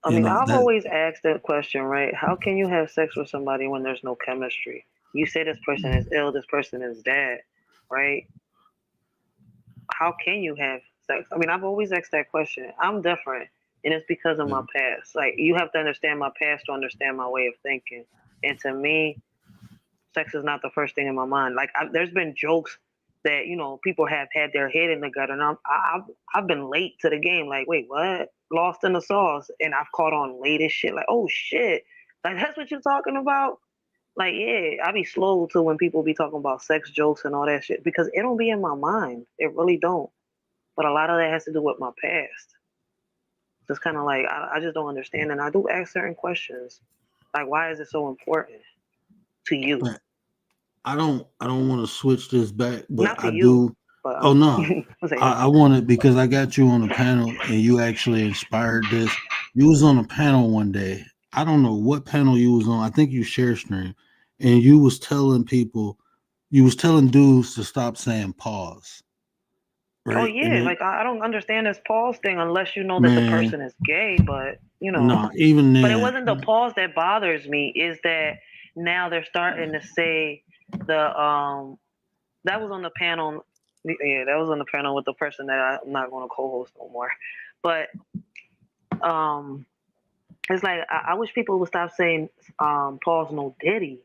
I mean, I've that always asked that question, right? How can you have sex with somebody when there's no chemistry? You say this person is ill, this person is dead, right? How can you have sex? I mean, I've always asked that question. I'm different, and it's because of my past. Like, you have to understand my past to understand my way of thinking. And to me, sex is not the first thing in my mind. Like, there's been jokes that people have had their head in the gutter, and I've been late to the game. Like, wait, what? Lost in the sauce, and I've caught on late as shit. Like, oh shit, like that's what you're talking about. Like, yeah, I be slow to when people be talking about sex jokes and all that shit because it don't be in my mind. It really don't. But a lot of that has to do with my past. Just kind of like I just don't understand, and I do ask certain questions. Like, why is it so important to you? but I don't want to switch this back, but Not to I you, do. but Oh no, I'm saying, I want it because I got you on a panel and you actually inspired this. You was on a panel one day. I don't know what panel you was on. I think you share stream, and you was telling dudes to stop saying pause, oh right? And yeah, it, like I don't understand this pause thing unless you know that the man, person is gay. But nah, even but it then, wasn't the pause that bothers me. Is that now they're starting to say the that was on the panel. Yeah, that was on the panel with the person that I'm not going to co-host no more. But um, it's like I wish people would stop saying pause no diddy.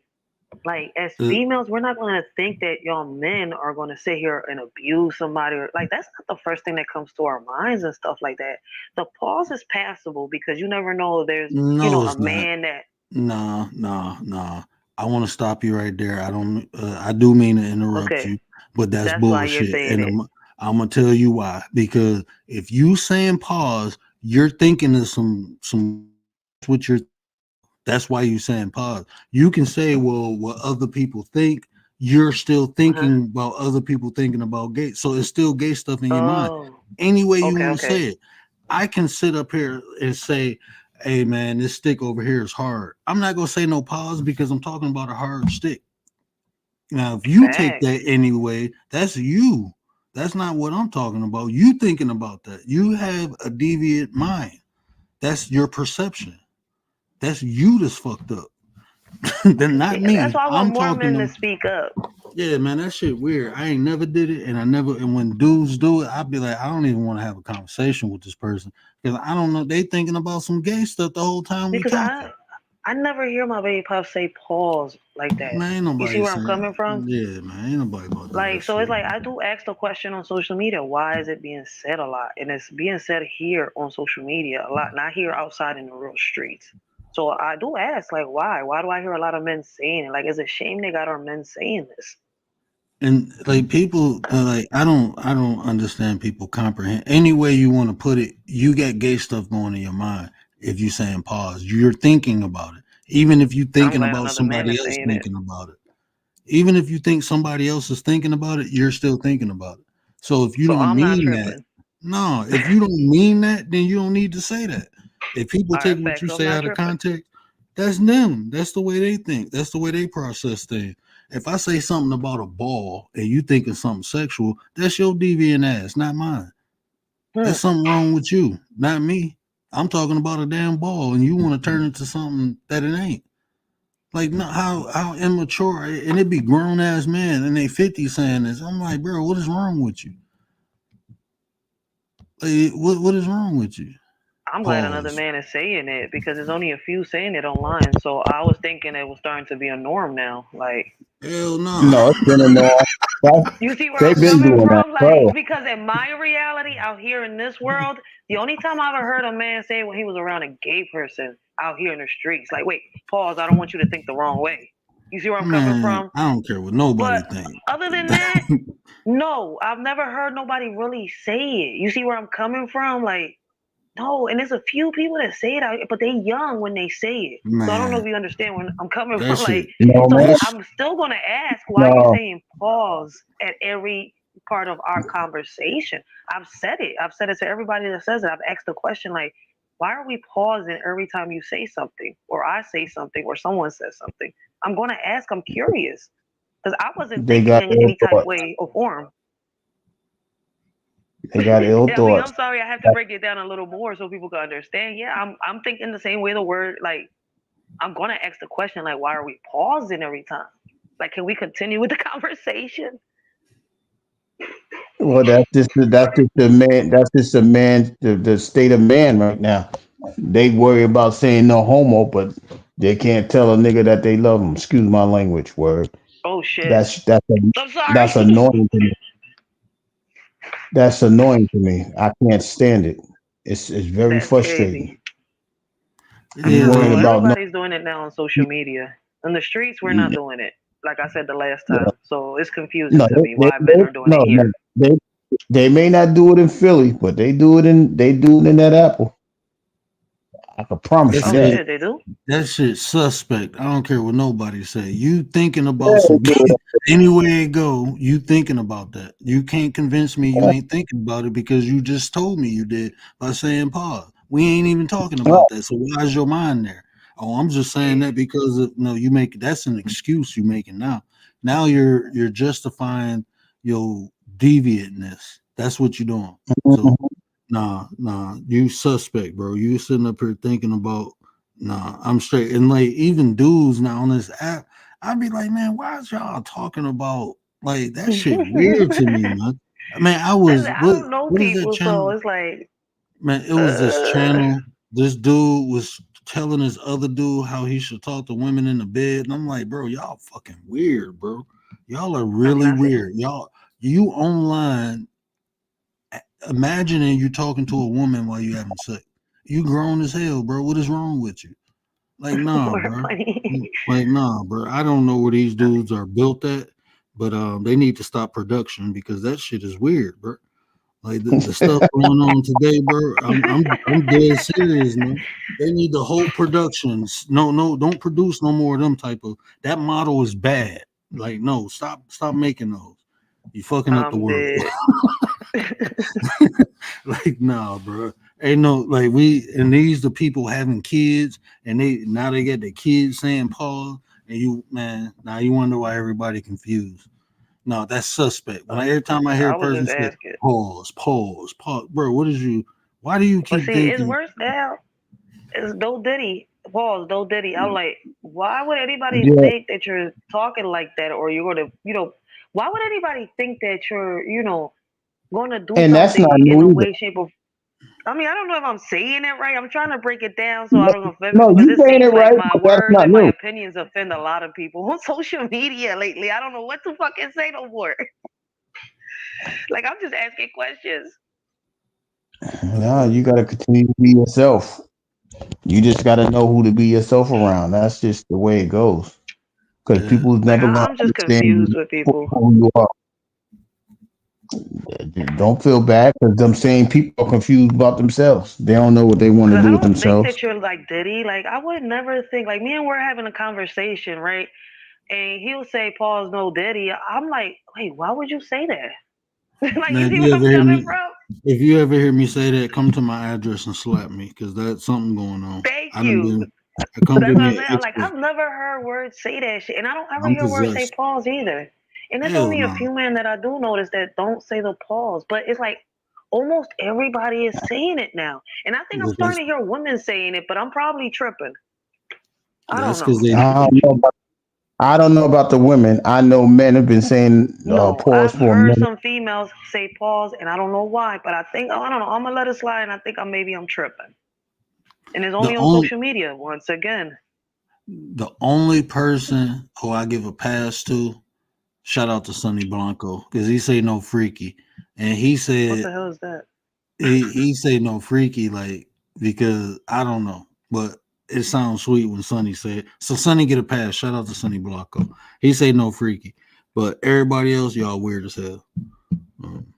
Like as uh, females, we're not going to think that y'all men are going to sit here and abuse somebody. Or, like that's not the first thing that comes to our minds and stuff like that. The pause is passable because you never know. There's no, a it's not. man that Nah, nah, nah. I want to stop you right there. I don't. I do mean to interrupt okay. you, but that's That's why you're bullshit. saying And it. I'm gonna tell you why. Because if you saying pause, you're thinking of some. What you're. That's why you saying pause. You can say, well, what other people think. You're still Uh-huh. thinking about other people thinking about gay. So it's still gay stuff in your mind. Oh, Any way you okay, want to say okay. it. I can sit up here and say, hey man, this stick over here is hard. I'm not gonna say no pause because I'm talking about a hard stick. Now, if you take Facts. that anyway, that's you. That's not what I'm talking about. You thinking about that. You have a deviant mind. That's your perception. That's you that's fucked up. Then not Yeah, that's me. why I want I'm more talking men to to speak up. yeah, man, that shit weird. I ain't never did it, and I never. And when dudes do it, I'd be like, I don't even want to have a conversation with this person because I don't know. They thinking about some gay stuff the whole time we Because talking. I never hear my baby pop say pause like that. Man, ain't You see nobody where I'm saying. coming from? Yeah, man, ain't nobody about to do that Like, so it's shit. like I do ask the question on social media, why is it being said a lot? And it's being said here on social media a lot, not here outside in the real streets. So I do ask, like, why? Why do I hear a lot of men saying it? Like, it's a shame they got our men saying this. And like people, I don't understand people comprehend. Any way you want to put it, you got gay stuff going in your mind. If you saying pause, you're thinking about it. Even if you I'm thinking glad about another man somebody is else saying it. thinking about it. Even if you think somebody else is thinking about it, you're still thinking about it. So if you So don't I'm not mean that, tripping. no, if you don't mean that, then you don't need to say that. If people All take right, what facts. you So I'm say not out of tripping. context, That's them. That's the way they think. That's the way they process things. If I say something about a ball and you thinking something sexual, that's your deviant ass, not mine. Hmm. There's something wrong with you, not me. I'm talking about a damn ball, and you want to turn it to something that it ain't. Like, no, how immature, and it be grown ass men and they 50 saying this. I'm like, bro, what is wrong with you? Like, what is wrong with you? I'm glad another Pause. man is saying it because there's only a few saying it online. So I was thinking it was starting to be a norm now. Like, Hell no. No, it's been a long. you see where They've I'm been coming doing that, from? Like, bro. because in my reality out here in this world, the only time I ever heard a man say when he was around a gay person out here in the streets, like, wait, pause, I don't want you to think the wrong way. You see where I'm coming Man, from? I don't care what nobody But think. other than that, no, I've never heard nobody really say it. You see where I'm coming from? Like, no, and there's a few people that say it out, but they young when they say it. So I don't know if Man, you understand where I'm coming that from. Like, shit. No so man, That's I'm still gonna ask why you no. saying pause at every part of our conversation. I've said it. I've said it to everybody that says it. I've asked the question like, why are we pausing every time you say something, or I say something, or someone says something? I'm gonna ask. I'm curious because I wasn't They thinking got in ill any type thoughts. way or form. They got ill I mean, I'm thoughts. sorry, I have to break it down a little more so people can understand. Yeah, I'm thinking the same way the word like I'm gonna ask the question like why are we pausing every time? Like can we continue with the conversation? Well, that's just the man. That's just the man. The state of man right now. They worry about saying no homo, but they can't tell a nigga that they love him. Excuse my language. Word. Oh shit. I'm That's sorry. annoying to me. That's annoying to me. I can't stand it. It's very That's crazy. frustrating. I You mean, yeah, worrying well, like about no. everybody's doing it now on social media. In the streets, we're not doing it. Like I said the last No, time. So it's confusing no, to me why men are doing it no, no. here. They may not do it in Philly, but they do it in that Apple. I can promise that you Oh that. shit, shit, they do? that shit suspect. I don't care what nobody say. You thinking Yeah, about some they do it. anywhere it go, you thinking about that. You can't convince me you ain't thinking about it because you just told me you did by saying pause. We ain't even talking Right. about that. So why is your mind there? Oh, I'm just saying that because of no, you make that's an excuse you making now. Now you're justifying your deviantness. That's what you're doing. So Mhm. nah, you suspect, bro. You sitting up here thinking about nah, I'm straight. And like even dudes now on this app, I'd be like, man, why is y'all talking about like that shit weird to me, man. I mean, I was I don't know what is that people, so channel? it's like, Man, it was this uh, channel. This dude was telling this other dude how he should talk to women in the bed. And I'm like, bro, y'all fucking weird, bro. Y'all are I'm really not saying. weird. You online imagining you talking to a woman while you having sex. You grown as hell, bro. What is wrong with you? Like, nah, More bro. funny. Like, nah, bro. I don't know where these dudes are built at, but they need to stop production because that shit is weird, bro. Like the stuff going on today, bro. I'm dead serious, man. They need the whole productions. No, don't produce no more of them type of. That model is bad. Like, no, stop making those. You fucking up the I'm world. dead. Like, nah, bro. Ain't no like we and these the people having kids and they get their kids saying pause and you man, now you wonder why everybody confused. No, that's suspect. Every time I hear I a was person just say asking. pause, bro, what is you why do you But keep see, it's thinking worse now. It's no Diddy. Pause, no Diddy. I'm like, why would anybody Yeah, think that you're talking like that or you're gonna, why would anybody think that you're, gonna do and that's not something in a new either. way, shape, or I mean, I don't know if I'm saying it right. I'm trying to break it down so I No, don't offend no, people because you it saying it seems like right, my but that's words not and my new. opinions offend a lot of people on social media lately. I don't know what to fucking say no more. Like I'm just asking questions. No, you got to continue to be yourself. You just got to know who to be yourself around. That's just the way it goes. Because yeah. people's Like never going I'm to just understand confused you with for people. who you are. Don't feel bad because them same people are confused about themselves. They don't know what they want to Cause do I with don't think themselves. that you're like Diddy. Like I would never think like me and we're having a conversation, right? And he'll say, "Pause, no Diddy." I'm like, wait, why would you say that? Like you Man, see where I'm coming from? if you ever hear me say that, come to my address and slap me because that's something going on. Thank I done you. been It So comes that's with what me I'm an saying. Like X-ray. I've never heard words say that shit, and I don't ever I'm hear words say possessed. pause either. And there's Hell only a no. few men that I do notice that don't say the pause, but it's like almost everybody is saying it now, and I think I'm But that's starting to hear women saying it, but I'm probably tripping. I don't that's know. because they I don't know about the women. I know men have been saying No, pause I've for a heard minute. some females say pause, and I don't know why, but I think I don't know. I'm gonna let it slide, and I think I'm tripping, and it's the only on only social media once again. the only person who I give a pass to, shout out to Sonny Blanco, because he say no freaky, and he What said the hell is that? he say no freaky like because I don't know, but it sounds sweet when Sonny said. So Sonny get a pass. Shout out to Sonny Blanco. He say no freaky, but everybody else y'all weird as hell. Um,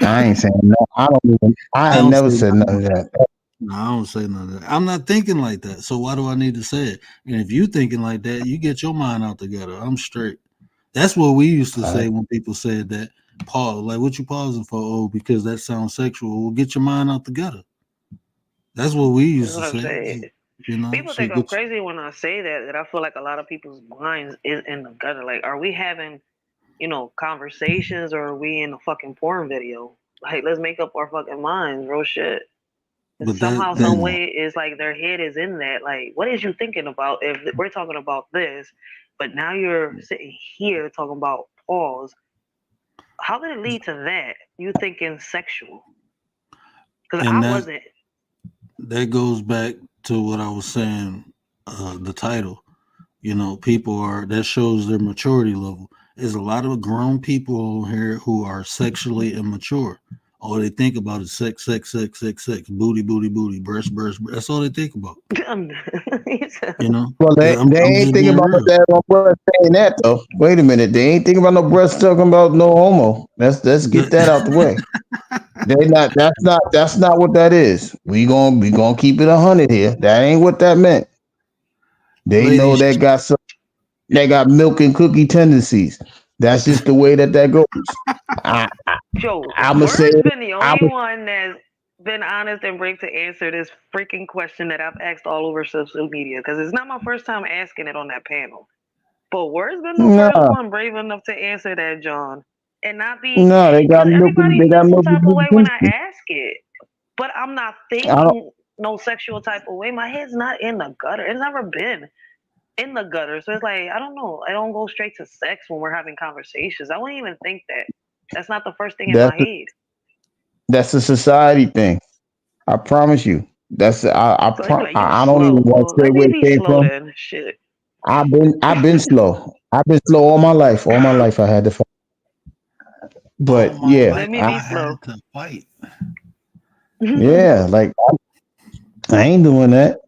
I ain't saying no. I don't even. I I ain't don't never say said nothing none of like that. that. No, I don't say none of that. I'm not thinking like that. So why do I need to say it? And if you thinking like that, you get your mind out together. I'm straight. That's what we used to All right. say when people said that. Pause. Like, what you pausing for? Oh, because that sounds sexual. Well, get your mind out together. That's what we That's used what to I'm say. saying. You know, People so think I'm get crazy when I say that. That I feel like a lot of people's minds is in the gutter. Like, are we having, conversations, or are we in a fucking porn video? Like, let's make up our fucking minds, real shit. And but somehow, some then way, it's like their head is in that. Like, what is you thinking about if we're talking about this, but now you're sitting here talking about pause? How did it lead to that? You thinking sexual? Because and I that wasn't. that goes back to what I was saying. The title. You know, people are that shows their maturity level. There's a lot of grown people on here who are sexually immature. All they think about is sex, sex, sex, sex, sex, booty, booty, booty, breast, breast, breast. That's all they think about. You know, Well, they I'm ain't just thinking being about real. that no breast saying that though. Wait a minute, they ain't thinking about no breast talking about no homo. Let's get that out the way. They not. That's not what that is. We gonna keep it 100 here. That ain't what that meant. They know Ladies, that got some. They got milk and cookie tendencies. That's just the way that goes. I, Joe, I'ma say Word's it. been the I'm only one that's been honest and brave to answer this freaking question that I've asked all over social media. Because it's not my first time asking it on that panel. But Word's been the first no, one brave enough to answer that, John. And not be, no. They got because milk. everybody They got feels some milk and type of cookie way when I tendencies. ask it. But I'm not I don't. thinking no sexual type of way. My head's not in the gutter. It's never been in the gutter. So it's like, I don't know. I don't go straight to sex when we're having conversations. I wouldn't even think that. That's not the first thing in my That's head. that's a society thing. I promise you. That's So they be like, you I don't even slow. want to Well, say let me where it be came slow from. then. Shit. I've been slow. I've been slow all my life. All my life I had to fight. all But my yeah, life Let me I, be I slow. had to fight. yeah, like I ain't doing that.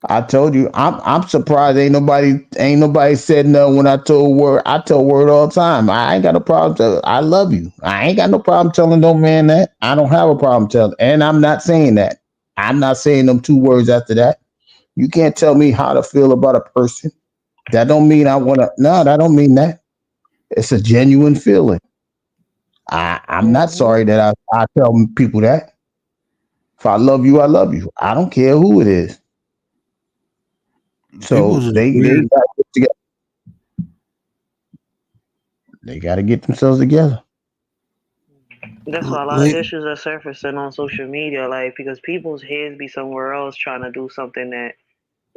I told you, I'm surprised ain't nobody said no when I told Word. I tell Word all the time. I ain't got no problem I love you. I ain't got no problem telling no man that. I don't have a problem telling, and I'm not saying that. I'm not saying them two words after that. You can't tell me how to feel about a person. That don't mean I want to. No, that don't mean that. It's a genuine feeling. I'm not Hmm. sorry that I tell people that. If I love you, I love you. I don't care who it is. People So just they weird. got to get together. They got to get themselves together. That's why a lot of Like, issues are surfacing on social media, like because people's heads be somewhere else trying to do something that.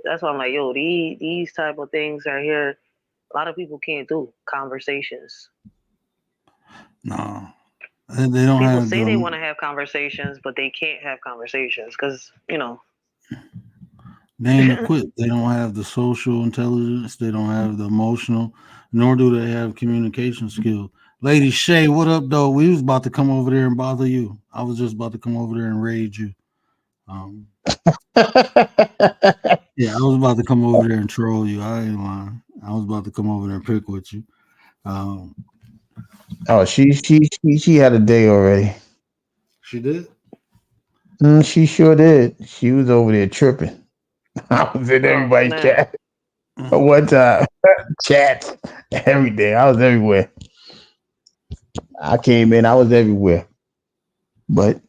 That's why I'm like, yo, these type of things are here. A lot of people can't do conversations. no, they don't People have say they want them. to have conversations, but they can't have conversations because They ain't equipped. They don't have the social intelligence. They don't have the emotional, nor do they have communication skill. Lady Shay, what up, though? We was about to come over there and bother you. I was just about to come over there and raid you. Um, yeah, I was about to come over there and troll you. I ain't lying. I was about to come over there and pick with you. Um, Oh, she had a day already. she did. She sure did. She was over there tripping. I was in oh everybody's snap. chat one time. Chats every day. I was everywhere. I came in. I was everywhere. But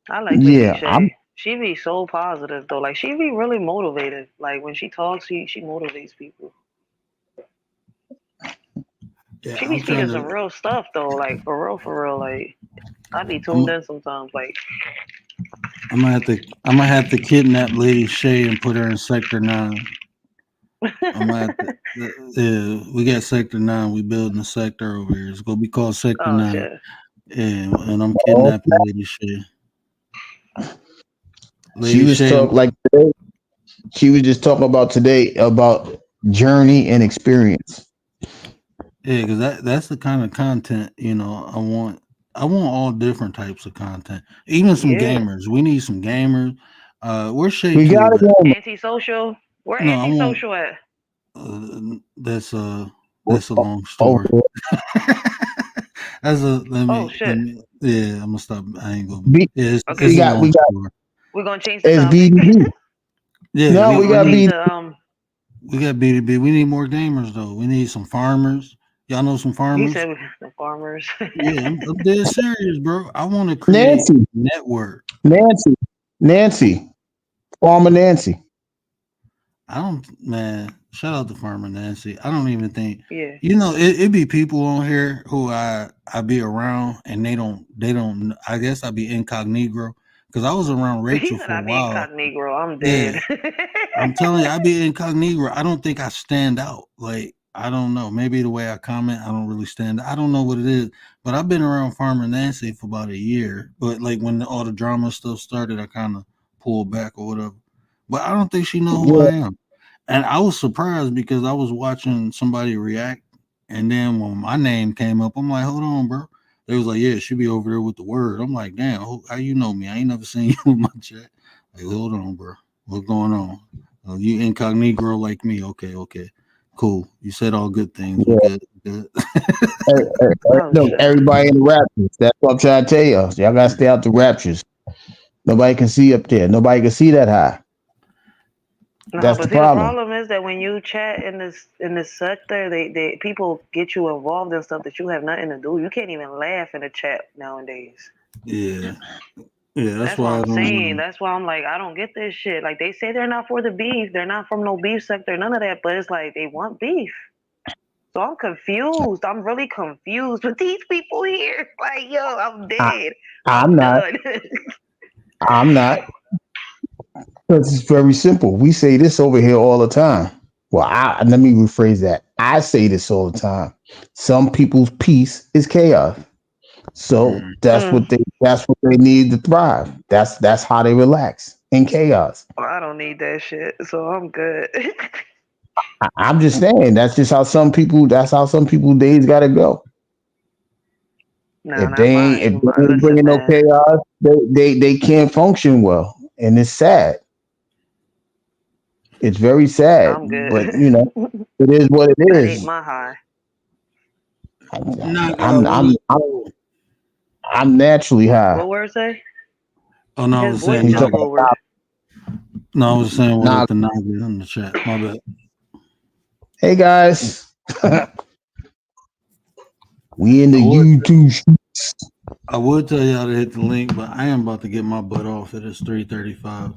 I like Lady yeah, I'm Shay. She be so positive though. Like she be really motivated. Like when she talks, she motivates people. Yeah, She be I'm trying speaking some to. real stuff though. Like for real, for real. Like I be tuned I'm in sometimes. Like I'm gonna have to. I'm gonna have to kidnap Lady Shay and put her in Sector 9. I'm gonna have to. Yeah, we got Sector 9. We building a sector over here. It's gonna be called Sector oh 9. shit. And I'm Oh, kidnapping Lady Shay. she Lady was Shay. talk like today. She was just talking about today about journey and experience. Yeah, because that's the kind of content I want. I want all different types of content, even some Yeah. gamers. We need some gamers. Where's Shay We got Cube it at? going. Antisocial. Where No, I want. antisocial at? That's Oh, that's a long oh, story. That's a Oh let shit. me yeah. I'm gonna stop. I ain't gonna. B, Yeah, Okay, it's we a got long story. we're gonna change the topic. SBDB. Yeah, No, we we We're gonna we got change need B. we got B2B. We need more gamers though. We need some farmers. Y'all know some he farmers? said the farmers. Yeah, I'm dead serious, bro. I want to create Nancy, network. Nancy, Nancy, Farmer Nancy. I don't, man. Shout out to Farmer Nancy. I don't even think, Yeah. it be people on here who I be around and they don't. I guess I be incognito because I was around He Rachel said for I a be while. incognito. I'm Yeah, dead. I'm telling you, I be incognito. I don't think I stand out. Like I don't know. Maybe the way I comment, I don't really stand out. I don't know what it is, but I've been around Farmer Nancy for about a year. But like when all the drama stuff started, I kind of pulled back or whatever. But I don't think she know who Yeah, I am. And I was surprised because I was watching somebody react, and then when my name came up, I'm like, "Hold on, bro." They was like, "Yeah, she be over there with the word." I'm like, "Damn, how you know me? I ain't never seen you in my chat." Like, hold on, bro. What's going on? Oh, you incognito like me? Okay, okay, cool. You said all good things. We yeah. good. Good. Oh Look, shit. everybody in the raptures. That's what I'm trying to tell y'all. Y'all gotta stay out the raptures. Nobody can see up there. Nobody can see that high. No, That's but the see the problem. problem is that when you chat in this sector, they people get you involved in stuff that you have nothing to do. You can't even laugh in a chat nowadays. Yeah, yeah. That's That's what why I I'm don't. saying. That's why I'm like, I don't get this shit. Like they say they're not for the beef. They're not from no beef sector, none of that. But it's like they want beef. So I'm confused. I'm really confused with these people here. Like, yo, I'm I, dead. I'm I'm not. done. I'm not. It's very simple. We say this over here all the time. Well, let me rephrase that. I say this all the time. Some people's peace is chaos. So Mm. Mm. that's what they need to thrive. That's how they relax in chaos. Well, I don't need that shit, so I'm good. I'm just saying that's how some people days gotta go. Nah, not If mine. they ain't Listen, bringing no man, chaos, they can't function well. And it's sad. It's very sad. I'm But good. it is what it That ain't is. my high. Knock out. I'm What I'm up? I'm, I'm naturally high. What word say? Oh no, I His was voice saying He's knock. just talking lowered. about No, I was saying what nah. up to Naga in the chat. My bad. Hey guys, we in I the would YouTube. I would tell y'all to hit the link, but I am about to get my butt off. It is 3:35.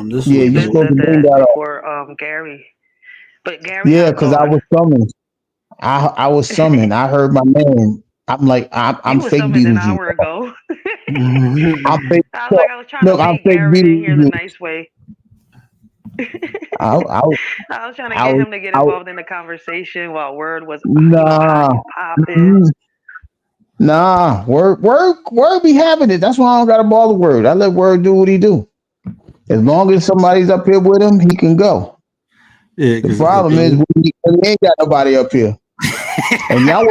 This Yeah, was You you been dope. supposed to said bring that that up. before, Gary. But Gary Yeah, not because I gone. was summoned. I was summoned. I heard my name. I'm like I'm You was fake summoned an Beetlejuice. hour ago. I'm fake. I was like, I was trying to Look, I'm bait fake Gary in here the Beetlejuice. nice way. I, I, I was trying to I, get was- him to get I, involved in the conversation while Word was, high nah, and popping. mm, nah. Word be having it. That's why I don't got to bother Word. I let Word do what he do. As long as somebody's up here with him, he can go. Yeah, The because problem is when he ain't got nobody up here, and y'all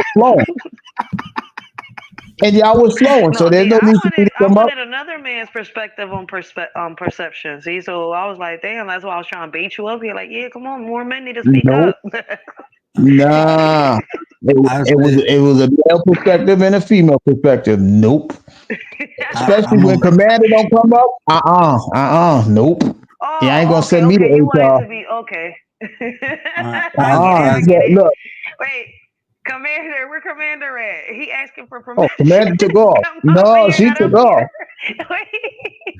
was flowing, so No, there's see, no I need for me wanted to I come up. wanted another man's perspective on perception. See, so I was like, damn, that's why I was trying to bait you up here. Like, yeah, come on, more men need to speak Nope, up. nah. I said It was a male perspective and a female perspective. Nope. Especially I'm when on. Commander don't come up. Nope. Yeah, I ain't gonna Oh, okay, send me to okay. You wanted HR. to be okay. I get it. I I get it. Look. Wait, Commander, where Commander at? He asking for Oh, permission Commander took to off. come up No, here. she I took don't care. off. Wait.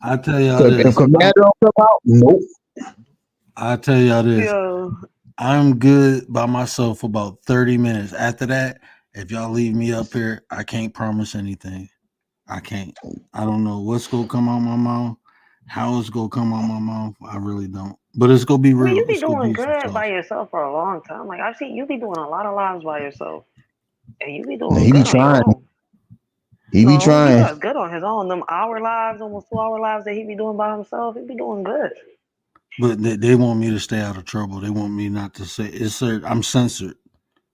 I tell y'all Because if this. Commander don't come out, nope. I tell y'all this. Yo, I'm good by myself for about 30 minutes. After that, if y'all leave me up here, I can't promise anything. I can't. I don't know what's gonna come out my mouth, how it's gonna come out my mouth. I really don't. But it's gonna be I mean, real. you be It's gonna doing be some good by sauce. yourself for a long time. Like I've seen you be doing a lot of lives by yourself, and you be doing He be good on your trying. own. He be No, he trying. does good on his own. Them hour lives, almost 2 hour lives that he be doing by himself, he be doing good. But they want me to stay out of trouble. They want me not to say it's certain. I'm censored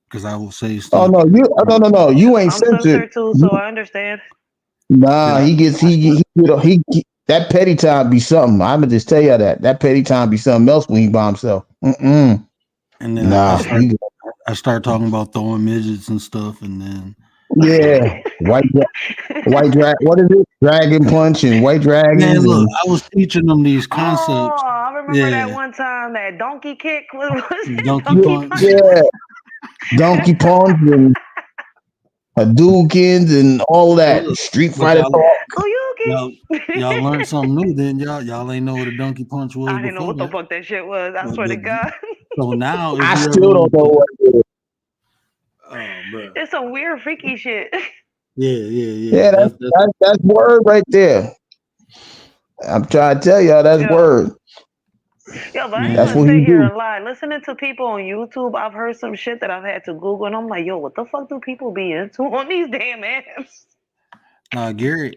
because I will say Oh stuff. no, no. You ain't I'm censored. censored too, so I understand. Nah, Yeah, he gets that petty time be something. I'ma just tell you that petty time be something else when he by himself. Mm-mm. and then Nah, he I start talking about throwing midgets and stuff, and then yeah, white drag. What is it? Dragon punch and white man, dragons look, and I was teaching them these Oh, concepts. I remember that Yeah, one time that donkey kick. What was it? donkey yeah, Donkey punch. punch. yeah, donkey punch and Hadoukens and all So that look, Street but Fighter talk. Oh, y'all Yuki. y'all learned something new. Then y'all ain't know what a donkey punch was I didn't know before what the that. fuck that shit was. I swear to But God. so now, if I you ever still don't want know to, what it is. oh, bro, It's some weird freaky shit. yeah. Yeah, That's that's word right there. I'm trying to tell y'all that's Yo. word. Yo, but I ain't That's gonna man. what he sit here do. and lie. Listening to people on YouTube, I've heard some shit that I've had to Google, and I'm like, yo, what the fuck do people be into on these damn apps? Nah, Gary,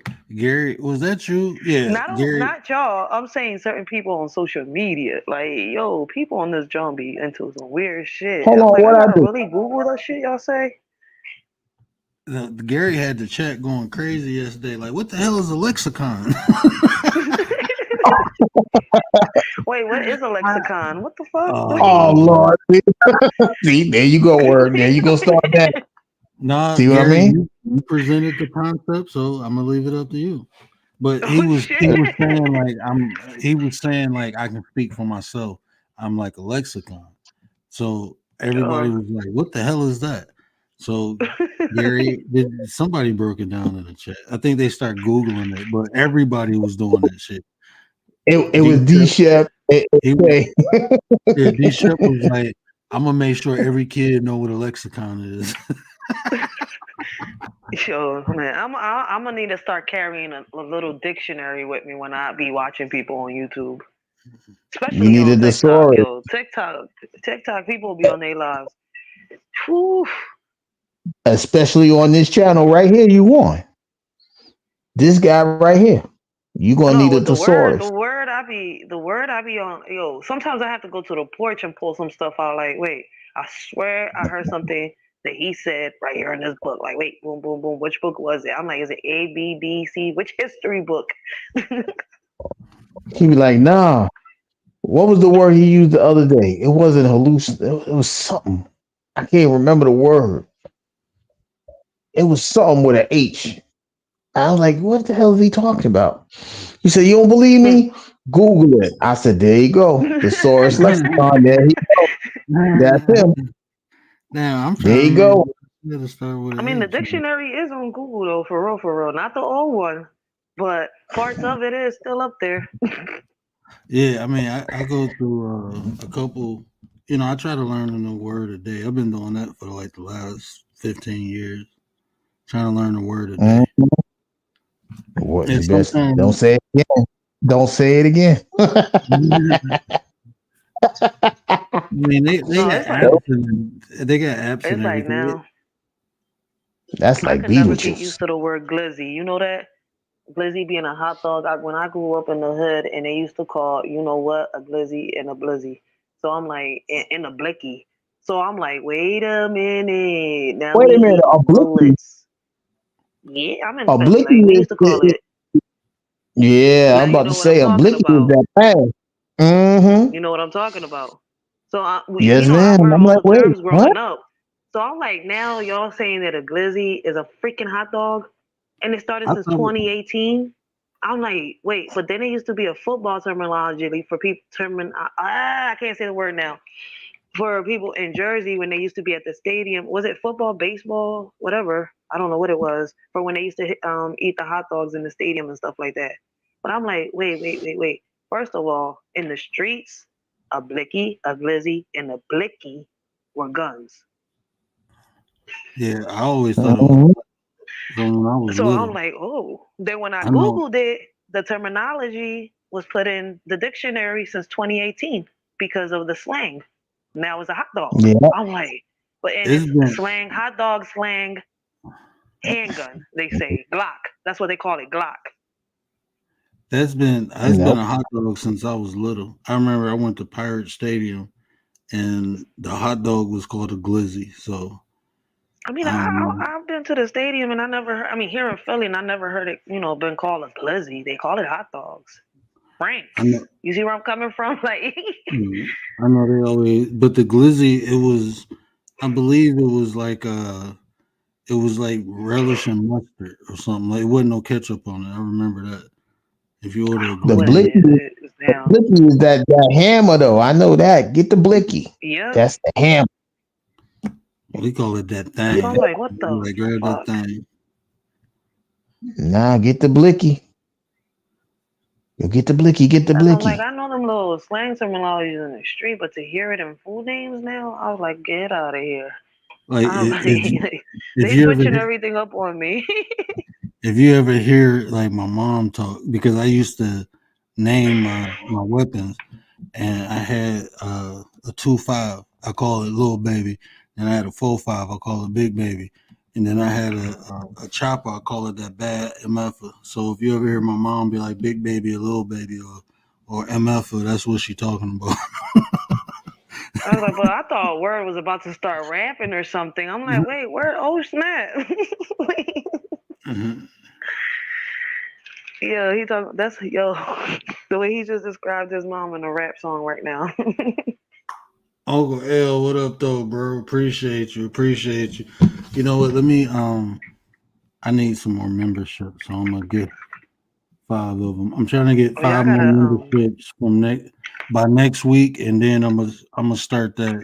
was that you? Yeah, Gary. Not y'all. I'm saying certain people on social media. Like, yo, people on this John be into some weird shit. Hold I'm on, like, I what I gotta do? really Google that shit y'all say. Gary had the chat going crazy yesterday. Like, what the hell is a lexicon? Wait, what is a lexicon? What the fuck? Oh Oh, Lord, see, there you go, word. There you go, start that. nah, See what I Gary, mean? you presented the concept, so I'm gonna leave it up to you. But Oh he shit. was saying like he was saying like I can speak for myself. I'm like a lexicon. So everybody Oh. was like, "What the hell is that?" So Gary, somebody broke it down in the chat. I think they start googling it, but everybody was doing that shit. It was D D Shep, Shep. he was yeah, D Shep was like, "I'm gonna make sure every kid know what a lexicon is." Sure, man. I'm gonna need to start carrying a little dictionary with me when I be watching people on YouTube, You especially on needed the TikTok. thesaurus, Yo, TikTok people be on their lives. Whew. especially on this channel right here. You on this guy right here? You gonna need No, a thesaurus. the word I be on. Yo, sometimes I have to go to the porch and pull some stuff out. Like, wait, I swear I heard something that he said right here in this book. Like, wait, boom, boom, boom. Which book was it? I'm like, is it A, B, B, C? Which history book? He be like, nah. What was the word he used the other day? It wasn't hallucin. It was something. I can't remember the word. It was something with an H. I was like, what the hell is he talking about? He said, you don't believe me? Google it. I said, there you go. Thesaurus lexicon. There he go. That's him. Now I'm There trying to you remember go. what it to start with I an mean, the H. dictionary is on Google though, for real. Not the old one, but parts of it is still up there. Yeah, I mean, I go through a couple. You know, I try to learn a new word a day. I've been doing that for like the last 15 years, trying to learn a word a day. Mm, what And you best don't sometimes, say it again. Don't say it again. I mean, they No, got it's like apps and they got apps and it's like everything. now. That's I like could never get Beetlejuice. used to the word glizzy. You know that? Glizzy being a hot dog. When I grew up in the hood, and they used to call, you know what, a glizzy and a blizzy. So I'm like, in a blicky. So I'm like, wait a minute. Now Wait we a minute. eating bullets. Yeah, I'm in A Philly. blicky Like we used to call it. yeah, Now I'm you about to know what I'm say a talking blicky is about. that fast. Mm-hmm. You know what I'm talking about. So Yes, I've ma'am. heard I'm all like, the wait, terms what? growing up. So I'm like, now y'all saying that a glizzy is a freaking hot dog, and it started I since thought, 2018. I'm like, wait, but then it used to be a football terminology for people. I can't say the word now. For people in Jersey when they used to be at the stadium, was it football, baseball, whatever? I don't know what it was. For when they used to eat the hot dogs in the stadium and stuff like that. But I'm like, wait. First of all, in the streets, a blicky, a glizzy, and a blicky were guns. Yeah, I always thought it was Mhm. from when I was So I'm little. like, oh. Then when I I know Googled it, the terminology was put in the dictionary since 2018 because of the slang. Now it's a hot dog. Yeah. I'm like, but and it's it's been slang, hot dog slang, handgun. They say Glock. That's what they call it, Glock. it's been Nope. a hot dog since I was little. I remember I went to Pirate Stadium and the hot dog was called a glizzy. So I mean, I don't know. I've been to the stadium and I never heard, I mean, here in Philly, and I never heard it, been called a glizzy. They call it hot dogs. I Franks. know. You see where I'm coming from? Like, I know they always, but the glizzy, it was, I believe it was like relish and mustard or something. Like it wasn't no ketchup on it. I remember that. If you order a The what it glizzy, is, blicky, it's the down. blicky is that hammer though. I know that. Get the blicky. Yep. That's the hammer. we call it that So I'm thing. like, what the Like grab that fuck? thing. Nah, get the blicky. You get the blicky. Get the That's I'm like, blicky. I know them little slang terminologies in the street, but to hear it in food names now, I was like, get out of here. Like I'm like, if they you ever switching everything up on me. if you ever hear like my mom talk, because I used to name my weapons, and I had a 2.5. I call it little baby, and I had a 4.5. I call it big baby, and then I had a chopper. I call it that bad MF. So if you ever hear my mom be like big baby or little baby or MF, that's what she talking about. I was like, but I thought Word was about to start rapping or something. I'm like, wait, Word? Oh snap! Mhm. Yeah, he talking. That's yo. The way he just described his mom in a rap song right now. Uncle L, what up though, bro? Appreciate you. Appreciate you. You know what? Let me I need some more memberships, so I'm gonna get 5 of them. I'm trying to get Oh yeah, I 5 more gotta memberships from next by next week, and then I'm gonna start that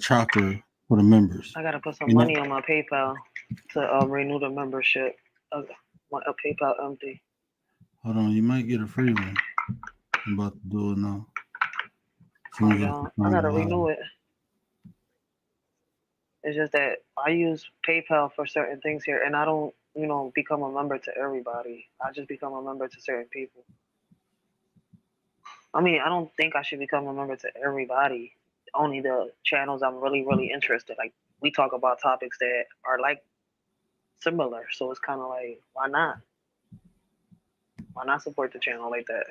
chakra for the members. I gotta put some You know, money on my PayPal to renew the membership. My PayPal empty. hold on, you might get a free one. I'm about to do it now. As Oh soon as I can yeah, I find a gotta live. renew it. It's just that I use PayPal for certain things here, and I don't, become a member to everybody. I just become a member to certain people. I mean, I don't think I should become a member to everybody. Only the channels I'm really, really interested. Like we talk about topics that are like similar, so it's kind of like, why not? Why not support the channel like that?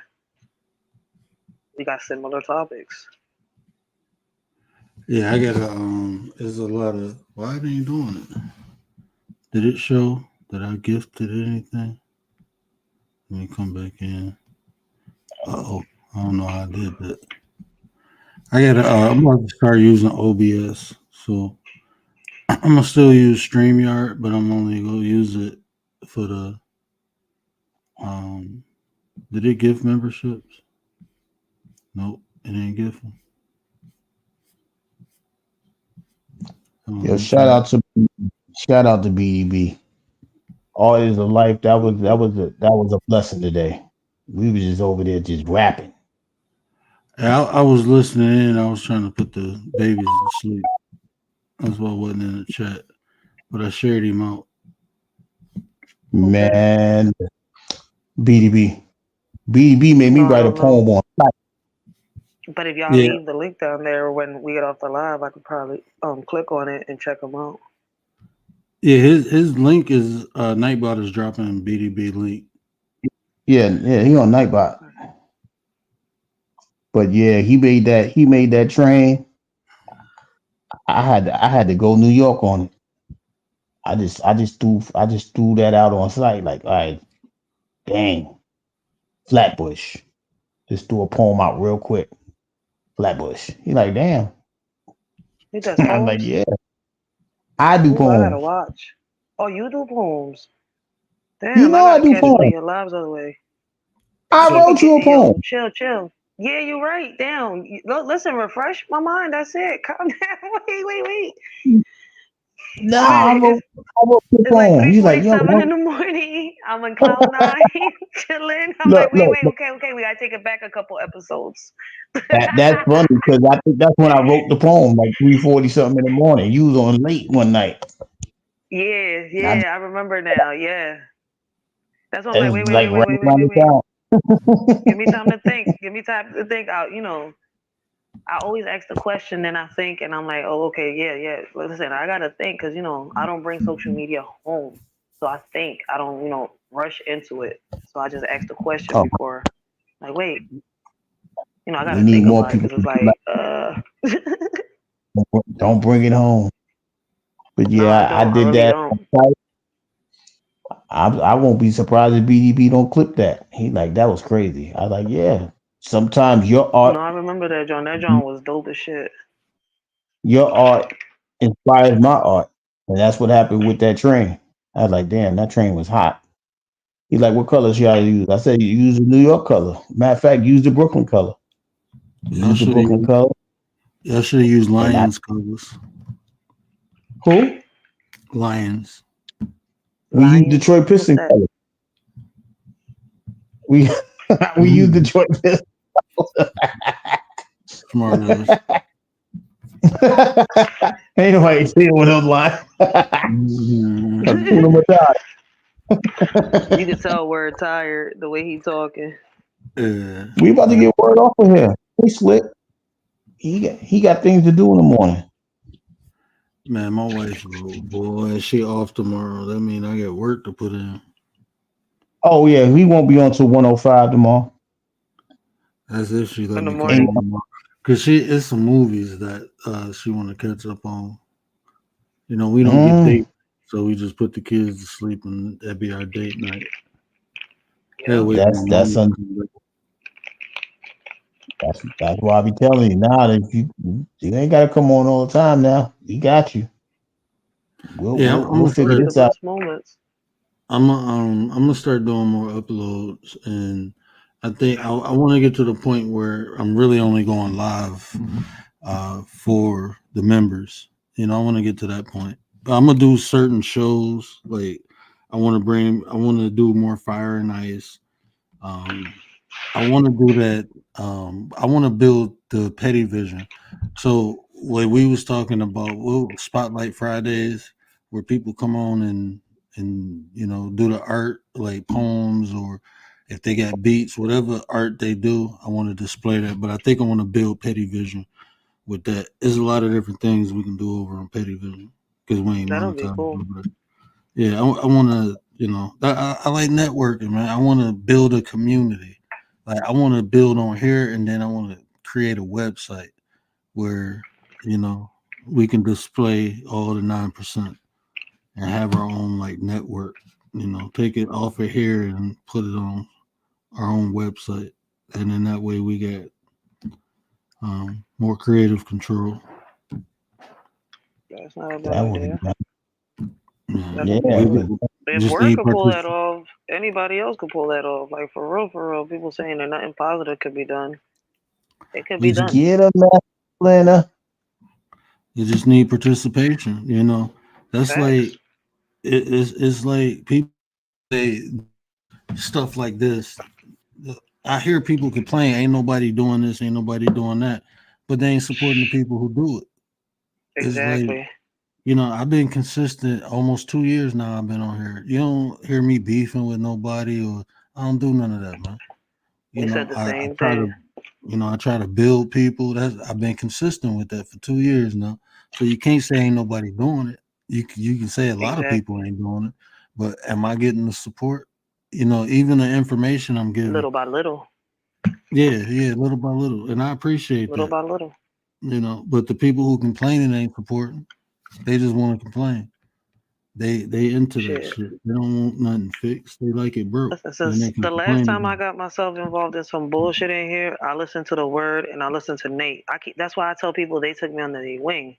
We got similar topics. Yeah, I gotta. There's a lot of. Why it ain't doing it? Did it show that I gifted anything? Let me come back in. Oh, I don't know how I did that. I gotta. I'm about to start using OBS, so I'm gonna still use StreamYard, but I'm only gonna use it for the. Um, did it give memberships? Nope, it ain't give them. Yo, I'm trying. shout out to BDB. All is of life. That was a blessing today. We was just over there just rapping. I was listening in. I was trying to put the babies to sleep. That's why I wasn't in the chat, but I shared him out. Okay. Man, BDB. BDB made me No, I write a don't know. poem on site. But if y'all Yeah, leave the link down there when we get off the live, I could probably click on it and check them out. yeah. His link is Nightbot is dropping BDB link. Yeah, he on Nightbot. But yeah, he made that train. I had to go New York on it. I just threw that out on site like, all right, dang, Flatbush. Just threw a poem out real quick. Flatbush. He like, damn. He does I'm like, poems. yeah, I do Ooh, I gotta poems. watch. Oh, you do poems. You Damn, I know I gotta do catch one of poems. your lives other way. I I can't be wrote you a getting poem. chill. Yeah, you're right. Down. Listen, refresh my mind. That's it. Calm down. Wait. Nah, Right. I wrote you a It's like poem. He's like, yo, 3:47 in the morning. I'm in cloud nine, chilling. I'm Look, like, wait, look, wait, look. okay, we gotta take it back a couple episodes. That's funny because I think that's when I wrote the poem, like 3:40 something in the morning. You was on late one night. Yeah, I, yeah, I remember now. Yeah, that's why I'm like, it's wait, wait, like wait, wait, right wait, wait, around wait, the wait. Give me time. time to think. Give me time to think. I always ask the question, then I think, and I'm like, oh, okay, yeah, yeah. Listen, I gotta think because I don't bring social media home, so I think I don't, rush into it. So I just ask the question Oh, before, like, wait, I we gotta need think more about it people because to it's come like, out. Don't bring it home. But no, I yeah, I don't. I did really that. don't. I won't be surprised if BDB don't clip that. He like that was crazy. I was like, yeah. Sometimes No, I remember that John. That John was dope as shit. your art inspires my art, and that's what happened with that train. I was like, damn, that train was hot. He's like, what color should I use? I said, you use the New York color. Matter of fact, use the Brooklyn color. Y'all Use the should Brooklyn have color. y'all should have used And I Lions colors. who? Lions. We use Lions. Detroit What's Piston that? color. We we use Mhm. Detroit Piston. Smart ass. Ain't nobody saying with those lines. Mhm. Hakuna You could Matata. tell we're tired the way he talking. Yeah. We about to Yeah. get word off of here. He slick. He got things to do in the morning. Man, my wife, boy, she off tomorrow. That mean I got work to put in. Oh yeah, he won't be on till 105 tomorrow. That's if she let In the me come Ain't morning. on tomorrow. Cause it's some movies that she want to catch up on. We don't get mm, date, so we just put the kids to sleep, and that be our date night. That Yep. way, when that's mom that's un, come back. that's why I be telling you now that you ain't gotta come on all the time now. We got you. We'll Yeah, we'll I'm we'll gonna figure Those are start. the this out. best moments. I'm gonna start doing more uploads, and I think I want to get to the point where I'm really only going live for the members. I want to get to that point. But I'm gonna do certain shows. Like I want to do more Fire and Ice. Um, I want to do that. I want to build the petty vision. So what we was talking about, Spotlight Fridays, where people come on and do the art like poems or if they got beats, whatever art they do, I want to display that. But I think I want to build petty vision with that. There's a lot of different things we can do over on petty vision because we ain't That'll be monetized cool. over there. Yeah, I want to, I like networking, man. I want to build a community. Like, I want to build on here and then I want to create a website where, you know, we can display all the 9% and have our own like network, take it off of here and put it on our own website. And then that way we get more creative control. That's not a bad That would be idea. Yeah, That'll be yeah. we dope. If just Word need could pull that participation. off, anybody else could pull that off. Like for real, people saying that nothing positive could be done. It could be You done. Get a master planner. You just need participation. That's Facts. like it's like people say stuff like this. I hear people complain, ain't nobody doing this, ain't nobody doing that, but they ain't supporting the people who do it. It's like, Exactly. I've been consistent almost 2 years now. I've been on here. You don't hear me beefing with nobody, or I don't do none of that, man. We said the I same try thing. to, I try to build people. I've been consistent with that for 2 years now. So you can't say ain't nobody doing it. You can say a lot of people Exactly. ain't doing it, but am I getting the support? Even the information I'm giving. Little by little. Yeah, yeah, little by little, and I appreciate Little that. by little. But the people who complaining ain't supporting. They just want to complain. They into that Shit. shit. They don't want nothing fixed. They like it broke, Listen, and they since can the last complain time I about got myself involved in some bullshit in here, I listened to the Word and I listened to Nate. That's why I tell people they took me under their wing,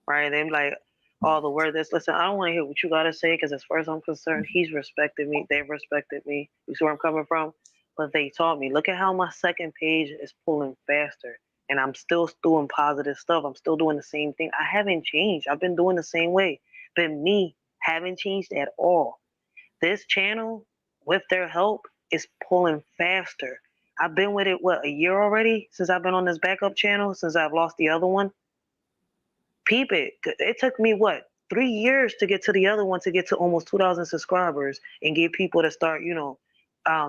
right? They be like, "Oh, the Word this." Listen, I don't want to hear what you gotta say because as far as I'm concerned, he's respected me. They've respected me. You see where I'm coming from? But they taught me. Look at how my second page is pulling faster, and I'm still doing positive stuff. I'm still doing the same thing. I haven't changed. I've been doing the same way. But me haven't changed at all. This channel. with their help, it's pulling faster. I've been with it a year already since I've been on this backup channel since I've lost the other one. Peep it. It took me 3 years to get to the other one to get to almost 2,000 subscribers and get people to start,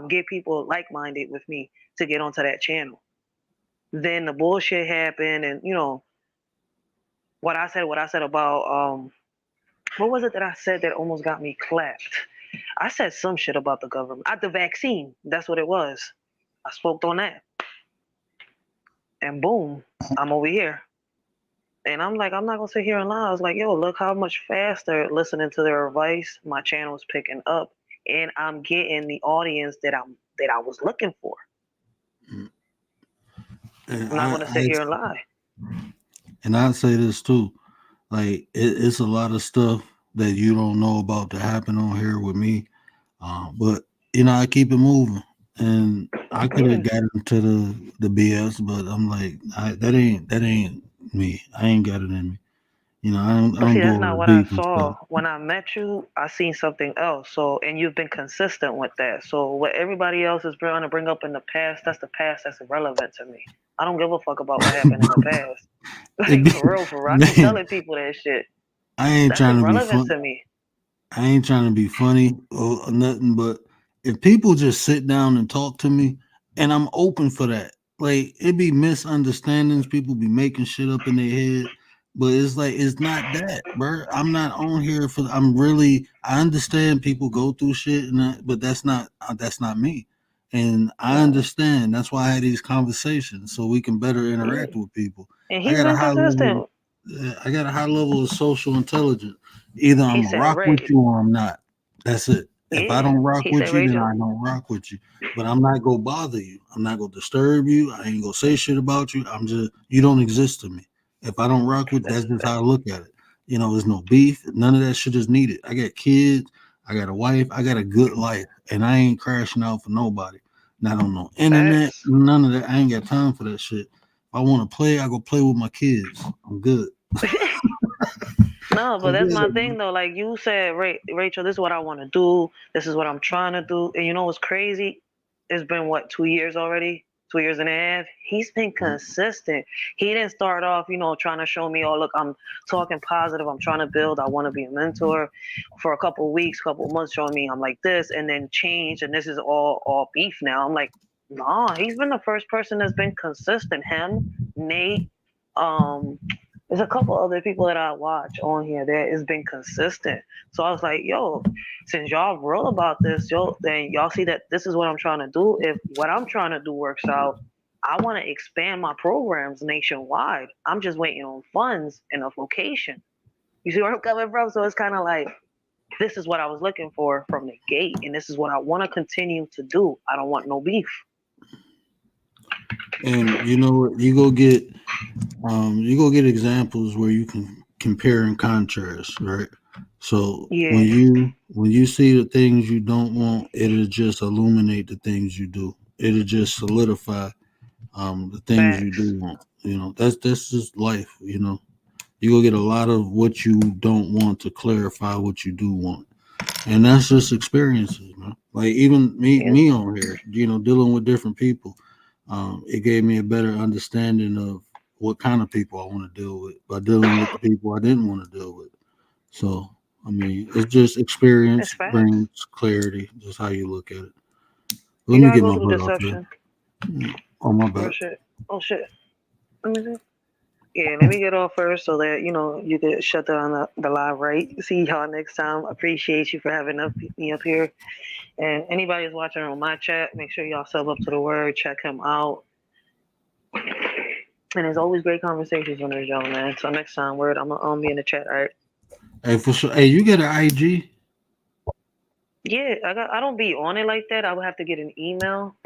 get people like minded with me to get onto that channel. Then the bullshit happened, and what I said about what was it that I said that almost got me clapped? I said some shit about the government, the vaccine. That's what it was. I spoke on that, and boom, I'm over here. And I'm like, I'm not gonna sit here and lie. I was like, yo, look how much faster listening to their advice my channel is picking up, and I'm getting the audience that I was looking for. And I'm not gonna sit here and lie. I'd say this too. Like it's a lot of stuff that you don't know about to happen on here with me. But I keep it moving, and I could Yeah. have got into the BS, but I'm like, that ain't me. I ain't got it in me. I But don't see, do that's all not the what I deep and stuff. saw when I met you. I seen something else. So, and you've been consistent with that. So, what everybody else is trying to bring up in the past, that's the past. That's irrelevant to me. I don't give a fuck about what happened in the past. It Like be, for real, for real. I keep man, telling people that shit. I ain't That's trying to be irrelevant fun. to me. I ain't trying to be funny or nothing, but if people just sit down and talk to me, and I'm open for that, like it be misunderstandings, people be making shit up in their head, but it's like it's not that, bro. I'm not on here for. I understand people go through shit, but that's not me, and I No. understand. That's why I had these conversations so we can better Yeah. interact with people. And I he's got a been high level. consistent. I got a high level of social intelligence. Either He I'm gonna said, rock with Ray. you or I'm not. That's it. If I Yeah. don't rock He said, with you, then Rachel. I don't rock with you. But I'm not gonna bother you. I'm not gonna disturb you. I ain't gonna say shit about you. You don't exist to me. If I don't rock with, That's that's a just how fact. I look at it. There's no beef. None of that shit is needed. I got kids. I got a wife. I got a good life, and I ain't crashing out for nobody. Not on no internet. Facts. None of that. I ain't got time for that shit. If I want to play, I go play with my kids. I'm good. No, but I'm that's good. my thing though. Like you said, Rachel, this is what I want to do. This is what I'm trying to do. And you know what's crazy? It's been 2 years already? 2 years and a half. He's been consistent. He didn't start off, trying to show me, oh look, I'm talking positive. I'm trying to build. I want to be a mentor. For a couple of weeks, couple of months, showing me I'm like this, and then change, and this is all beef now. I'm like, nah. He's been the first person that's been consistent. Him, Nate, um, there's a couple other people that I watch on here that has been consistent. So I was like, yo, since y'all real about this, yo, then y'all see that this is what I'm trying to do. If what I'm trying to do works out, I want to expand my programs nationwide. I'm just waiting on funds and a location. You see where I'm coming from? So it's kind of like this is what I was looking for from the gate, and this is what I want to continue to do. I don't want no beef. And you know what? You go get examples where you can compare and contrast, right? So Yeah, when you see the things you don't want, it'll just illuminate the things you do. It'll just solidify the things you facts. do want. That's just life. You go get a lot of what you don't want to clarify what you do want, and that's just experiences, man. Like even Yeah, me on here, dealing with different people, it gave me a better understanding of what kind of people I want to deal with by dealing with the people I didn't want to deal with. So I mean, it's just it's experience facts. brings clarity, just how you look at it. Let You me gotta get go my through butt off here. deception. On my Real back. shit. Oh shit. Let me see. Yeah, let me get off first so that you could shut down the live right. See y'all next time. Appreciate you for having me up here. And anybody who's watching on my chat, make sure y'all sub up to the word. Check him out. And there's always great conversations on this, young man. So next time, word, I'm gonna be in the chat. All right. Hey, for sure. Hey, you get an IG? Yeah, I don't be on it like that. I would have to get an email.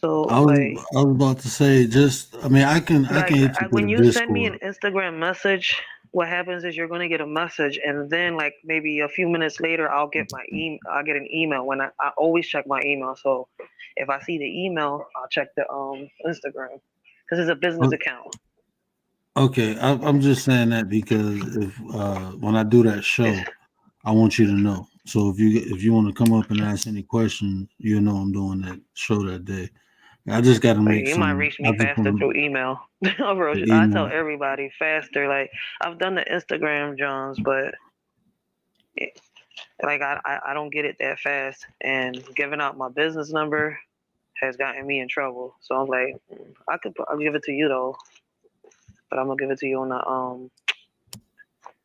So I was like, I was about to say just. I mean, I can hit you when with a you send me an Discord. Instagram message, what happens is you're gonna get a message, and then like maybe a few minutes later, I'll get an email. I always check my email, so if I see the email, I'll check the Instagram because it's a business account. Okay, I'm just saying that because if when I do that It's show, I want you to know. So if you want to come up and ask any questions, you know I'm doing that show that day. I just got to Like make you might some. reach I me just faster want through email. Bro, to I tell email. everybody faster. Like I've done the Instagram Johns, but it, like I don't get it that fast. And giving out my business number has gotten me in trouble. So I'm like, I'll give it to you though, but I'm gonna give it to you on the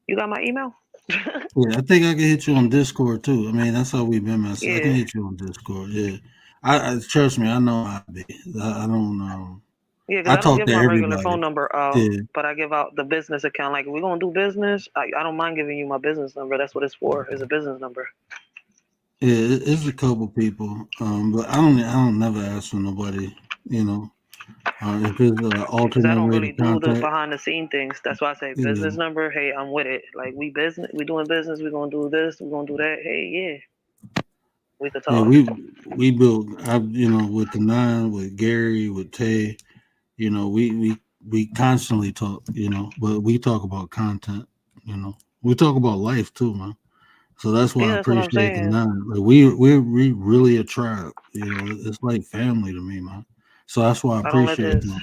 You got my email? Yeah, I think I can hit you on Discord too. I mean, that's how we've been messing. I can Yeah. hit you on Discord. Yeah, I trust me. I know how I be. I don't. Yeah, because I I don't talk give to my regular phone everybody. number out, Yeah, but I give out the business account. Like, if we're going to do business, I don't mind giving you my business number. That's what it's for, is a business number. yeah. It's a couple people. But I don't never ask for nobody. You know, if it's an Because I alternate don't way to really do the contact. behind the scene things. That's why I say Yeah, business number. Hey, I'm with it. Like, we doing business. We're going to do this. We're going to do that. Hey, yeah, we could yeah. talk. We built. With the nine, with Gary, with Tay. We constantly talk. But we talk about content. We talk about life too, man. So that's why Yeah, I that's what I'm appreciate the saying. nine. Like we really a tribe. It's like family to me, man. So that's why I I don't let appreciate this them.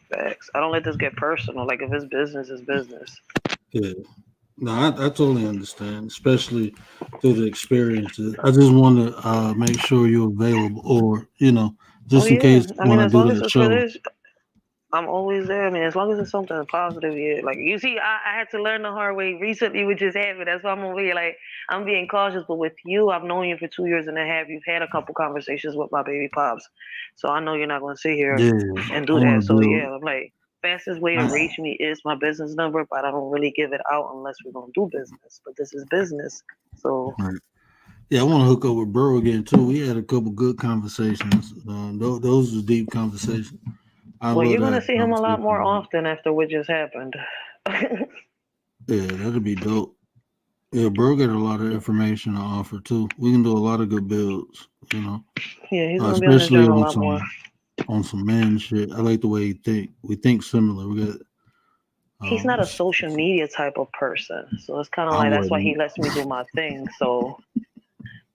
facts. I don't let this get personal. Like, if it's business, it's business. Yeah. No, I totally understand, especially through the experiences. I just want to make sure you're available, or Oh, just in yeah. case I when mean, I as do long as that it's for show. this, I'm always there. I mean, as long as it's something positive, yeah. Like you see, I had to learn the hard way recently, which just happened. That's why I'm over here. Like I'm being cautious. But with you, I've known you for 2 years and a half. You've had a couple conversations with my baby pops, so I know you're not going to sit here Yeah, and I do want that. to So build. yeah, I'm like fastest way to I, reach me is my business number, but I don't really give it out unless we're gonna do business. But this is business, so right. Yeah, I want to hook up with Bro again too. We had a couple good conversations. Those were deep conversations. I well, love you're to gonna have see him a lot more conversations. often after what just happened. Yeah, that'd be dope. Yeah, Bro got a lot of information to offer too. We can do a lot of good builds. Yeah, he's gonna be on this Especially joint a on lot more. some man shit. I like the way he think. We think similar. We got He's not a social media type of person. So it's kind of I like that's why he wouldn't. lets me do my thing. So,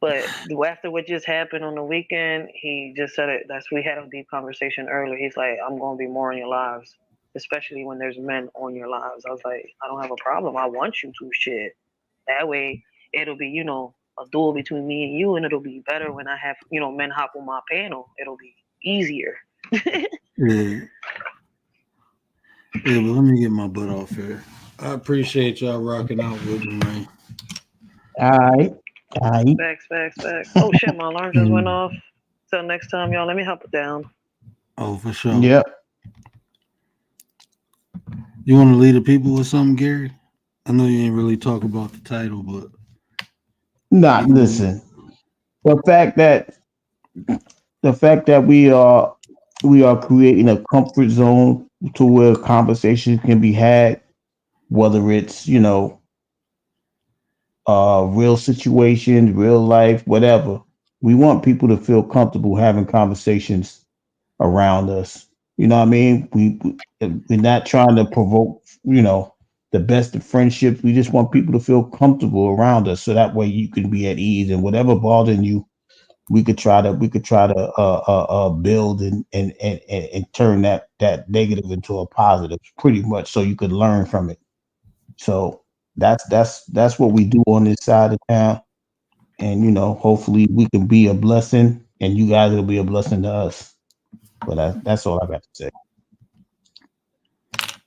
but after what just happened on the weekend, he just said it. That's we had a deep conversation earlier. He's like, I'm going to be more in your lives, especially when there's men on your lives. I was like, I don't have a problem. I want you to shit. That way, it'll be a duel between me and you, and it'll be better when I have men hop on my panel. It'll be easier. Yeah, yeah. But let me get my butt off here. I appreciate y'all rocking out with me, man. All right. All right. Facts, facts, facts. Oh shit, my alarm just went Mm. off. Till next time, y'all. Let me hop it down. Oh, for sure. Yep. You want to lead the people with something, Gary? I know you ain't really talk about the title, but Nah, you want listen. The fact that we are creating a comfort zone to where conversations can be had, whether it's real situations, real life, whatever. We want people to feel comfortable having conversations around us. You know what I mean? We're not trying to provoke, the best of friendships. We just want people to feel comfortable around us, so that way you can be at ease, and whatever bothering you, we could try to build and turn that negative into a positive, pretty much, so you could learn from it. So that's what we do on this side of town, and hopefully we can be a blessing, and you guys will be a blessing to us. But that's all I got to say.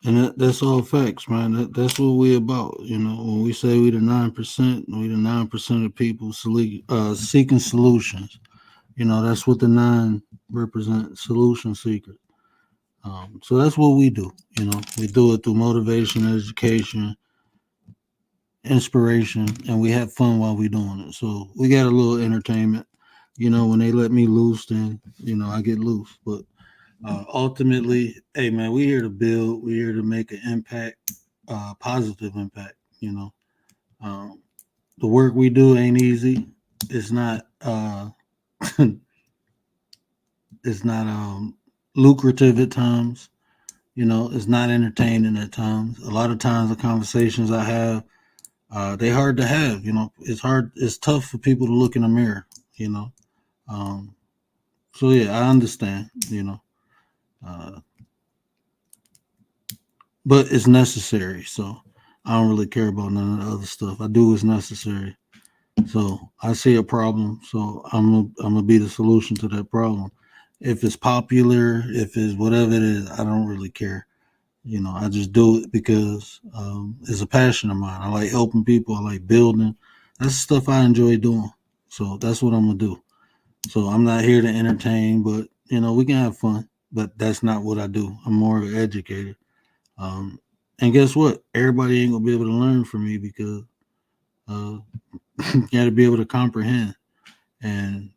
and that's all facts, man. That's what we about. When we say we the 9%, we the 9% of people seeking solutions. That's what the nine represent, solution seekers. So that's what we do. We do it through motivation, education, inspiration, and we have fun while we doing it. So we got a little entertainment. When they let me loose, then I get loose. But ultimately, hey man, we here to build. We here to make an impact, positive impact. Um, the work we do ain't easy. It's not. It's not lucrative at times. It's not entertaining at times. A lot of times, the conversations I have They hard to have. It's hard. It's tough for people to look in the mirror. You know. Um, so yeah, I understand. Uh, but it's necessary. So I don't really care about none of the other stuff. I do what's necessary. So I see a problem. So I'm gonna be the solution to that problem. If it's popular, if it's whatever it is, I don't really care. I just do it because it's a passion of mine. I like helping people. I like building. That's the stuff I enjoy doing. So that's what I'm gonna do. So I'm not here to entertain, but we can have fun. But that's not what I do. I'm more of an educator. Um, and guess what? Everybody ain't gonna be able to learn from me because uh, you got to be able to comprehend. And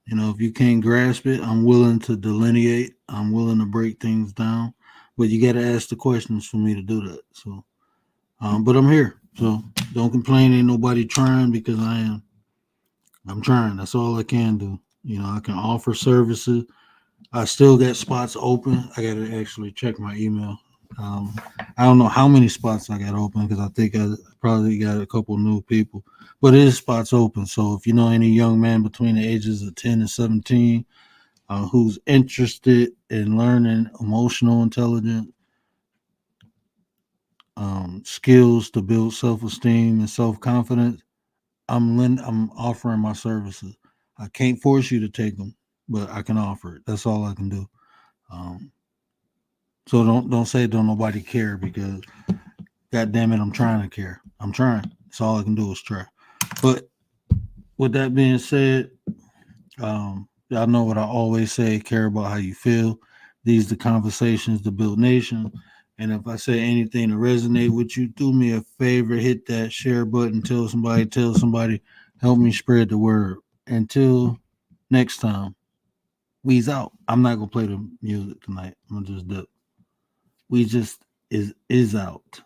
if you can't grasp it, I'm willing to delineate. I'm willing to break things down. But you got to ask the questions for me to do that. So, but I'm here. So don't complain. Ain't nobody trying because I am. I'm trying. That's all I can do. I can offer services. I still got spots open. I got to actually check my email. Um, I don't know how many spots I got open because I think I probably got a couple new people, but it is spots open. So if you know any young man between the ages of 10 and 17 who's interested in learning emotional intelligence, skills to build self esteem and self confidence, I'm offering my services. I can't force you to take them, but I can offer it. That's all I can do. Um, so don't say don't nobody care because God damn it, I'm trying to care. I'm trying. That's all I can do is try. But with that being said, y'all know what I always say: care about how you feel. These the conversations to build nation. And if I say anything to resonate with you, do me a favor, hit that share button, tell somebody, help me spread the word. Until next time, we's out. I'm not gonna play the music tonight. I'm gonna just do. We just is out.